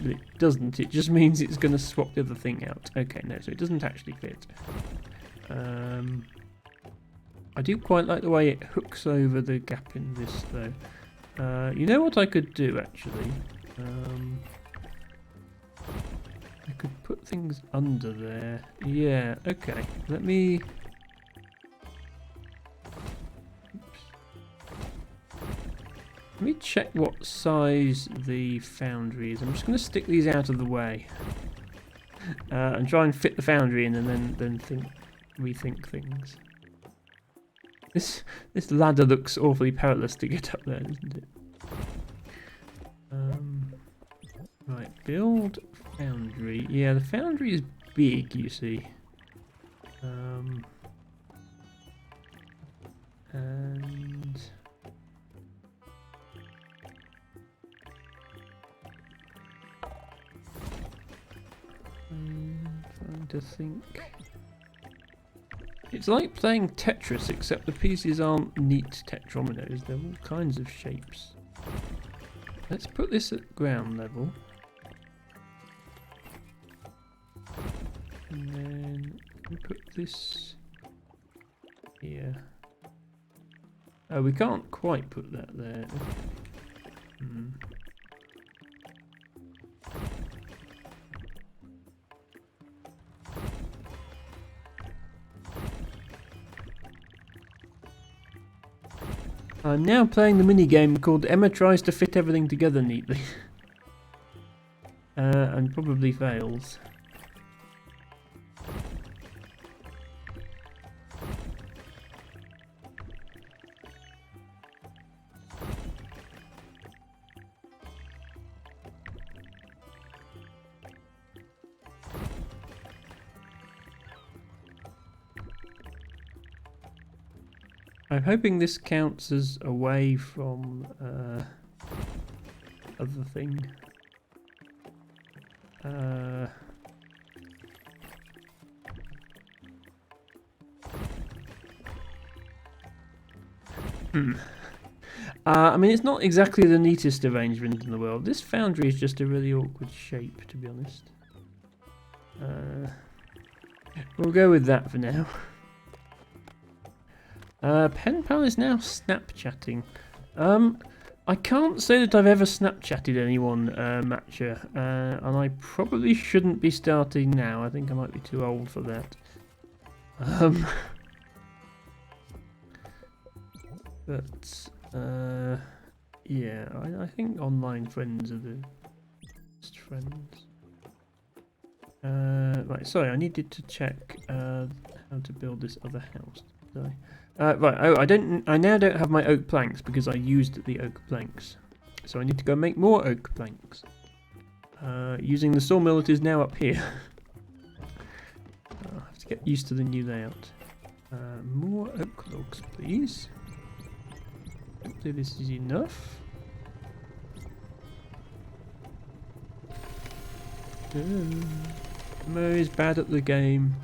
it doesn't. It just means it's going to swap the other thing out. Okay, no. So it doesn't actually fit. I do quite like the way it hooks over the gap in this, though. You know what I could do, actually? I could put things under there. Yeah, okay. Let me... Oops. Let me check what size the foundry is. I'm just going to stick these out of the way. And try and fit the foundry in and then rethink things. This ladder looks awfully perilous to get up there, doesn't it? Right, build foundry. Yeah, the foundry is big, you see. And I'm trying to think. It's like playing Tetris, except the pieces aren't neat tetrominos. They're all kinds of shapes. Let's put this at ground level. And then we put this here. Oh, we can't quite put that there. I'm now playing the minigame called Emma Tries to Fit Everything Together Neatly. And probably fails. I'm hoping this counts as away from other thing. I mean, it's not exactly the neatest arrangement in the world. This foundry is just a really awkward shape, to be honest. We'll go with that for now. Pen Pal is now Snapchatting. I can't say that I've ever Snapchatted anyone, Matcha, and I probably shouldn't be starting now. I think I might be too old for that. But yeah, I think online friends are the best friends. Right, sorry, I needed to check how to build this other house. Did I? Right. Oh, I now don't have my oak planks because I used the oak planks, so I need to go make more oak planks. Using the sawmill that is now up here. I'll have to get used to the new layout. More oak logs, please. Hopefully this is enough. Mo is bad at the game.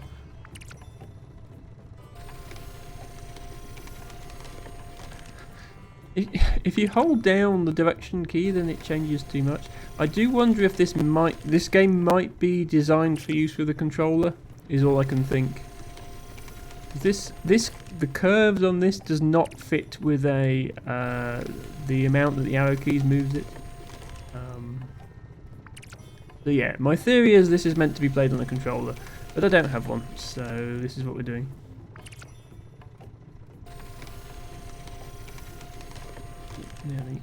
If you hold down the direction key, then it changes too much. I do wonder if this game might be designed for use with a controller. Is all I can think. The curves on this does not fit with the amount that the arrow keys moves it. So yeah, my theory is this is meant to be played on a controller, but I don't have one, so this is what we're doing. Nearly.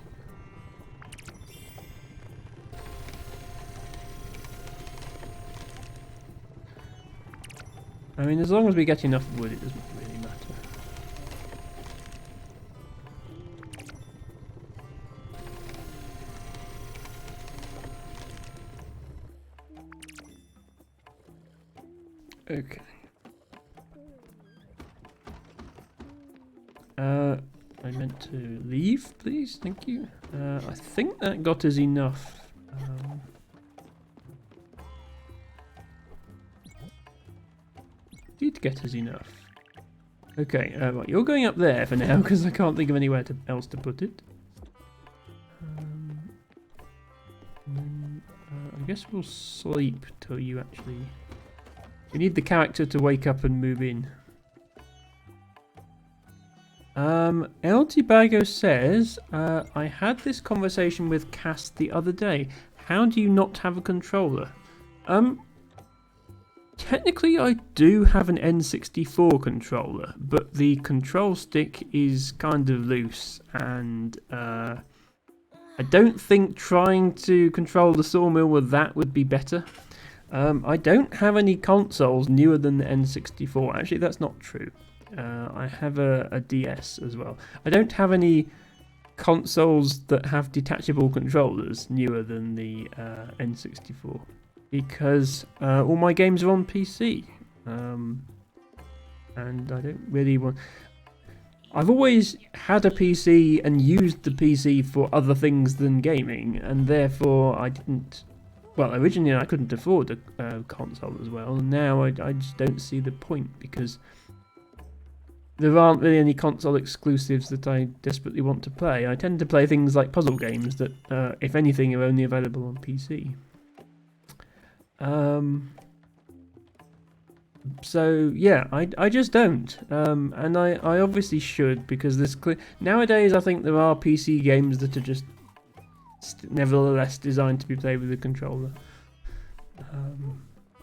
I mean, as long as we get enough wood, it doesn't really matter. Okay. I meant to leave, please. Thank you. I think that got us enough. did get us enough. Okay, right, you're going up there for now because I can't think of anywhere else to put it. I guess we'll sleep till you actually... We need the character to wake up and move in. El Tibago says, I had this conversation with Cass the other day. How do you not have a controller? Technically I do have an N64 controller, but the control stick is kind of loose, and I don't think trying to control the sawmill with that would be better. I don't have any consoles newer than the N64. Actually, that's not true. I have a DS as well. I don't have any consoles that have detachable controllers newer than the N64 because all my games are on PC, and I don't really want... I've always had a PC and used the PC for other things than gaming, and therefore I didn't... Well, originally I couldn't afford a console as well, and now I just don't see the point because there aren't really any console exclusives that I desperately want to play. I tend to play things like puzzle games that, if anything, are only available on PC. So yeah, I just don't, and I obviously should, because there's nowadays I think there are PC games that are just nevertheless designed to be played with a controller,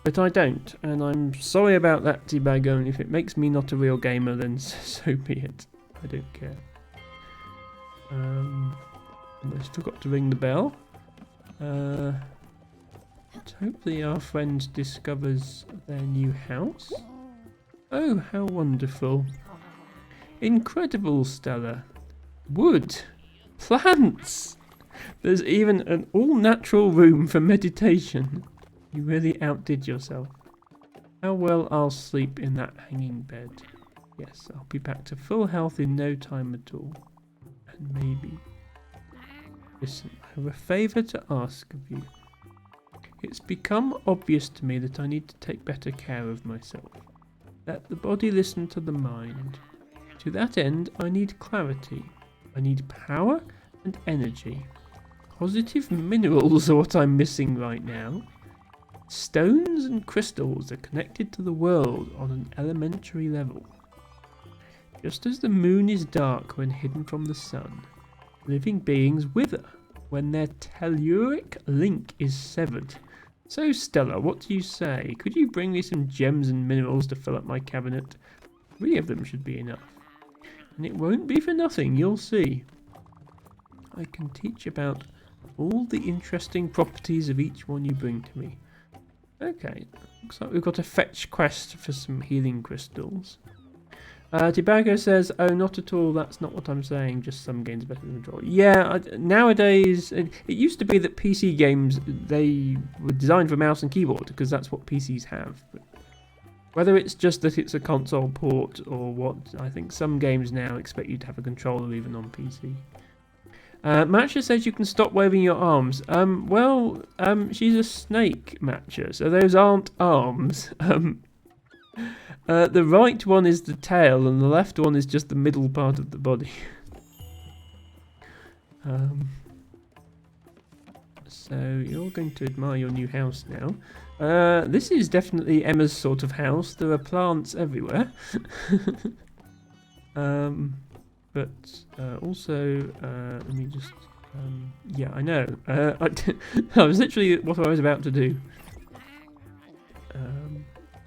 but I don't, and I'm sorry about that, T-Bag, and if it makes me not a real gamer, then so be it. I don't care. I still got to ring the bell. Hopefully our friend discovers their new house. Oh, how wonderful. Incredible, Stella. Wood. Plants. There's even an all-natural room for meditation. You really outdid yourself. How well I'll sleep in that hanging bed. Yes, I'll be back to full health in no time at all. And maybe... Listen, I have a favour to ask of you. It's become obvious to me that I need to take better care of myself. Let the body listen to the mind. To that end, I need clarity. I need power and energy. Positive minerals are what I'm missing right now. Stones and crystals are connected to the world on an elementary level. Just as the moon is dark when hidden from the sun, living beings wither when their telluric link is severed. So, Stella, what do you say? Could you bring me some gems and minerals to fill up my cabinet? 3 of them should be enough. And it won't be for nothing, you'll see. I can teach about all the interesting properties of each one you bring to me. Okay, looks like we've got a fetch quest for some healing crystals. Tibago says, oh, not at all, that's not what I'm saying, just some games better than control. Yeah, nowadays, it used to be that PC games, they were designed for mouse and keyboard, because that's what PCs have. But whether it's just that it's a console port or what, I think some games now expect you to have a controller even on PC. Matcha says you can stop waving your arms. She's a snake, Matcha, so those aren't arms. The right one is the tail, and the left one is just the middle part of the body. So you're going to admire your new house now. This is definitely Emma's sort of house. There are plants everywhere. But also, let me just... yeah, I know. That was literally what I was about to do.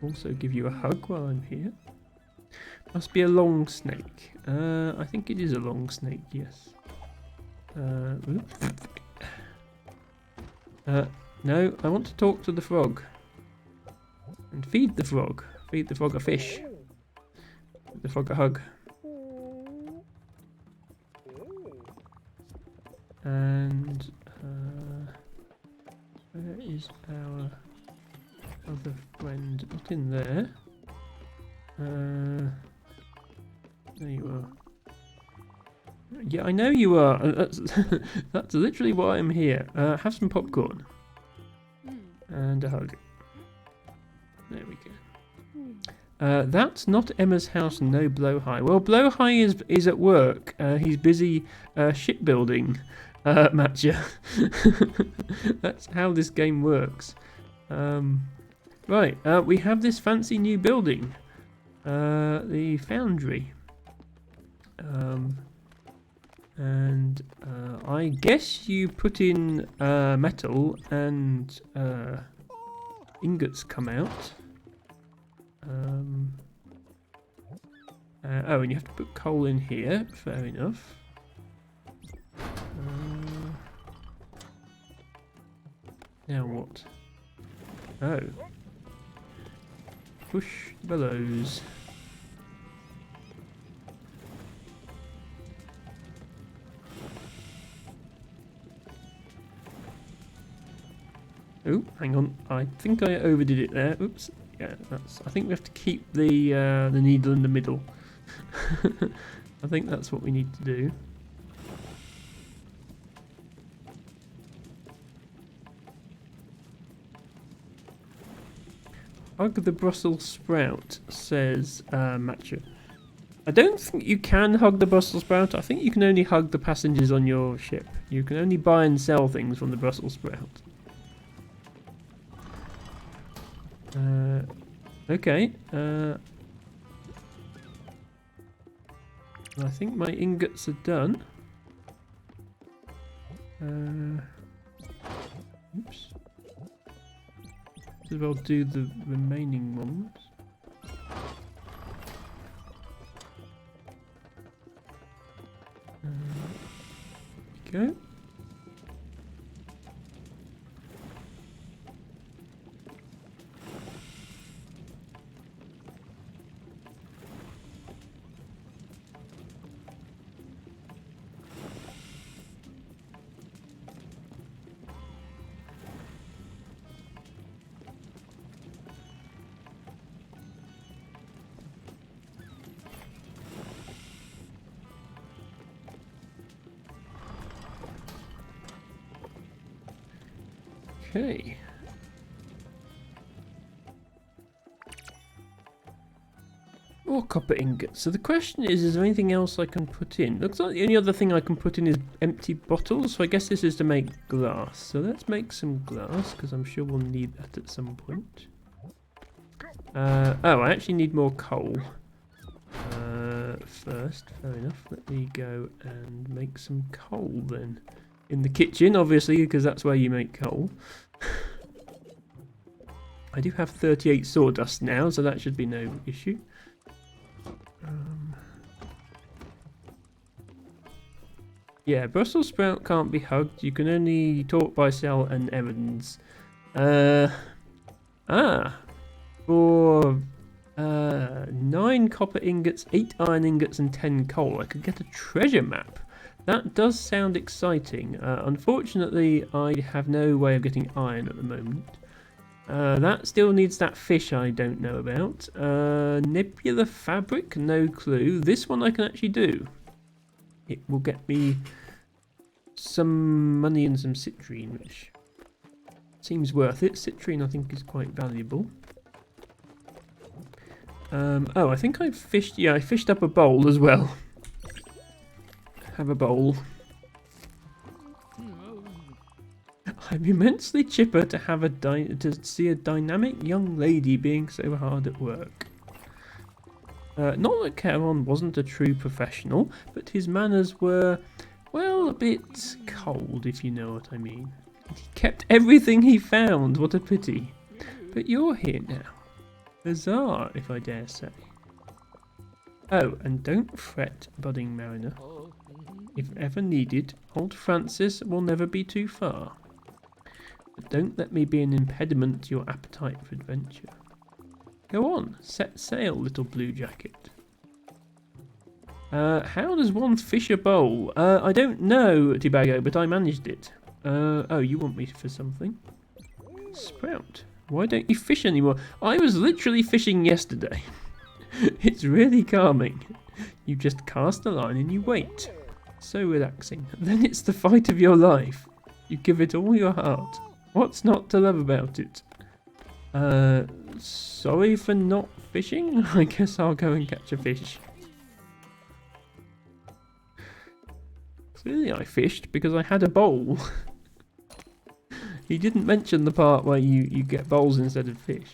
Also give you a hug while I'm here. Must be a long snake. I think it is a long snake, yes. No, I want to talk to the frog. And feed the frog. Feed the frog a fish. Give the frog a hug. And where is our other friend? Not in there. There you are. Yeah, I know you are. That's literally why I'm here. Have some popcorn. And a hug. There we That's not Emma's house, no Blowhigh. Well, Blowhigh is at work. He's busy shipbuilding, Matcha. That's how this game works. Right, we have this fancy new building. The foundry. And I guess you put in metal and ingots come out. Oh, and you have to put coal in here. Fair enough. Now what? Oh. Push bellows. Oh, hang on. I think I overdid it there. Oops. Yeah, that's. I think we have to keep the needle in the middle. I think that's what we need to do. Hug the Brussels sprout, says Matcha. I don't think you can hug the Brussels sprout. I think you can only hug the passengers on your ship. You can only buy and sell things from the Brussels sprout. Okay. I think my ingots are done. Oops. Might as well do the remaining ones. There we go. Okay. More copper ingots. So the question is there anything else I can put in? Looks like the only other thing I can put in is empty bottles. So I guess this is to make glass. So let's make some glass, because I'm sure we'll need that at some point. Oh, I actually need more coal. First, fair enough. Let me go and make some coal then. In the kitchen, obviously, because that's where you make coal. I do have 38 sawdust now, so that should be no issue. Yeah, Brussels sprout can't be hugged. You can only talk, buy, sell, and errands. For 9 copper ingots, 8 iron ingots, and 10 coal, I could get a treasure map. That does sound exciting. Unfortunately, I have no way of getting iron at the moment. That still needs that fish I don't know about. Nebula fabric, no clue. This one I can actually do. It will get me some money and some citrine, which seems worth it. Citrine I think is quite valuable. Oh, I think I fished. Yeah, I fished up a bowl as well. Have a bowl. I'm immensely chipper to have to see a dynamic young lady being so hard at work. Not that Charon wasn't a true professional, but his manners were, well, a bit cold, if you know what I mean. He kept everything he found. What a pity. But you're here now. Bizarre, if I dare say. Oh, and don't fret, budding mariner. If ever needed, old Francis will never be too far. But don't let me be an impediment to your appetite for adventure. Go on, set sail, little blue jacket. How does one fish a bowl? I don't know, Tibago, but I managed it. Oh, you want me for something? Sprout, why don't you fish anymore? I was literally fishing yesterday. It's really calming. You just cast a line and you wait. So relaxing. Then it's the fight of your life. You give it all your heart. What's not to love about it? Sorry for not fishing. I guess I'll go and catch a fish. Clearly I fished because I had a bowl. He didn't mention the part where you get bowls instead of fish.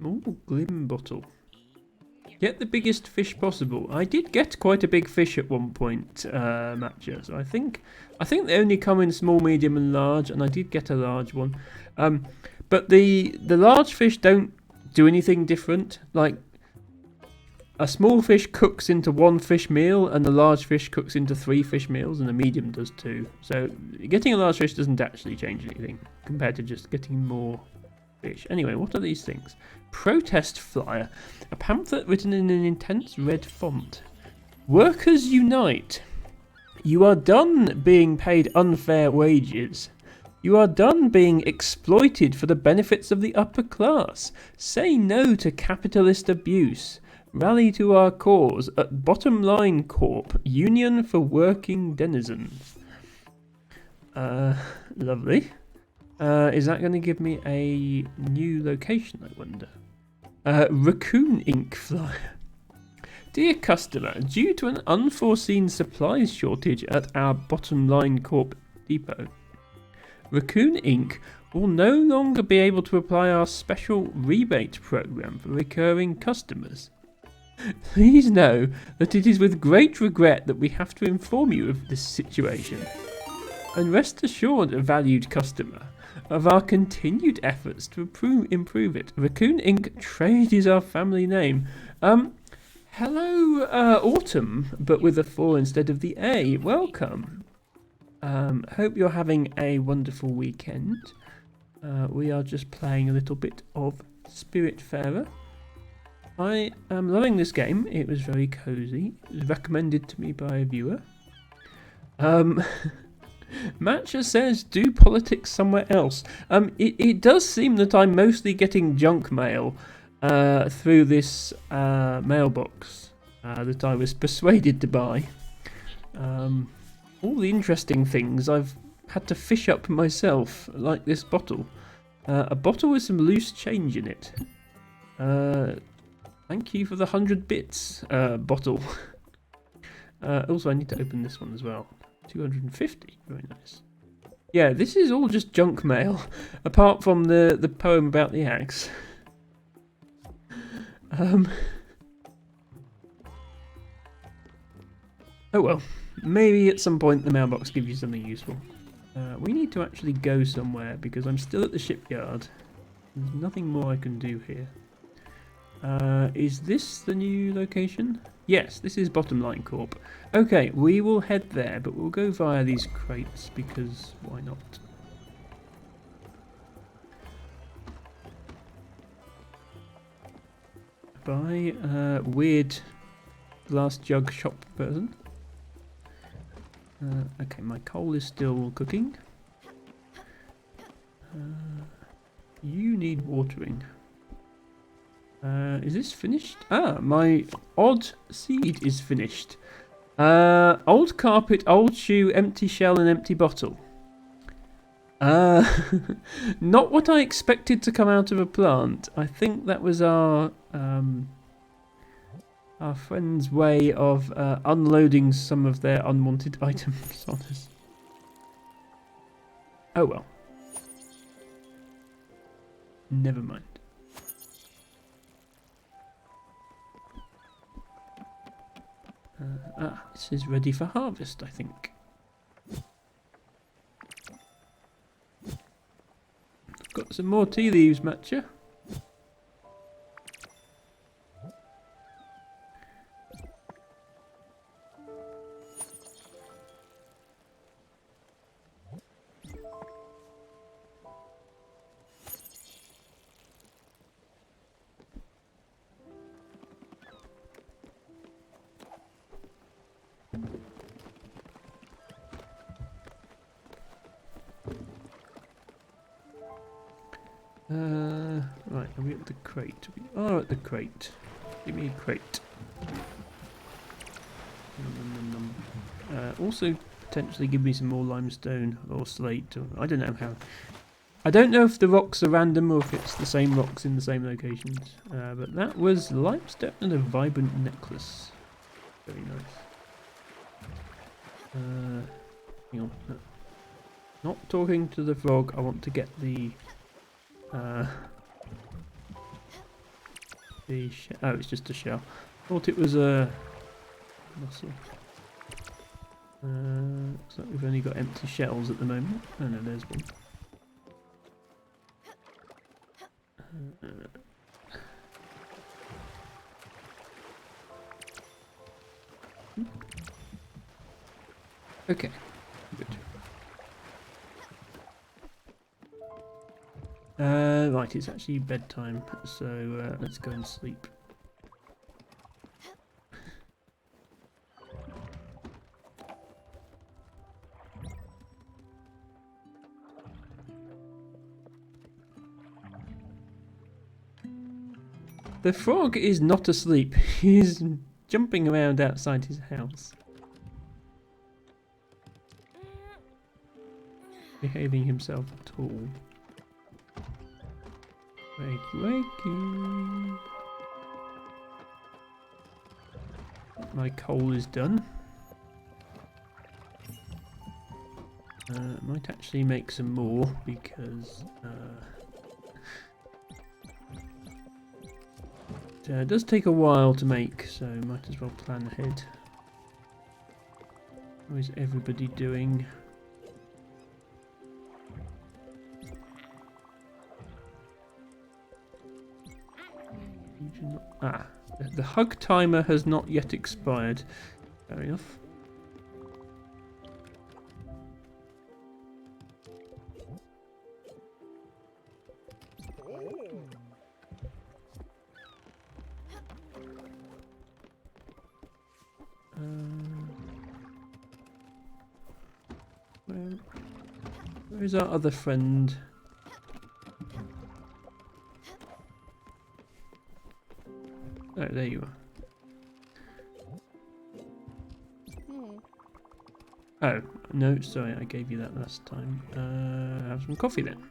Ooh, Glim bottle. Get the biggest fish possible. I did get quite a big fish at one point, Matcha. So I think they only come in small, medium, and large, and I did get a large one. But the large fish don't do anything different. Like a small fish cooks into one fish meal, and the large fish cooks into 3 fish meals, and a medium does too. So getting a large fish doesn't actually change anything compared to just getting more fish. Anyway, what are these things? Protest flyer. A pamphlet written in an intense red font. Workers unite. You are done being paid unfair wages. You are done being exploited for the benefits of the upper class. Say no to capitalist abuse. Rally to our cause at Bottom Line Corp, Union for Working Denizens. Lovely. Is that going to give me a new location, I wonder? Raccoon ink flyer. Dear customer, due to an unforeseen supplies shortage at our Bottom Line Corp depot, Raccoon Ink will no longer be able to apply our special rebate program for recurring customers. Please know that it is with great regret that we have to inform you of this situation. And rest assured, valued customer, of our continued efforts to improve it. Raccoon Ink Trade is our family name. Hello, Autumn, but with a 4 instead of the A. Welcome. Hope you're having a wonderful weekend. We are just playing a little bit of Spiritfarer. I am loving this game. It was very cozy. It was recommended to me by a viewer. Matcha says, do politics somewhere else. It does seem that I'm mostly getting junk mail through this mailbox that I was persuaded to buy. All the interesting things I've had to fish up myself, like this bottle. A bottle with some loose change in it. Thank you for the 100 bits bottle. Also, I need to open this one as well. 250, very nice. Yeah, this is all just junk mail, apart from the poem about the axe. Oh well, maybe at some point the mailbox gives you something useful. We need to actually go somewhere because I'm still at the shipyard. There's nothing more I can do here. Is this the new location? Yes, this is Bottom Line Corp. Okay, we will head there, but we'll go via these crates because why not? By weird glass jug shop person. Okay, my coal is still cooking. You need watering. Is this finished? Ah, my odd seed is finished. Old carpet, old shoe, empty shell and empty bottle. Not what I expected to come out of a plant. I think that was our friend's way of unloading some of their unwanted items on us. Oh well. Never mind. This is ready for harvest, I think. got some more tea leaves, Matcha. Right, are we at the crate? We are at the crate. Give me a crate. Also, potentially give me some more limestone or slate. Or, I don't know how. I don't know if the rocks are random or if it's the same rocks in the same locations. But that was limestone and a vibrant necklace. Very nice. Hang on. Not talking to the frog. I want to get the oh, it's just a shell. Thought it was a mussel. Looks like we've only got empty shells at the moment. Oh no, there's one. Okay, good. Right, it's actually bedtime, so let's go and sleep. The frog is not asleep. He's jumping around outside his house. Behaving himself at all. Wakey, wakey. My coal is done. Might actually make some more because it does take a while to make, so might as well plan ahead. How is everybody doing? Ah, the hug timer has not yet expired. Fair enough. Where is our other friend? Oh, there you are. Oh, no, sorry, I gave you that last time. Have some coffee then.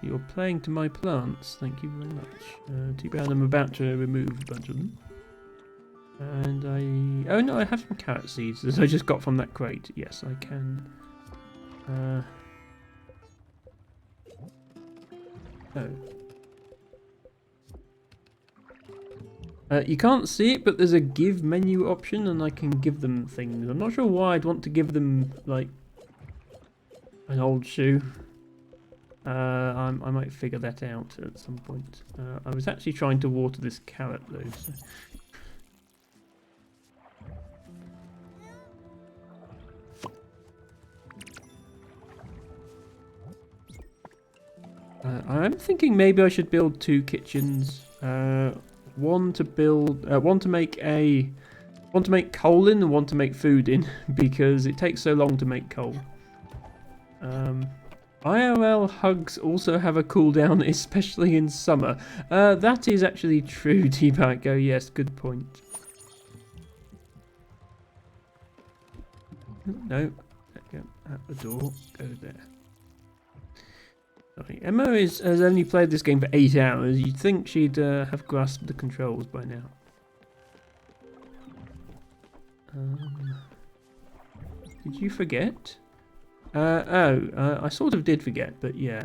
You're playing to my plants. Thank you very much. Too bad I'm about to remove a bunch of them. And oh no, I have some carrot seeds that I just got from that crate. Yes, I can. You can't see it, but there's a give menu option, and I can give them things. I'm not sure why I'd want to give them like an old shoe. I might figure that out at some point. I was actually trying to water this carrot though. So. I'm thinking maybe I should build two kitchens. One to make coal in, and one to make food in, because it takes so long to make coal. IRL hugs also have a cooldown, especially in summer. That is actually true, T-Bike. Oh yes, good point. No, go at the door. Go there. Sorry. Emma has only played this game for 8 hours. You'd think she'd have grasped the controls by now. Did you forget? I sort of did forget, but yeah.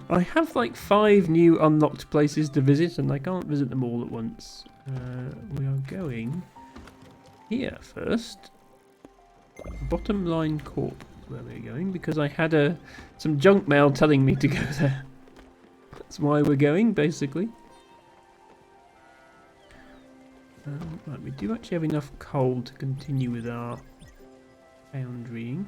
I have like 5 new unlocked places to visit, and I can't visit them all at once. We are going here first. Bottom Line Corp is where we're going, because I had some junk mail telling me to go there. That's why we're going, basically. Right, we do actually have enough coal to continue with our foundrying.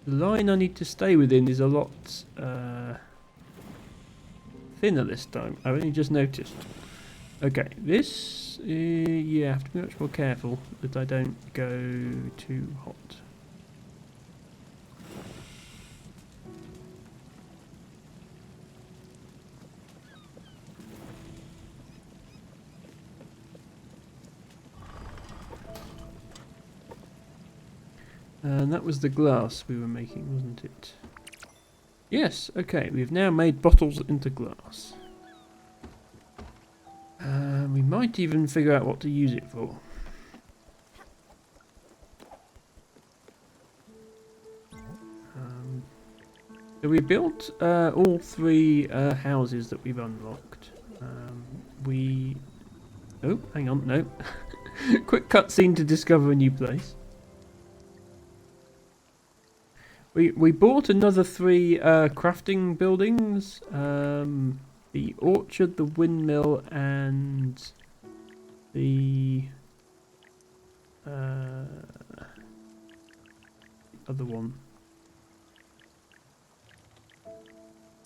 The line I need to stay within is a lot thinner this time. I've only just noticed. Okay, this, yeah, I have to be much more careful that I don't go too hot. And that was the glass we were making, wasn't it? Yes, okay, we've now made bottles into glass. We might even figure out what to use it for. So we built all 3 houses that we've unlocked. Oh, hang on, no. Quick cutscene to discover a new place. We bought another 3 crafting buildings. The orchard, the windmill, and the other one.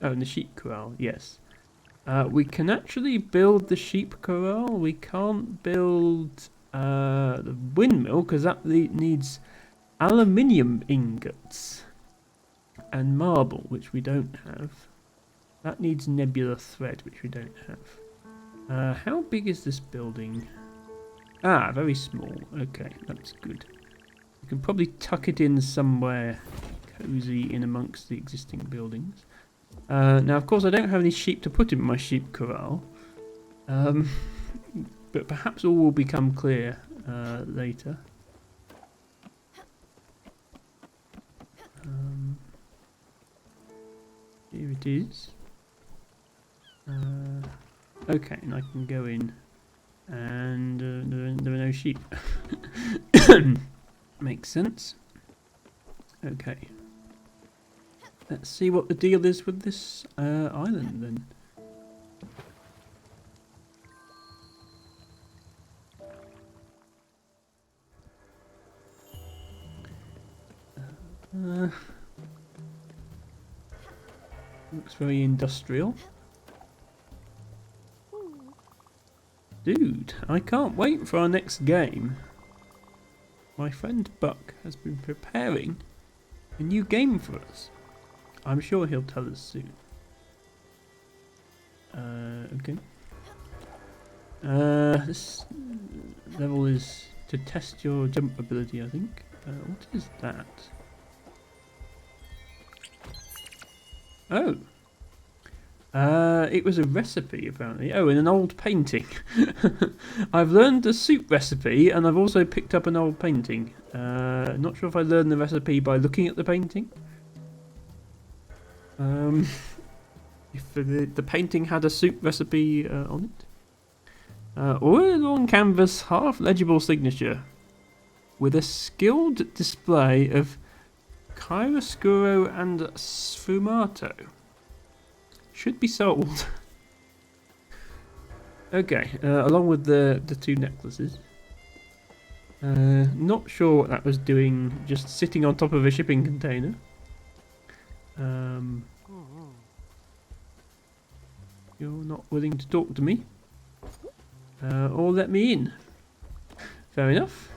Oh, and the sheep corral, yes. We can actually build the sheep corral. We can't build the windmill because that needs aluminium ingots and marble, which we don't have. That needs nebula thread, which we don't have. How big is this building? Ah, very small. Okay, that's good. We can probably tuck it in somewhere cozy in amongst the existing buildings. Now, of course, I don't have any sheep to put in my sheep corral. But perhaps all will become clear later. Here it is. Okay, and I can go in, and there are no sheep. Makes sense. Okay. Let's see what the deal is with this island then. Looks very industrial. Dude, I can't wait for our next game. My friend Buck has been preparing a new game for us. I'm sure he'll tell us soon. Okay. This level is to test your jump ability, I think. What is that? Oh. It was a recipe, apparently. Oh, in an old painting. I've learned a soup recipe, and I've also picked up an old painting. Not sure if I learned the recipe by looking at the painting. If the painting had a soup recipe on it. Oil on canvas, half-legible signature. With a skilled display of chiaroscuro and sfumato. Should be sold. Okay, along with the 2 necklaces. Not sure what that was doing, just sitting on top of a shipping container. You're not willing to talk to me. Or let me in. Fair enough.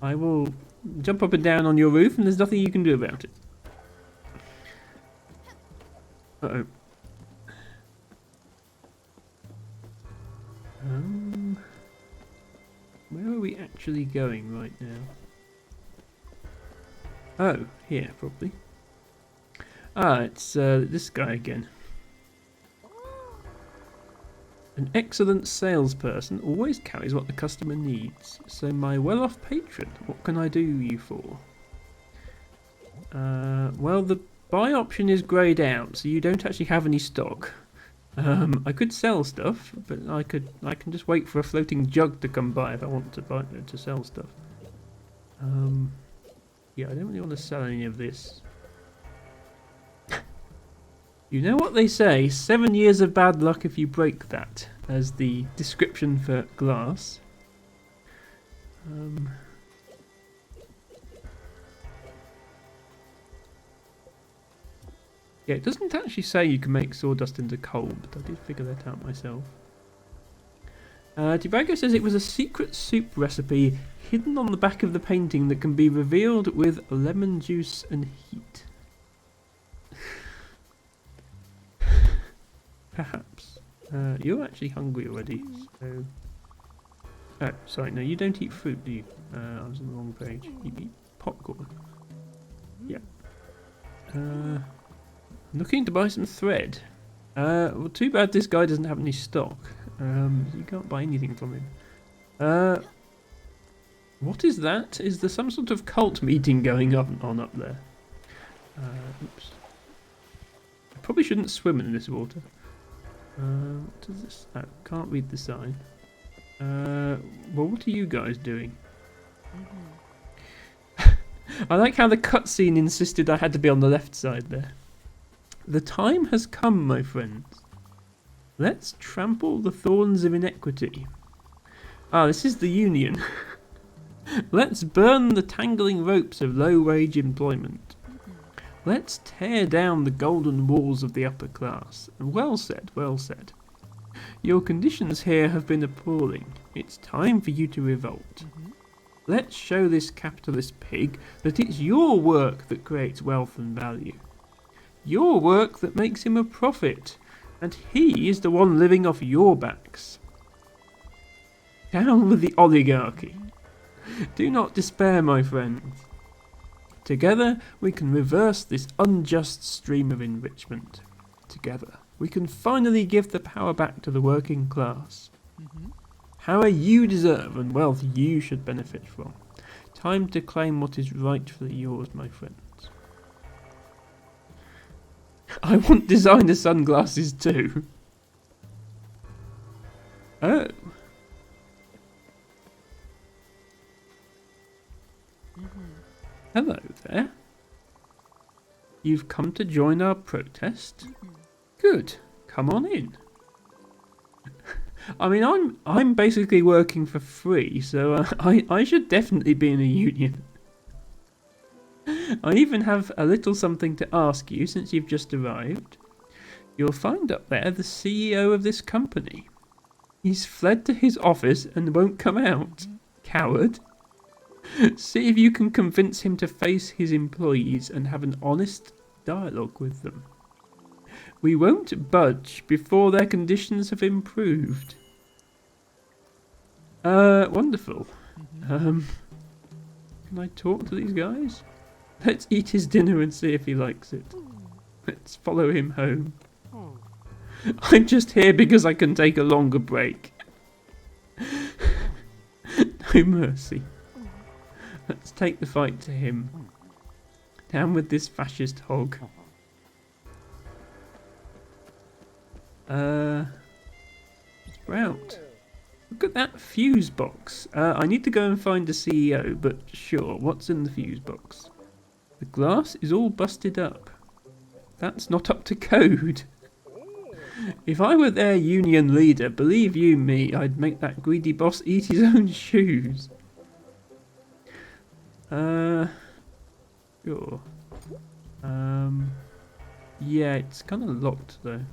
I will jump up and down on your roof and there's nothing you can do about it. Uh-oh. Where are we actually going right now? Oh, here, probably. Ah, it's this guy again. An excellent salesperson always carries what the customer needs. So my well-off patron, what can I do you for? Well, the buy option is greyed out, so you don't actually have any stock. I could sell stuff, but I can just wait for a floating jug to come by if I want to sell stuff. Yeah, I don't really want to sell any of this. You know what they say, 7 years of bad luck if you break that, as the description for glass. Yeah, it doesn't actually say you can make sawdust into coal, but I did figure that out myself. Debago says it was a secret soup recipe hidden on the back of the painting that can be revealed with lemon juice and heat. Perhaps. You're actually hungry already, so... Oh, sorry, no, you don't eat fruit, do you? I was on the wrong page. You eat popcorn. Yeah. I'm looking to buy some thread. Well, too bad this guy doesn't have any stock. You can't buy anything from him. What is that? Is there some sort of cult meeting going on up there? Oops. I probably shouldn't swim in this water. What does this... Oh, can't read the sign. Well, what are you guys doing? I like how the cutscene insisted I had to be on the left side there. The time has come, my friends. Let's trample the thorns of inequity. Ah, this is the union. Let's burn the tangling ropes of low-wage employment. Let's tear down the golden walls of the upper class. Well said, well said. Your conditions here have been appalling. It's time for you to revolt. Let's show this capitalist pig that it's your work that creates wealth and value. Your work that makes him a profit. And he is the one living off your backs. Down with the oligarchy. Do not despair, my friends. Together we can reverse this unjust stream of enrichment. Together we can finally give the power back to the working class. Power you deserve and wealth you should benefit from. Time to claim what is rightfully yours, my friends. I want designer sunglasses too. Oh. Hello there. You've come to join our protest? Good. Come on in. I mean, I'm basically working for free, so I should definitely be in a union. I even have a little something to ask you since you've just arrived. You'll find up there the CEO of this company. He's fled to his office and won't come out. Coward. See if you can convince him to face his employees and have an honest dialogue with them. We won't budge before their conditions have improved. Wonderful. Can I talk to these guys? Let's eat his dinner and see if he likes it. Let's follow him home. I'm just here because I can take a longer break. No mercy. Let's take the fight to him. Down with this fascist hog. Sprout. Look at that fuse box. I need to go and find the CEO, but sure, what's in the fuse box? The glass is all busted up. That's not up to code. If I were their union leader, believe you me, I'd make that greedy boss eat his own shoes. Sure. Yeah, it's kind of locked though.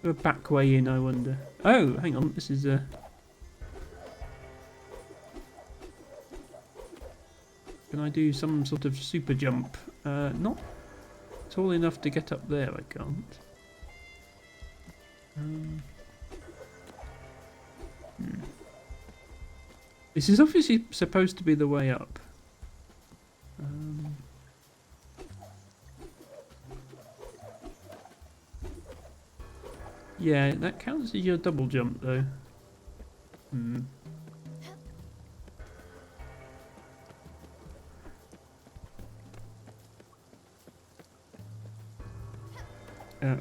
A back way in, I wonder. Oh, hang on, this is a... Can I do some sort of super jump? Not tall enough to get up there, I can't. This is obviously supposed to be the way up. Yeah, that counts as your double jump though.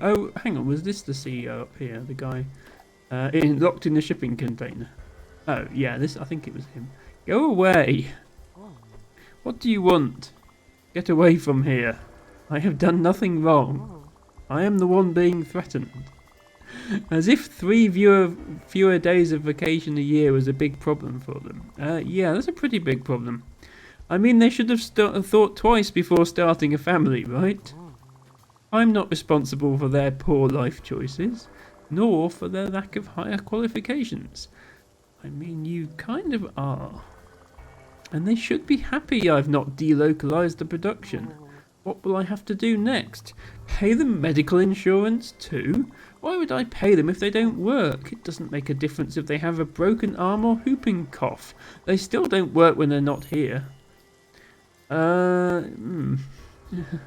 Oh, hang on, was this the CEO up here? The guy locked in the shipping container? Oh, yeah, I think it was him. Go away! What do you want? Get away from here. I have done nothing wrong. I am the one being threatened. As if 3 fewer days of vacation a year was a big problem for them. Yeah, that's a pretty big problem. I mean, they should have thought twice before starting a family, right? I'm not responsible for their poor life choices, nor for their lack of higher qualifications. I mean, you kind of are. And they should be happy I've not delocalized the production. What will I have to do next? Pay them medical insurance too? Why would I pay them if they don't work? It doesn't make a difference if they have a broken arm or whooping cough. They still don't work when they're not here.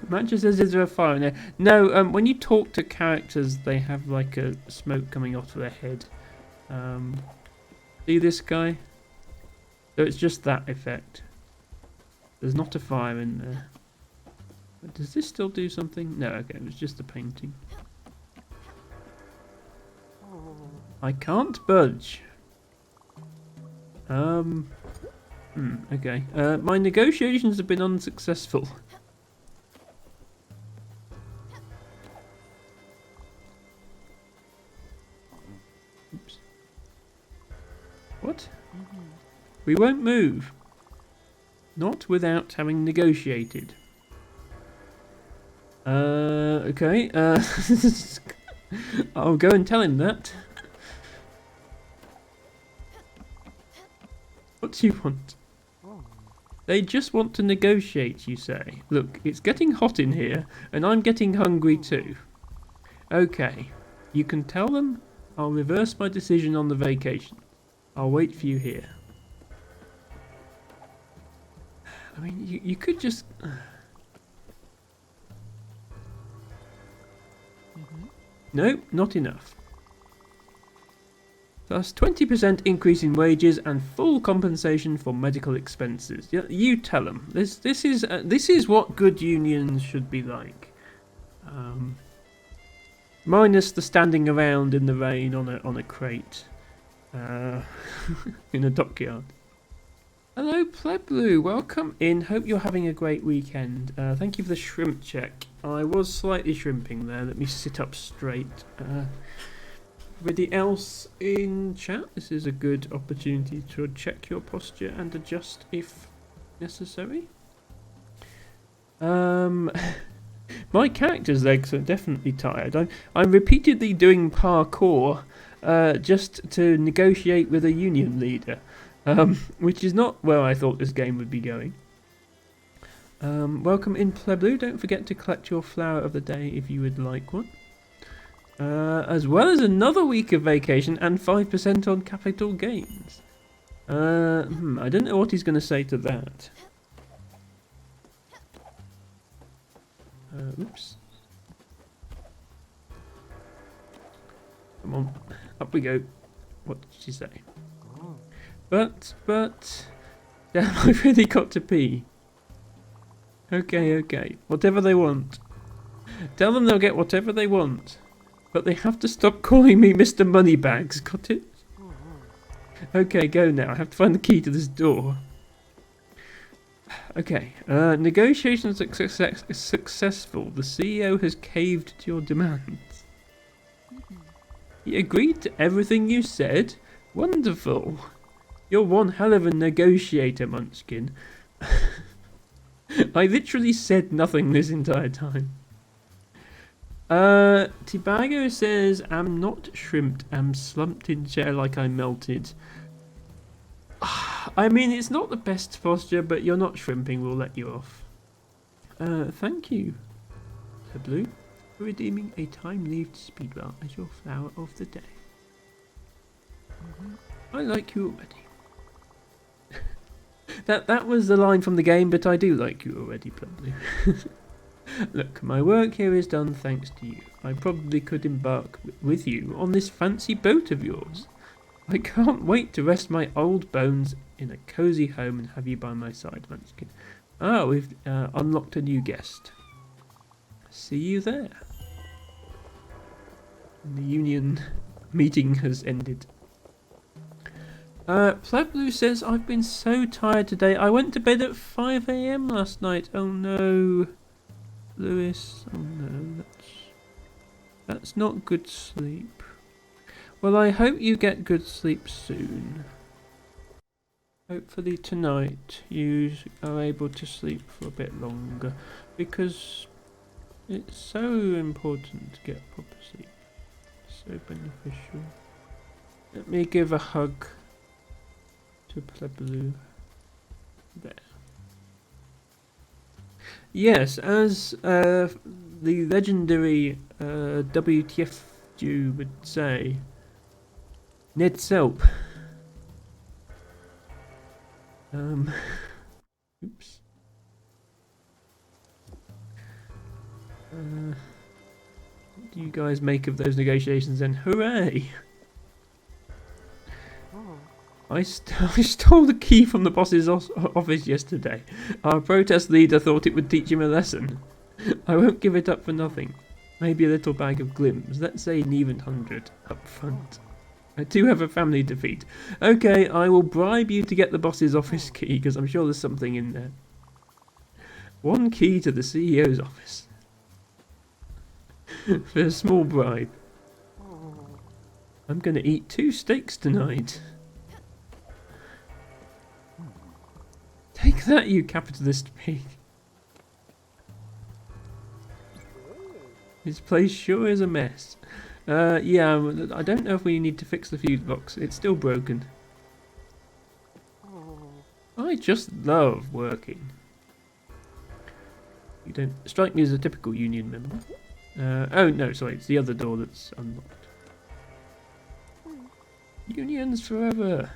Mancha says, is there a fire in there? No, when you talk to characters, they have like a smoke coming off their head. See this guy? So it's just that effect. There's not a fire in there. But does this still do something? No, okay, it was just the painting. I can't budge. Okay. My negotiations have been unsuccessful. Oops. What? We won't move. Not without having negotiated. Okay. I'll go and tell him that. What do you want? They just want to negotiate, you say. Look, it's getting hot in here, and I'm getting hungry too. Okay, you can tell them I'll reverse my decision on the vacation. I'll wait for you here. I mean, you could just... No, not enough. Thus, 20% increase in wages and full compensation for medical expenses. You tell them. This is what good unions should be like. Minus the standing around in the rain on a crate, in a dockyard. Hello, Pleblu. Welcome in. Hope you're having a great weekend. Thank you for the shrimp check. I was slightly shrimping there. Let me sit up straight. Everybody else in chat, this is a good opportunity to check your posture and adjust if necessary. My character's legs are definitely tired. I'm repeatedly doing parkour just to negotiate with a union leader, which is not where I thought this game would be going. Welcome in, Pleblu. Don't forget to collect your flower of the day if you would like one. As well as another week of vacation and 5% on capital gains. I don't know what he's going to say to that. Oops. Come on, up we go. What did she say? But, damn, I've really got to pee. Okay. Whatever they want. Tell them they'll get whatever they want. But they have to stop calling me Mr. Moneybags, got it? Okay, go now. I have to find the key to this door. Okay, negotiations are successful. The CEO has caved to your demands. He agreed to everything you said? Wonderful. You're one hell of a negotiator, Munchkin. I literally said nothing this entire time. Tibago says, I'm not shrimped, I'm slumped in chair like I melted. I mean, it's not the best posture, but you're not shrimping, we'll let you off. Thank you, Blue, for redeeming a time-lived speedwell as your flower of the day. I like you already. That was the line from the game, but I do like you already, Plumblue. Look, my work here is done thanks to you. I probably could embark with you on this fancy boat of yours. I can't wait to rest my old bones in a cosy home and have you by my side, Munchkin. Ah, we've unlocked a new guest. See you there. And the union meeting has ended. Plumblue says, I've been so tired today. I went to bed at 5 AM last night. Oh no. Lewis, oh no, that's not good sleep. Well, I hope you get good sleep soon. Hopefully tonight you are able to sleep for a bit longer, because it's so important to get proper sleep. So beneficial. Let me give a hug to Plumblue. There. Yes, as the legendary WTF Jew would say, Ned Selp. Oops. What do you guys make of those negotiations then? Hooray! I stole the key from the boss's office yesterday. Our protest leader thought it would teach him a lesson. I won't give it up for nothing. Maybe a little bag of glims. Let's say an even 100 up front. I do have a family to feed. Okay, I will bribe you to get the boss's office key, because I'm sure there's something in there. One key to the CEO's office. For a small bribe. I'm going to eat 2 steaks tonight. Take that, you capitalist pig. This place sure is a mess. Yeah, I don't know if we need to fix the fuse box. It's still broken. I just love working. You don't strike me as a typical union member. Oh no, sorry, it's the other door that's unlocked. Unions forever.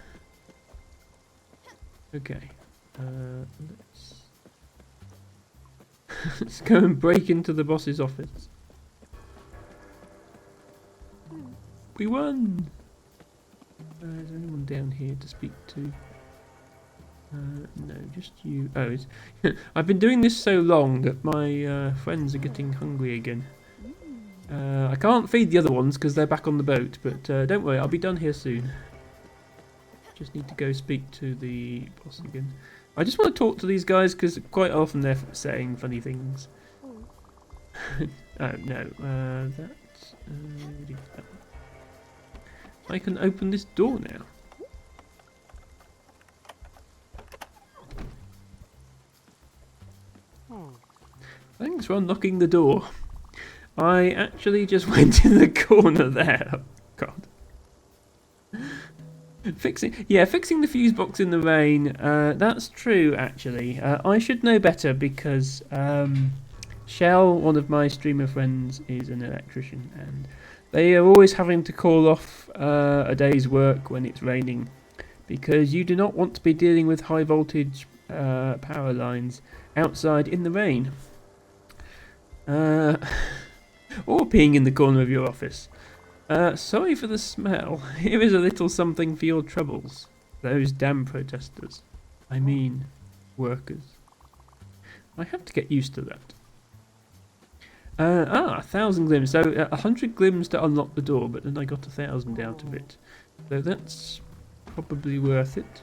Okay. Let's go and break into the boss's office. We won! Is there anyone down here to speak to? No, just you. Oh, I've been doing this so long that my friends are getting hungry again. I can't feed the other ones because they're back on the boat, but don't worry, I'll be done here soon. Just need to go speak to the boss again. I just want to talk to these guys because quite often they're saying funny things. Oh no, that's I can open this door now. Thanks for unlocking the door. I actually just went in the corner there. Oh, God. Fixing the fuse box in the rain. That's true, actually. I should know better because Shell, one of my streamer friends, is an electrician, and they are always having to call off a day's work when it's raining because you do not want to be dealing with high voltage power lines outside in the rain. Or peeing in the corner of your office. Sorry for the smell. Here is a little something for your troubles. Those damn protesters. I mean, workers. I have to get used to that. 1,000 glims. So 100 glims to unlock the door, but then I got 1,000 out of it. So that's probably worth it.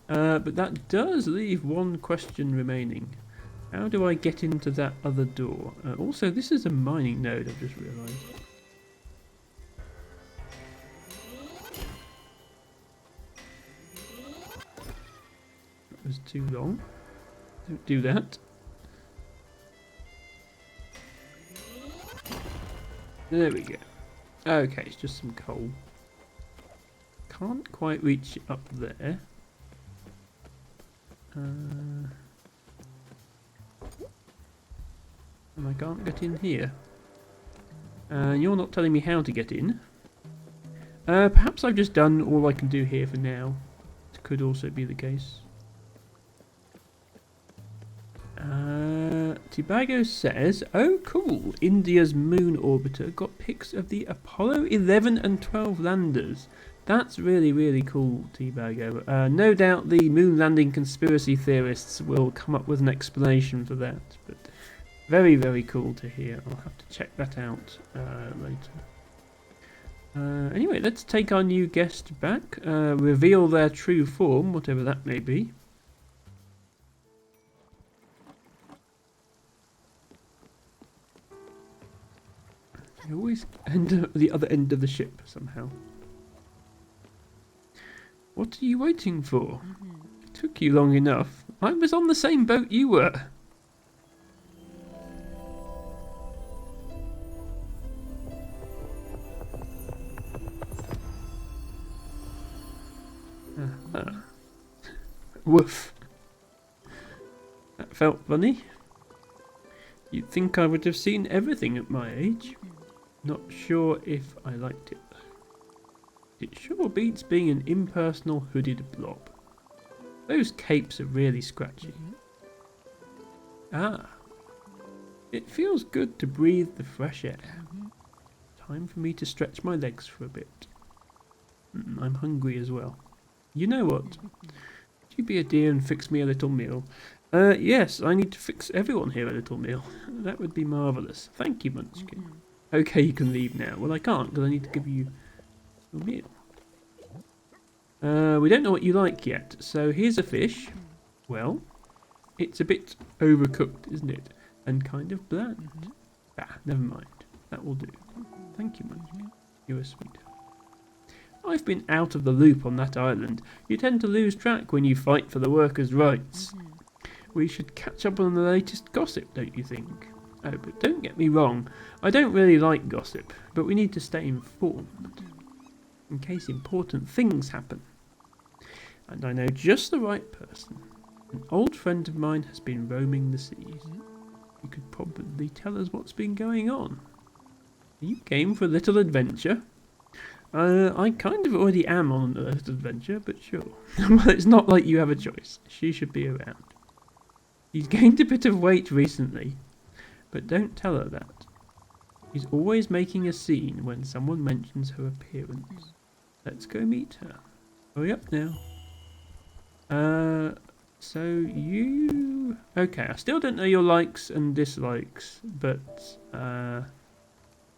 But that does leave one question remaining. How do I get into that other door? Also, this is a mining node, I've just realised. That was too long. Don't do that. There we go. Okay, it's just some coal. Can't quite reach it up there. And I can't get in here. You're not telling me how to get in. Perhaps I've just done all I can do here for now. To could also be the case. Tibago says, oh cool, India's moon orbiter got pics of the Apollo 11 and 12 landers. That's really, really cool, Tibago. No doubt the moon landing conspiracy theorists will come up with an explanation for that, but very, very cool to hear. I'll have to check that out later. Anyway, let's take our new guest back, reveal their true form, whatever that may be. I always end at the other end of the ship somehow. What are you waiting for? It took you long enough. I was on the same boat you were. Woof. That felt funny. You'd think I would have seen everything at my age. Not sure if I liked it though. It sure beats being an impersonal hooded blob. Those capes are really scratchy. Ah. It feels good to breathe the fresh air. Time for me to stretch my legs for a bit. I'm hungry as well. You know what? Would you be a dear and fix me a little meal? Yes, I need to fix everyone here a little meal. That would be marvellous. Thank you, Munchkin. Okay, you can leave now. Well, I can't because I need to give you a meal. We don't know what you like yet, so here's a fish. Well, it's a bit overcooked, isn't it? And kind of bland. Ah, never mind. That will do. Thank you, Munchkin. You are sweet. I've been out of the loop on that island. You tend to lose track when you fight for the workers' rights. We should catch up on the latest gossip, don't you think? Oh, but don't get me wrong. I don't really like gossip, but we need to stay informed. In case important things happen. And I know just the right person. An old friend of mine has been roaming the seas. You could probably tell us what's been going on. Are you game for a little adventure? I kind of already am on a little adventure, but sure. Well, it's not like you have a choice. She should be around. He's gained a bit of weight recently, but don't tell her that. She's always making a scene when someone mentions her appearance. Let's go meet her. Hurry up now. So you... Okay, I still don't know your likes and dislikes, but,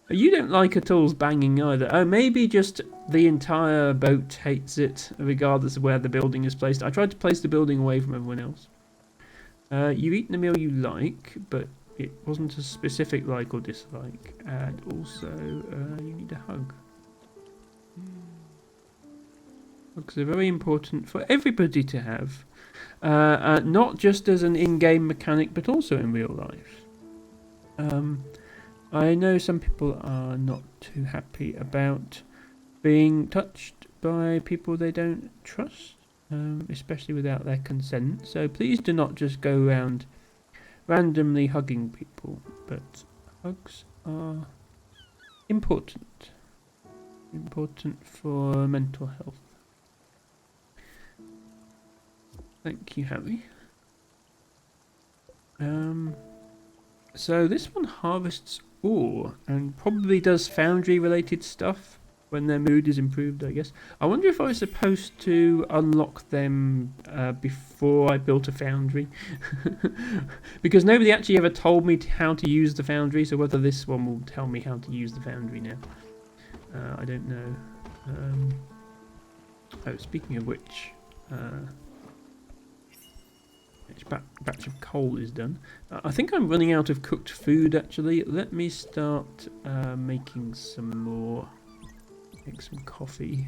you don't like Atul's banging either. Oh, maybe just the entire boat hates it, regardless of where the building is placed. I tried to place the building away from everyone else. You've eaten the meal you like, but it wasn't a specific like or dislike. And also, you need a hug. Hugs are very important for everybody to have. Not just as an in-game mechanic, but also in real life. I know some people are not too happy about being touched by people they don't trust, especially without their consent. So please do not just go around randomly hugging people, but hugs are important. Important for mental health. Thank you, Harry. So this one harvests ore and probably does foundry related stuff when their mood is improved, I guess. I wonder if I was supposed to unlock them before I built a foundry. Because nobody actually ever told me how to use the foundry, so whether this one will tell me how to use the foundry now. I don't know. Oh, speaking of which... Which batch of coal is done. I think I'm running out of cooked food actually. Let me start making some more. Make some coffee.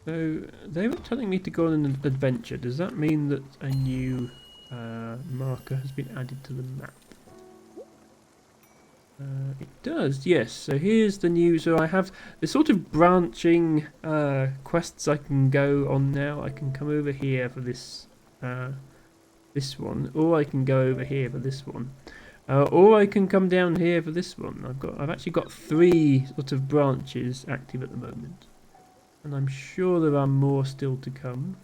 So they were telling me to go on an adventure. Does that mean that a new marker has been added to the map? It does, yes. So here's the new. So I have the sort of branching quests I can go on now. I can come over here for this this one, or I can go over here for this one. Or I can come down here for this one. I've actually got 3 sort of branches active at the moment, and I'm sure there are more still to come.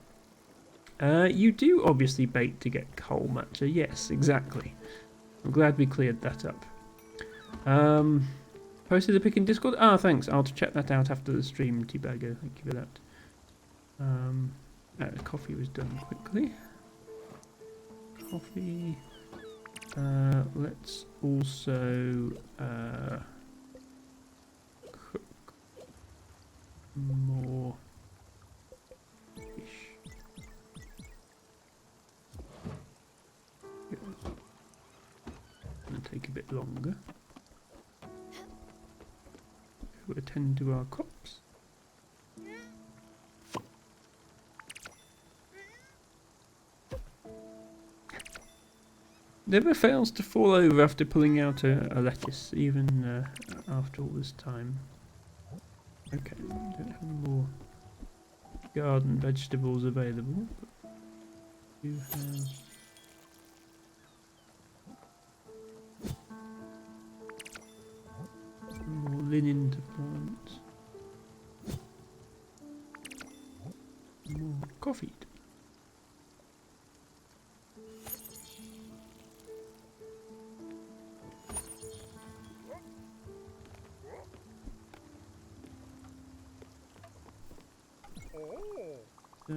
You do obviously bait to get coal matcher. Yes, exactly. I'm glad we cleared that up. Posted the pick in Discord. Ah, thanks. I'll check that out after the stream, Teabagger. Thank you for that. Coffee was done quickly. Coffee. Let's also cook more fish. Gonna take a bit longer. We'll attend to our crops. Never fails to fall over after pulling out a lettuce, even after all this time. Okay, don't have any more garden vegetables available, but we do have some more linen to plant, more coffee to So,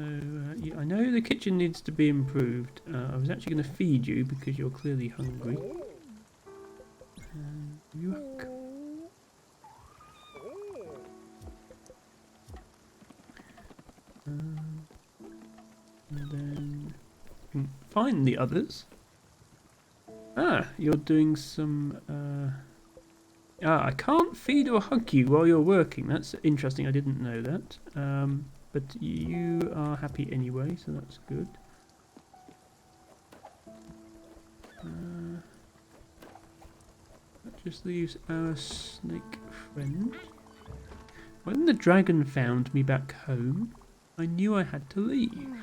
yeah, I know the kitchen needs to be improved. I was actually going to feed you because you're clearly hungry. Yuck. And then find the others. Ah, you're doing some... I can't feed or hug you while you're working. That's interesting. I didn't know that. But you are happy anyway, so that's good. That just leaves our snake friend. When the dragon found me back home, I knew I had to leave.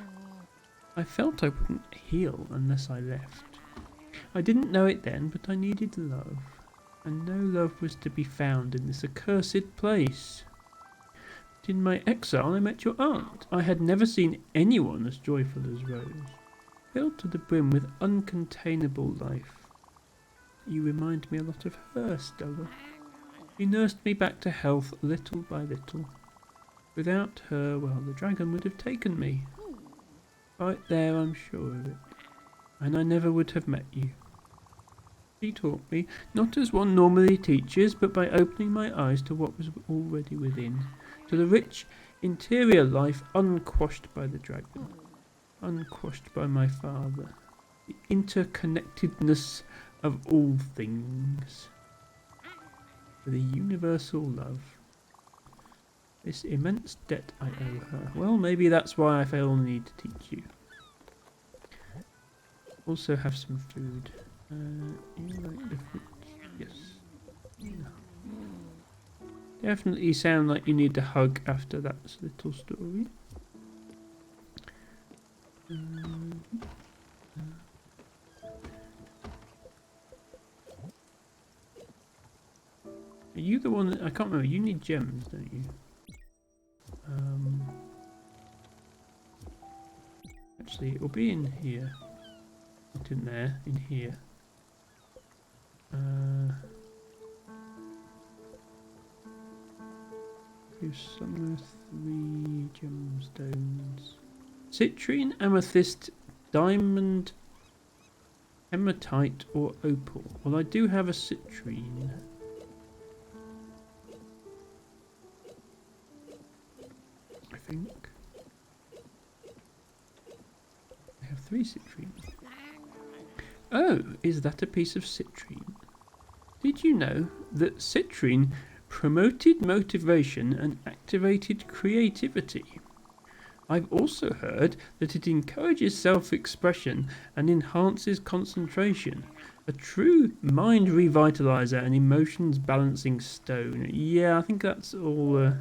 I felt I wouldn't heal unless I left. I didn't know it then, but I needed love. And no love was to be found in this accursed place. In my exile I met your aunt. I had never seen anyone as joyful as Rose, filled to the brim with uncontainable life. You remind me a lot of her, Stella. She nursed me back to health little by little. Without her, well, the dragon would have taken me. Right there, I'm sure of it. And I never would have met you. She taught me, not as one normally teaches, but by opening my eyes to what was already within. To the rich interior life unquashed by the dragon, unquashed by my father, the interconnectedness of all things, with a universal love. This immense debt I owe her. Well, maybe that's why I feel the need to teach you. Also have some food. You like the fruit? Yes. No. Definitely sound like you need a hug after that little story. Are you the one that... I can't remember. You need gems, don't you? Actually, it will be in here. Not in there. In here. Somewhere 3 gemstones. Citrine, amethyst, diamond, hematite, or opal. Well, I do have a citrine. I think. I have 3 citrines. Oh, is that a piece of citrine? Did you know that citrine promoted motivation and activated creativity? I've also heard that it encourages self-expression and enhances concentration. A true mind revitalizer and emotions balancing stone. Yeah, I think that's all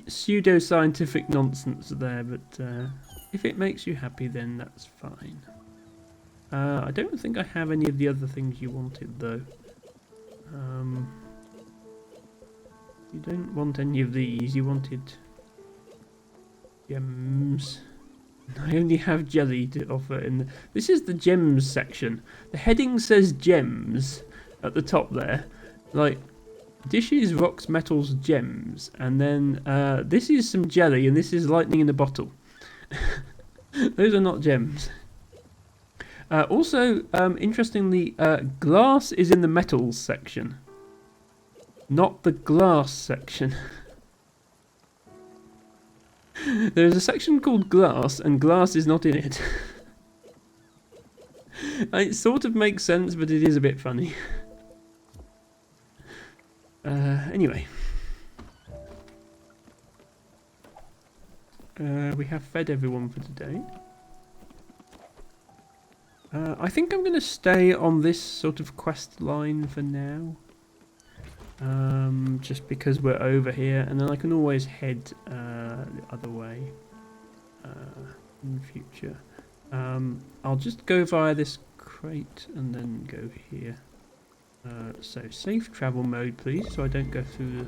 pseudo-scientific nonsense there, but if it makes you happy, then that's fine. I don't think I have any of the other things you wanted though. You don't want any of these, you wanted gems. I only have jelly to offer in this is the gems section. The heading says gems at the top there. Like, dishes, rocks, metals, gems. And then this is some jelly and this is lightning in a bottle. Those are not gems. Also, interestingly, glass is in the metals section. Not the glass section. There's a section called glass, and glass is not in it. It sort of makes sense, but it is a bit funny. Anyway. We have fed everyone for today. I think I'm going to stay on this sort of quest line for now. Just because we're over here, and then I can always head the other way in the future. I'll just go via this crate and then go here. So safe travel mode, please, so I don't go through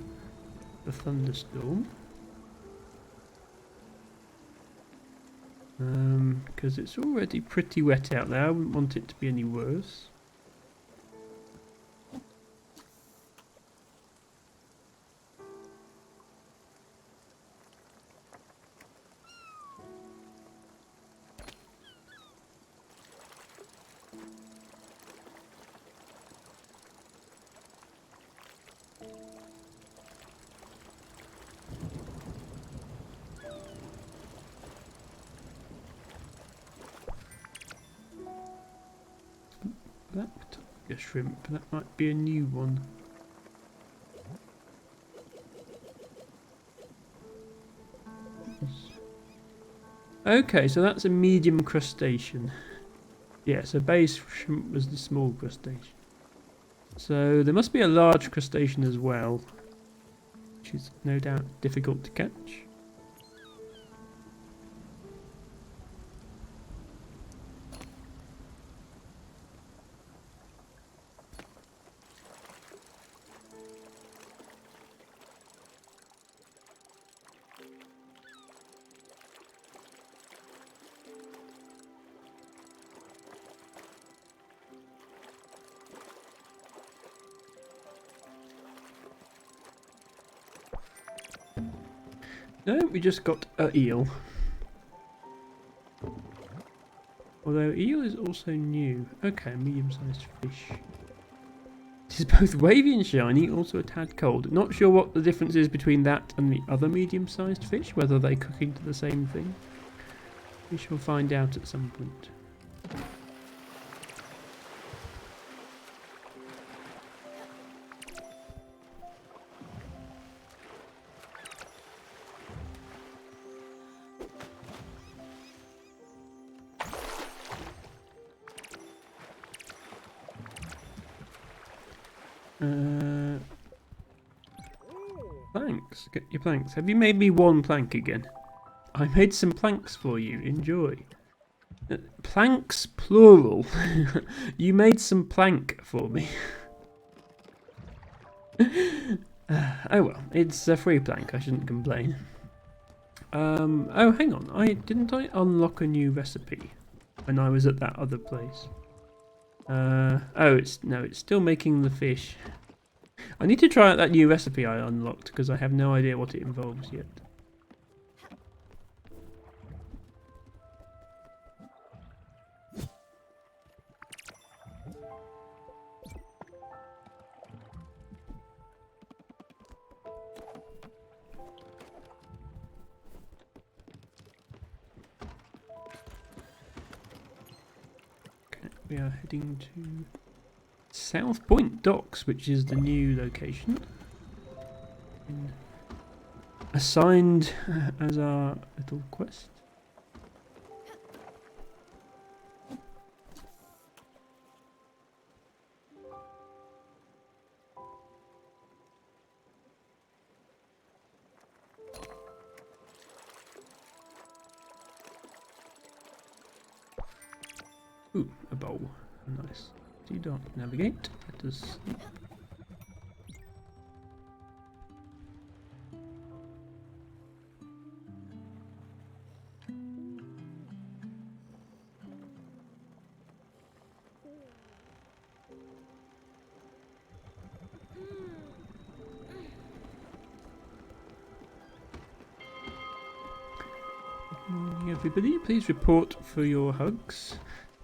the thunderstorm. Because it's already pretty wet out there. I wouldn't want it to be any worse. Black tiger shrimp, that might be a new one. Okay, so that's a medium crustacean. Yeah, so base shrimp was the small crustacean. So there must be a large crustacean as well, which is no doubt difficult to catch. No, we just got a eel. Although eel is also new. Okay, medium-sized fish. It is both wavy and shiny, also a tad cold. Not sure what the difference is between that and the other medium-sized fish, whether they cook into the same thing. We shall find out at some point. Planks. Get your planks. Have you made me one plank again? I made some planks for you. Enjoy. Planks plural. You made some plank for me. Oh well, it's a free plank. I shouldn't complain. Oh, hang on. Didn't I unlock a new recipe when I was at that other place? Oh, it's still making the fish. I need to try out that new recipe I unlocked because I have no idea what it involves yet. Okay, we are heading to South Point Docks, which is the new location. Assigned as our little quest. Ooh, a bowl. Nice. Do not navigate. Let us sleep. Good morning, everybody. Please report for your hugs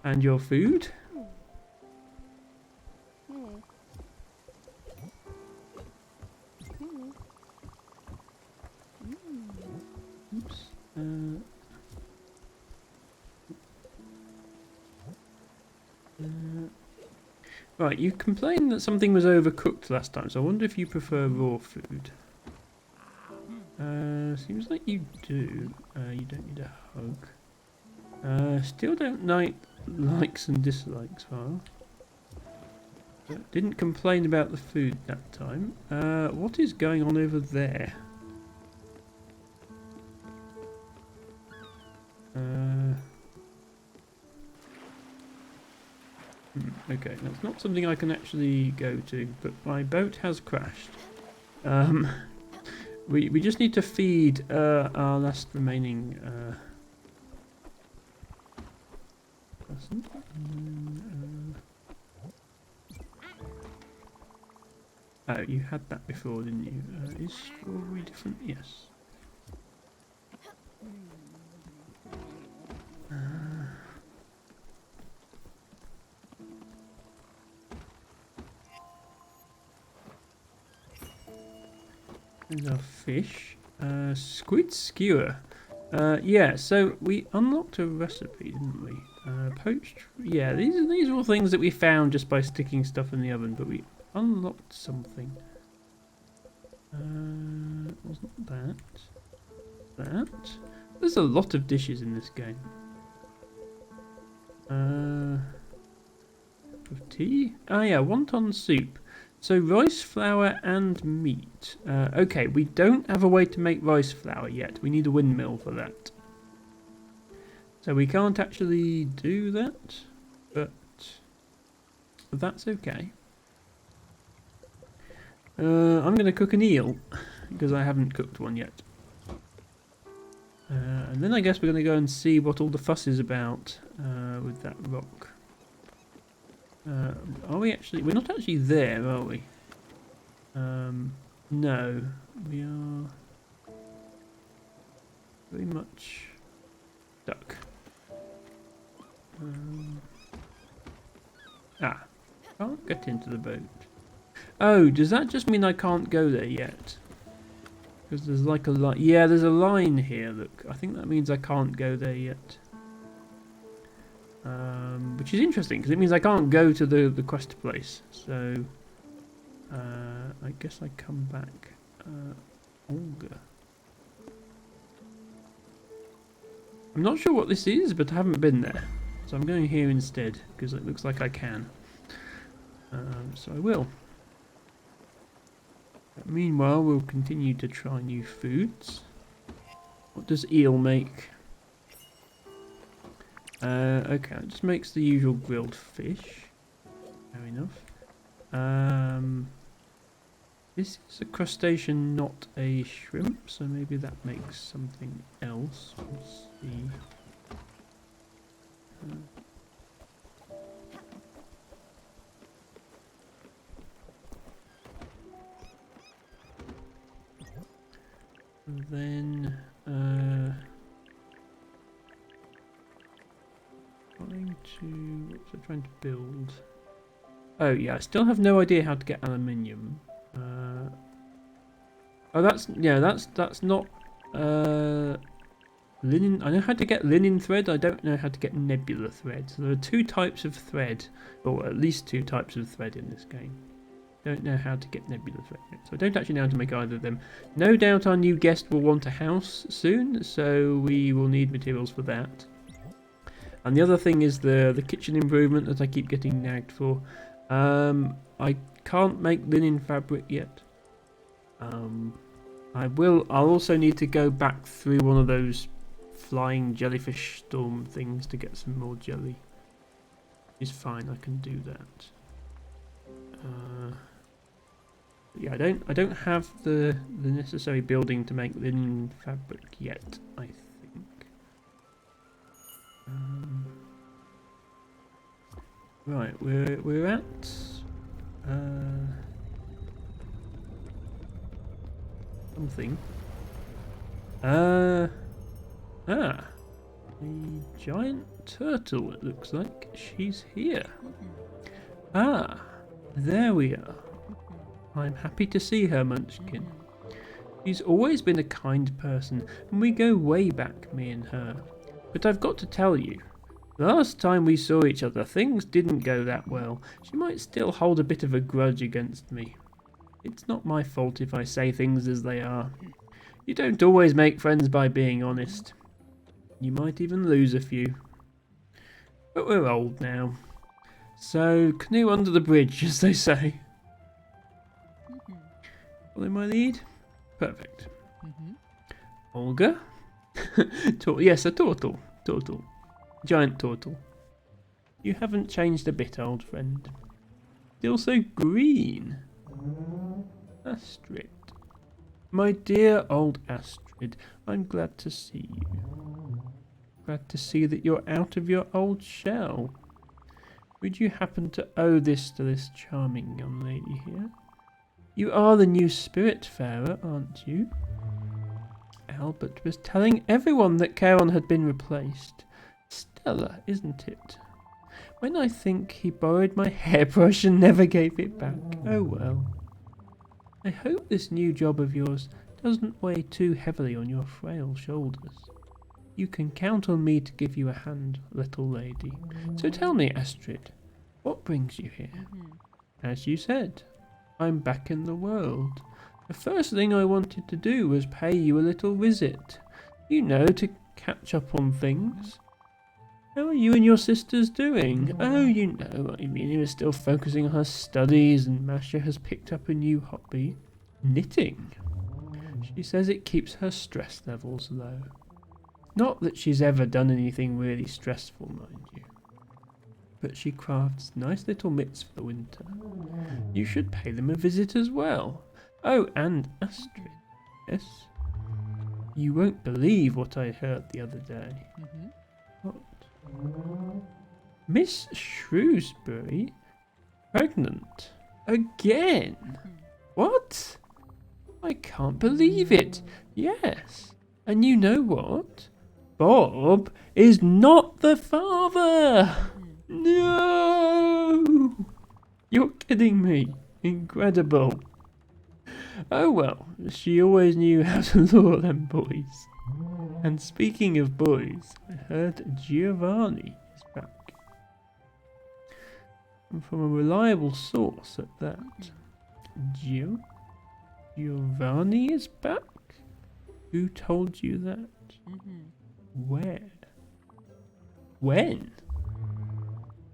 and your food. Oops. Right, you complained that something was overcooked last time, so I wonder if you prefer raw food. Seems like you do. You don't need a hug. Still don't like likes and dislikes, Farah. But didn't complain about the food that time. What is going on over there? Okay, that's not something I can actually go to, but my boat has crashed. We just need to feed our last remaining person. Oh, you had that before, didn't you? Is strawberry different? Yes. There's our fish. Squid skewer. Yeah, so we unlocked a recipe, didn't we? Poached. Yeah, these are all things that we found just by sticking stuff in the oven, but we unlocked something. Wasn't that? That? There's a lot of dishes in this game. Cup of tea. Ah, yeah, wonton soup. So rice flour and meat. Okay, we don't have a way to make rice flour yet. We need a windmill for that. So we can't actually do that, but that's okay. I'm going to cook an eel, because I haven't cooked one yet. And then I guess we're going to go and see what all the fuss is about with that rock. Are we actually... We're not actually there, are we? No. We are very much stuck. Can't get into the boat. Oh, does that just mean I can't go there yet? Because there's like a line. Yeah, there's a line here. Look, I think that means I can't go there yet. Which is interesting because it means I can't go to the quest place. So I guess I come back. Olga. I'm not sure what this is, but I haven't been there, so I'm going here instead because it looks like I can. So I will. But meanwhile, we'll continue to try new foods. What does eel make? Okay, it just makes the usual grilled fish. Fair enough. This is a crustacean, not a shrimp, so maybe that makes something else. We'll see. And then what's I trying to build? Oh yeah, I still have no idea how to get aluminium. Oh, that's not linen. I know how to get linen thread. I don't know how to get nebula thread. So there are two types of thread, or at least two types of thread in this game. Don't know how to get nebula thread, so I don't actually know how to make either of them. No doubt our new guest will want a house soon, so we will need materials for that. And the other thing is the kitchen improvement that I keep getting nagged for. I can't make linen fabric yet. I'll also need to go back through one of those flying jellyfish storm things to get some more jelly. is fine. I can do that. Yeah, I don't have the necessary building to make linen fabric yet, I think. Right, we're at something. A giant turtle, it looks like. She's here. Ah, there we are. I'm happy to see her, Munchkin. She's always been a kind person, and we go way back, me and her. But I've got to tell you, last time we saw each other, things didn't go that well. She might still hold a bit of a grudge against me. It's not my fault if I say things as they are. You don't always make friends by being honest. You might even lose a few. But we're old now. So, canoe under the bridge, as they say. Follow my lead? Perfect. Olga? Yes, a turtle. Turtle. Giant turtle. You haven't changed a bit, old friend. Still so green. Astrid. My dear old Astrid, I'm glad to see you. Glad to see that you're out of your old shell. Would you happen to owe this to this charming young lady here? You are the new Spiritfarer, aren't you? Albert was telling everyone that Charon had been replaced. Stellar, isn't it? When I think he borrowed my hairbrush and never gave it back. Oh well. I hope this new job of yours doesn't weigh too heavily on your frail shoulders. You can count on me to give you a hand, little lady. So tell me, Astrid, what brings you here? As you said, I'm back in the world. The first thing I wanted to do was pay you a little visit. You know, to catch up on things. How are you and your sisters doing? Oh, you know, Irina is still focusing on her studies and Masha has picked up a new hobby. Knitting. She says it keeps her stress levels low. Not that she's ever done anything really stressful, mind you. But she crafts nice little mitts for the winter. You should pay them a visit as well. Oh, and Astrid. Yes? You won't believe what I heard the other day. What? Miss Shrewsbury? Pregnant? Again? What? I can't believe it. Yes. And you know what? Bob is not the father. No! You're kidding me. Incredible. Oh well, she always knew how to lure them boys. And speaking of boys, I heard Giovanni is back. And from a reliable source at that. Giovanni is back? Who told you that? Where? When?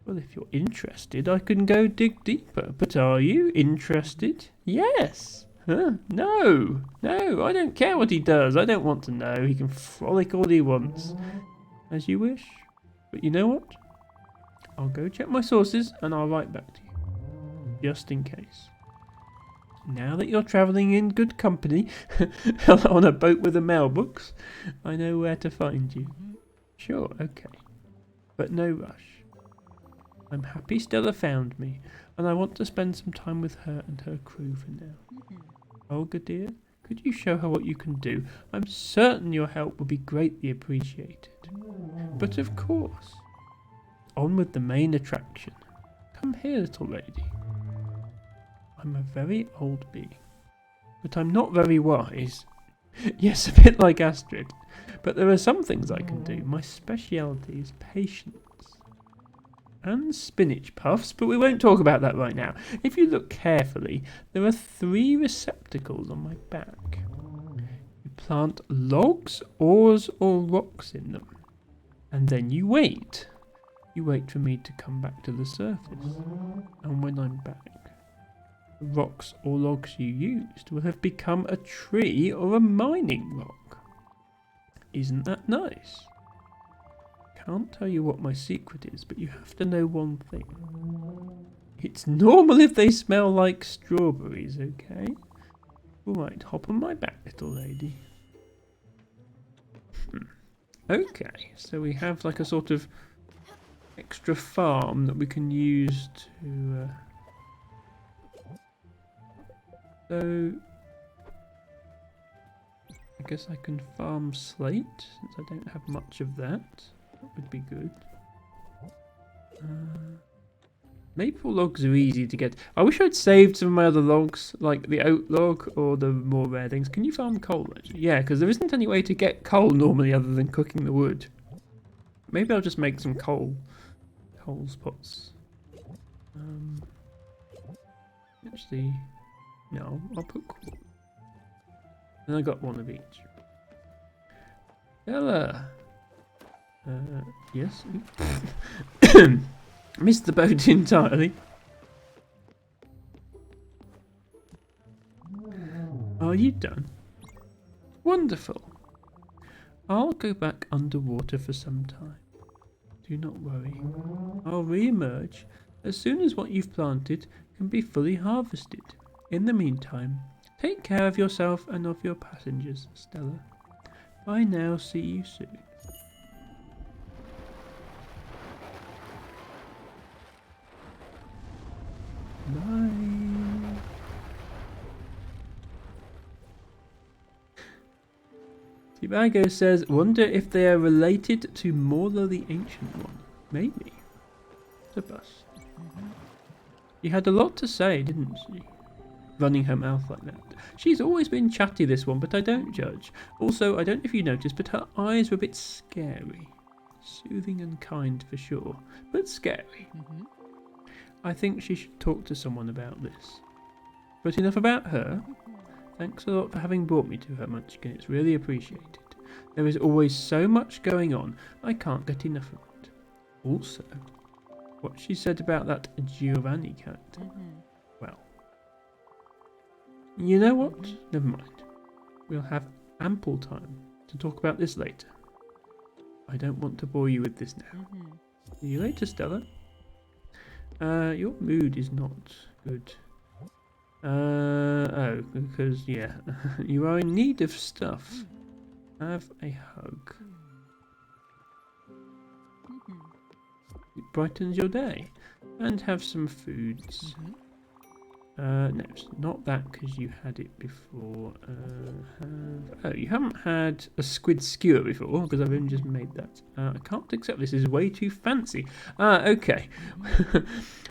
Well, if you're interested, I can go dig deeper. But are you interested? Yes. Huh? No, I don't care what he does. I don't want to know. He can frolic all he wants. As you wish. But you know what? I'll go check my sources and I'll write back to you. Just in case. Now that you're travelling in good company on a boat with the mail books, I know where to find you. Sure, okay. But no rush. I'm happy Stella found me, and I want to spend some time with her and her crew for now. Olga dear, could you show her what you can do? I'm certain your help will be greatly appreciated. But of course, on with the main attraction. Come here, little lady. I'm a very old bee, but I'm not very wise. Yes, a bit like Astrid, but there are some things I can do. My speciality is patience. And spinach puffs, but we won't talk about that right now. If you look carefully, there are 3 receptacles on my back. You plant logs, oars, or rocks in them, and then you wait. You wait for me to come back to the surface, and when I'm back, the rocks or logs you used will have become a tree or a mining rock. Isn't that nice? can't tell you what my secret is, but you have to know one thing. It's normal if they smell like strawberries, okay? Alright, hop on my back, little lady. Okay, so we have like a sort of extra farm that we can use to... So... I guess I can farm slate, since I don't have much of that. That would be good. Maple logs are easy to get. I wish I'd saved some of my other logs, like the oak log or the more rare things. Can you farm coal, actually? Yeah, because there isn't any way to get coal normally other than cooking the wood. Maybe I'll just make some coal pots. Actually, no, I'll put coal. And I got one of each. Bella! Yes? Missed the boat entirely. Are you done? Wonderful. I'll go back underwater for some time. Do not worry. I'll re-emerge as soon as what you've planted can be fully harvested. In the meantime, take care of yourself and of your passengers, Stella. Bye now, see you soon. Bye. Tibago says, wonder if they are related to Morla the Ancient One. Maybe. It's a bus. You had a lot to say, didn't she? Running her mouth like that. She's always been chatty, this one, but I don't judge. Also, I don't know if you noticed, but her eyes were a bit scary. Soothing and kind for sure, but scary. I think she should talk to someone about this. But enough about her. Thanks a lot for having brought me to her, Munchkin. It's really appreciated. There is always so much going on, I can't get enough of it. Also, what she said about that Giovanni character. Well, you know what? Never mind. We'll have ample time to talk about this later. I don't want to bore you with this now. See you later, Stella. Your mood is not good. Oh, because, yeah, you are in need of stuff. Have a hug. It brightens your day. And have some foods. No, it's not that because you had it before. Oh, you haven't had a squid skewer before because I've only just made that. I can't accept this. Is way too fancy. Okay.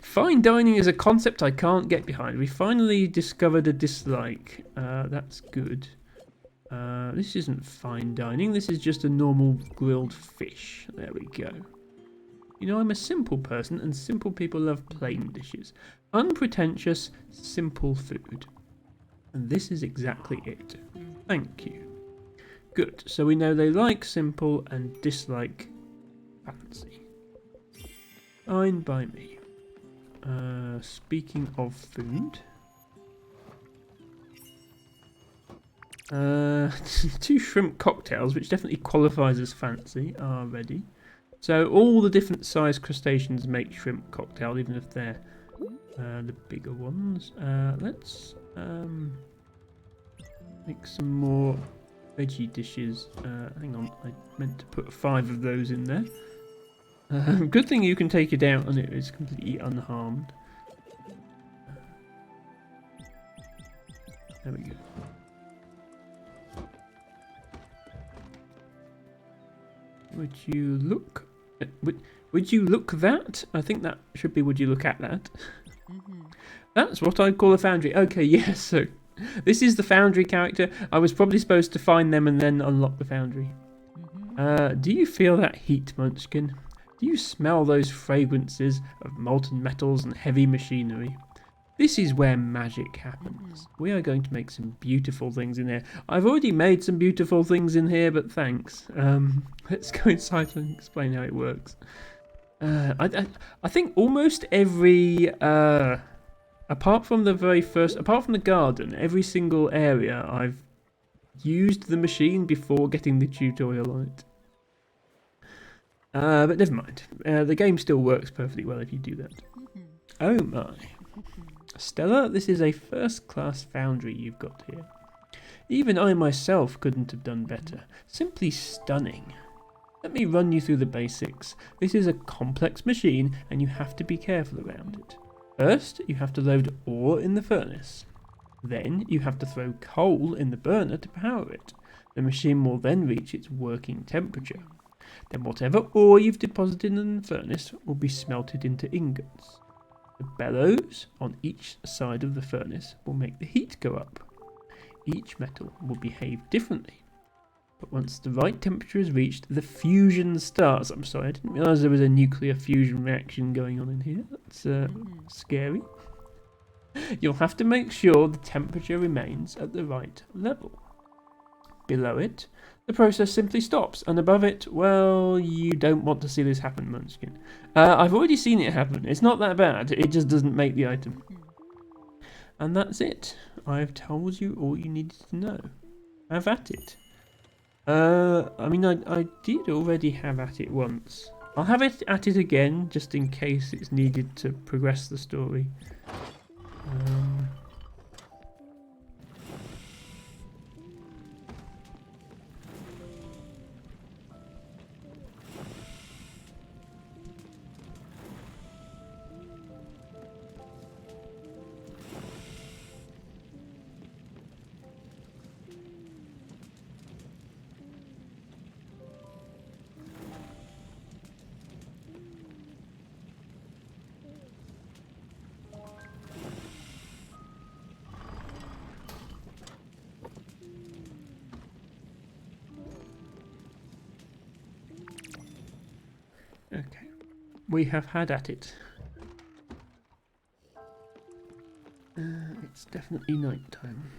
Fine dining is a concept I can't get behind. We finally discovered a dislike. That's good. This isn't fine dining. This is just a normal grilled fish. There we go. You know, I'm a simple person, and simple people love plain dishes. Unpretentious, simple food. And this is exactly it. Thank you. Good. So we know they like simple and dislike fancy. Fine by me. Speaking of food. 2 shrimp cocktails, which definitely qualifies as fancy, are ready. So all the different size crustaceans make shrimp cocktail, even if they're the bigger ones. Let's make some more veggie dishes. Hang on, I meant to put 5 of those in there. Good thing you can take it out and it is completely unharmed. There we go. Would you look? Would you look that? I think that should be would you look at that? That's what I'd call a foundry. Okay, yes, so this is the foundry character. I was probably supposed to find them and then unlock the foundry. Do you feel that heat, Munchkin? Do you smell those fragrances of molten metals and heavy machinery? This is where magic happens. We are going to make some beautiful things in here. I've already made some beautiful things in here, but thanks. Let's go inside and explain how it works. I think almost every, apart from the garden, every single area I've used the machine before getting the tutorial on it. But never mind. The game still works perfectly well if you do that. Oh my. Stella, this is a first-class foundry you've got here. Even I myself couldn't have done better. Simply stunning. Let me run you through the basics. This is a complex machine and you have to be careful around it. First, you have to load ore in the furnace. Then, you have to throw coal in the burner to power it. The machine will then reach its working temperature. Then whatever ore you've deposited in the furnace will be smelted into ingots. The bellows on each side of the furnace will make the heat go up. Each metal will behave differently. But once the right temperature is reached, the fusion starts. I'm sorry, I didn't realise there was a nuclear fusion reaction going on in here. That's scary. You'll have to make sure the temperature remains at the right level. Below it, the process simply stops, and above it, well, you don't want to see this happen, Munchkin. I've already seen it happen. It's not that bad. It just doesn't make the item. And that's it. I've told you all you needed to know. Have at it. I mean, I did already have at it once. I'll have it at it again, just in case it's needed to progress the story. Okay, we have had at it. It's definitely night time.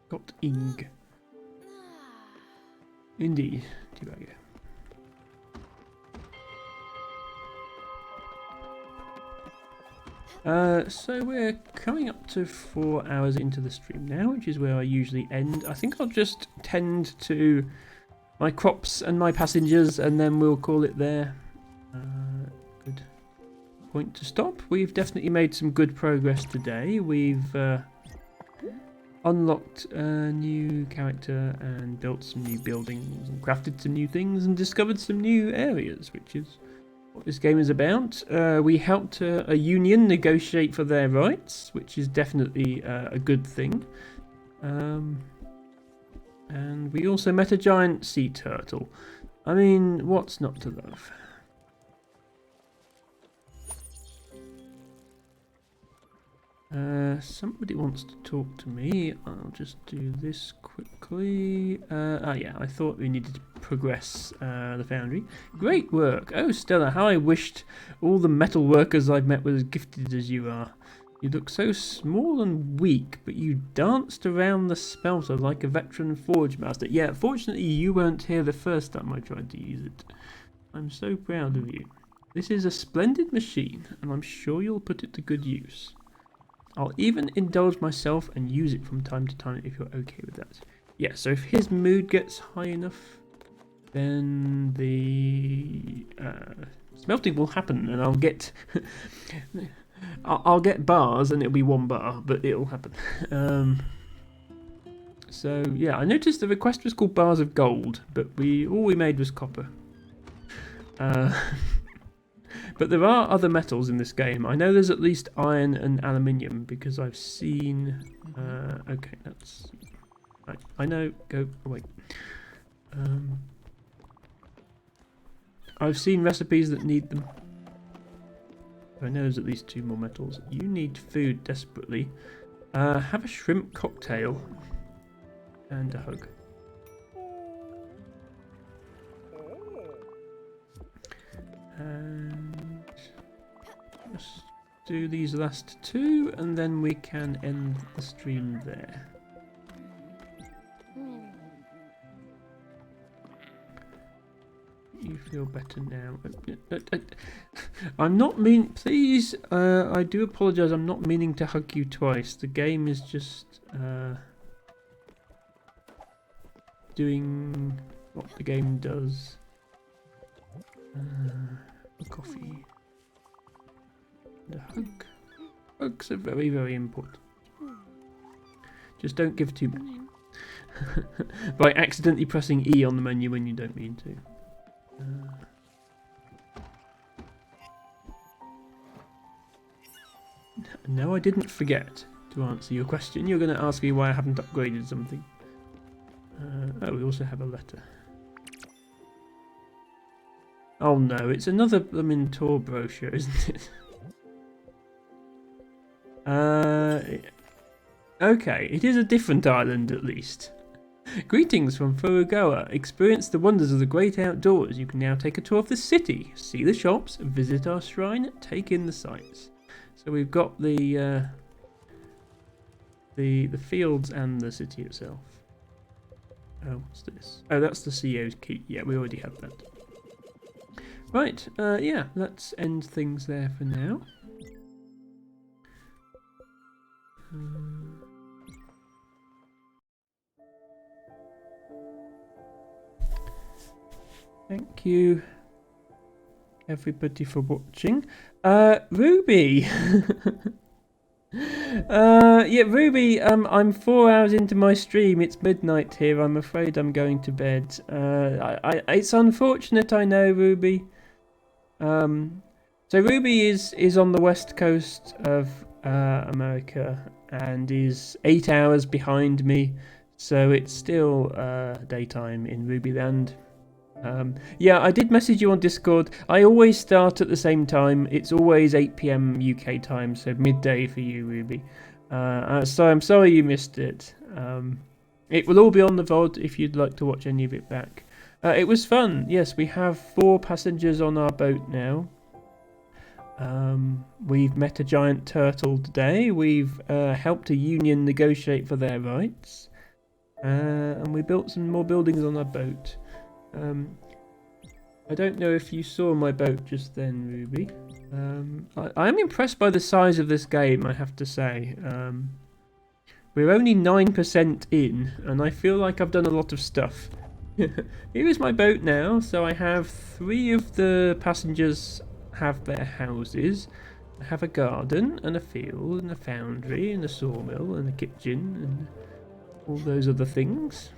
Got ing. Indeed, debugger. So we're coming up to 4 hours into the stream now, which is where I usually end. I think I'll just tend to my crops and my passengers, and then we'll call it there. Good point to stop. We've definitely made some good progress today. We've unlocked a new character and built some new buildings and crafted some new things and discovered some new areas, which is what this game is about. We helped a union negotiate for their rights, which is definitely a good thing. And we also met a giant sea turtle. I mean, what's not to love? Somebody wants to talk to me. I'll just do this quickly. Yeah, I thought we needed to progress the foundry. Great work. Oh, Stella, how I wished all the metal workers I've met were as gifted as you are. You look so small and weak, but you danced around the smelter like a veteran forge master. Yeah, fortunately you weren't here the first time I tried to use it. I'm so proud of you. This is a splendid machine, and I'm sure you'll put it to good use. I'll even indulge myself and use it from time to time if you're okay with that. Yeah, so if his mood gets high enough, then the smelting will happen, and I'll get I'll get bars, and it'll be 1 bar, but it'll happen. So yeah, I noticed the request was called bars of gold, but all we made was copper. But there are other metals in this game. I know there's at least iron and aluminium because I've seen. Okay, that's. Right, I know. Go away. I've seen recipes that need them. I know there's at least 2 more metals. You need food desperately. Have a shrimp cocktail and a hug. And just do these last 2, and then we can end the stream there. feel better now. I'm not mean. Please, I do apologise. I'm not meaning to hug you twice. The game is just doing what the game does. Coffee. And a hug. Hugs are very, very important. Just don't give too many. By accidentally pressing E on the menu when you don't mean to. No, I didn't forget to answer your question. You're going to ask me why I haven't upgraded something. Oh, we also have a letter. Oh no, it's another blooming tour brochure, isn't it? Okay, it is a different island at least. Greetings from Furugawa. Experience the wonders of the great outdoors. You can now take a tour of the city, see the shops, visit our shrine, take in the sights. So we've got the fields and the city itself. Oh, what's this? Oh, that's the CEO's key. Yeah, we already have that. Right, yeah, let's end things there for now. Thank you, everybody, for watching. Ruby! Yeah, Ruby, I'm 4 hours into my stream. It's midnight here. I'm afraid I'm going to bed. It's unfortunate, I know, Ruby. So Ruby is on the west coast of America and is 8 hours behind me. So it's still daytime in Rubyland. Yeah, I did message you on Discord. I always start at the same time. It's always 8 PM UK time, so midday for you, Ruby. So I'm sorry you missed it. It will all be on the VOD if you'd like to watch any of it back. It was fun. Yes, we have 4 passengers on our boat now. We've met a giant turtle today. We've helped a union negotiate for their rights. And we built some more buildings on our boat. I don't know if you saw my boat just then, Ruby. I am impressed by the size of this game, I have to say. We're only 9% in, and I feel like I've done a lot of stuff. Here is my boat now, so I have 3 of the passengers have their houses. I have a garden, and a field, and a foundry, and a sawmill, and a kitchen, and all those other things.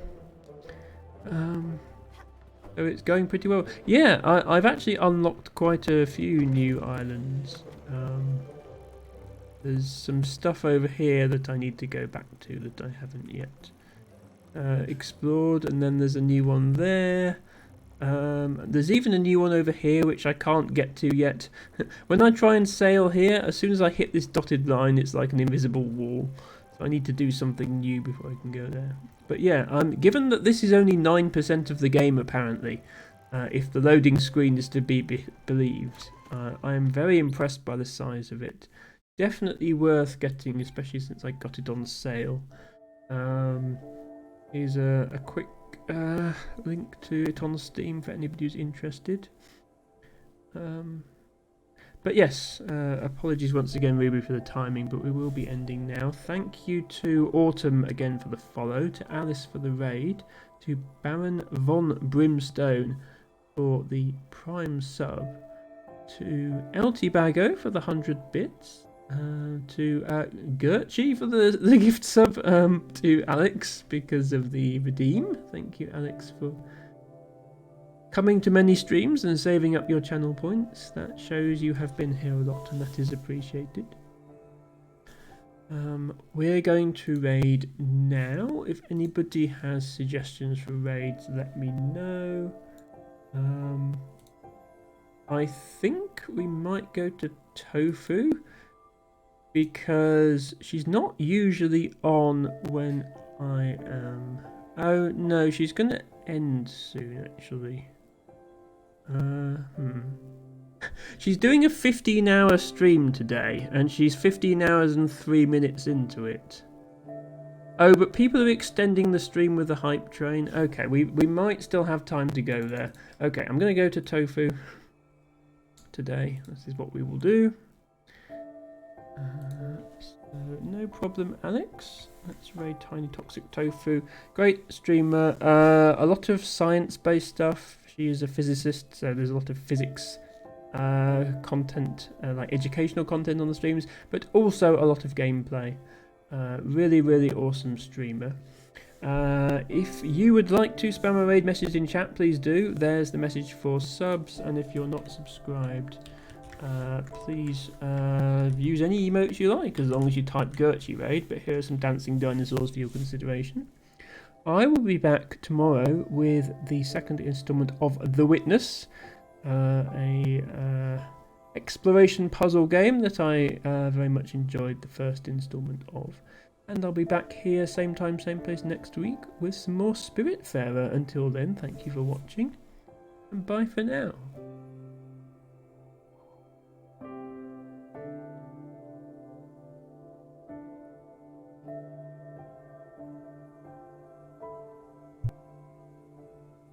So it's going pretty well. Yeah, I've actually unlocked quite a few new islands. There's some stuff over here that I need to go back to that I haven't yet explored, and then there's a new one there. There's even a new one over here which I can't get to yet. When I try and sail here, as soon as I hit this dotted line, it's like an invisible wall. So I need to do something new before I can go there. But yeah, given that this is only 9% of the game apparently, if the loading screen is to be believed, I am very impressed by the size of it. Definitely worth getting, especially since I got it on sale. Here's a quick link to it on Steam for anybody who's interested. But yes, apologies once again, Ruby, for the timing, but we will be ending now. Thank you to Autumn again for the follow, to Alice for the raid, to Baron Von Brimstone for the Prime sub, to LT Bago for the 100 bits, to Gertchie for the gift sub, to Alex because of the redeem. Thank you, Alex, for coming to many streams and saving up your channel points. That shows you have been here a lot, and that is appreciated. We're going to raid now. If anybody has suggestions for raids, let me know. I think we might go to Tofu, because she's not usually on when I am. Oh no, she's gonna end soon actually. She's doing a 15-hour stream today, and she's 15 hours and 3 minutes into it. Oh, but people are extending the stream with the hype train. Okay, we might still have time to go there. Okay, I'm going to go to Tofu today. This is what we will do. So no problem, Alex. That's very tiny toxic tofu. Great streamer. A lot of science-based stuff. She is a physicist, so there's a lot of physics content, like educational content on the streams, but also a lot of gameplay. Really, really awesome streamer. If you would like to spam a raid message in chat, please do. There's the message for subs, and if you're not subscribed, please use any emotes you like, as long as you type Gertrude raid. But here are some dancing dinosaurs for your consideration. I will be back tomorrow with the second installment of The Witness, a exploration puzzle game that I very much enjoyed the first installment of. And I'll be back here same time, same place next week with some more Spiritfarer. Until then, thank you for watching, and bye for now.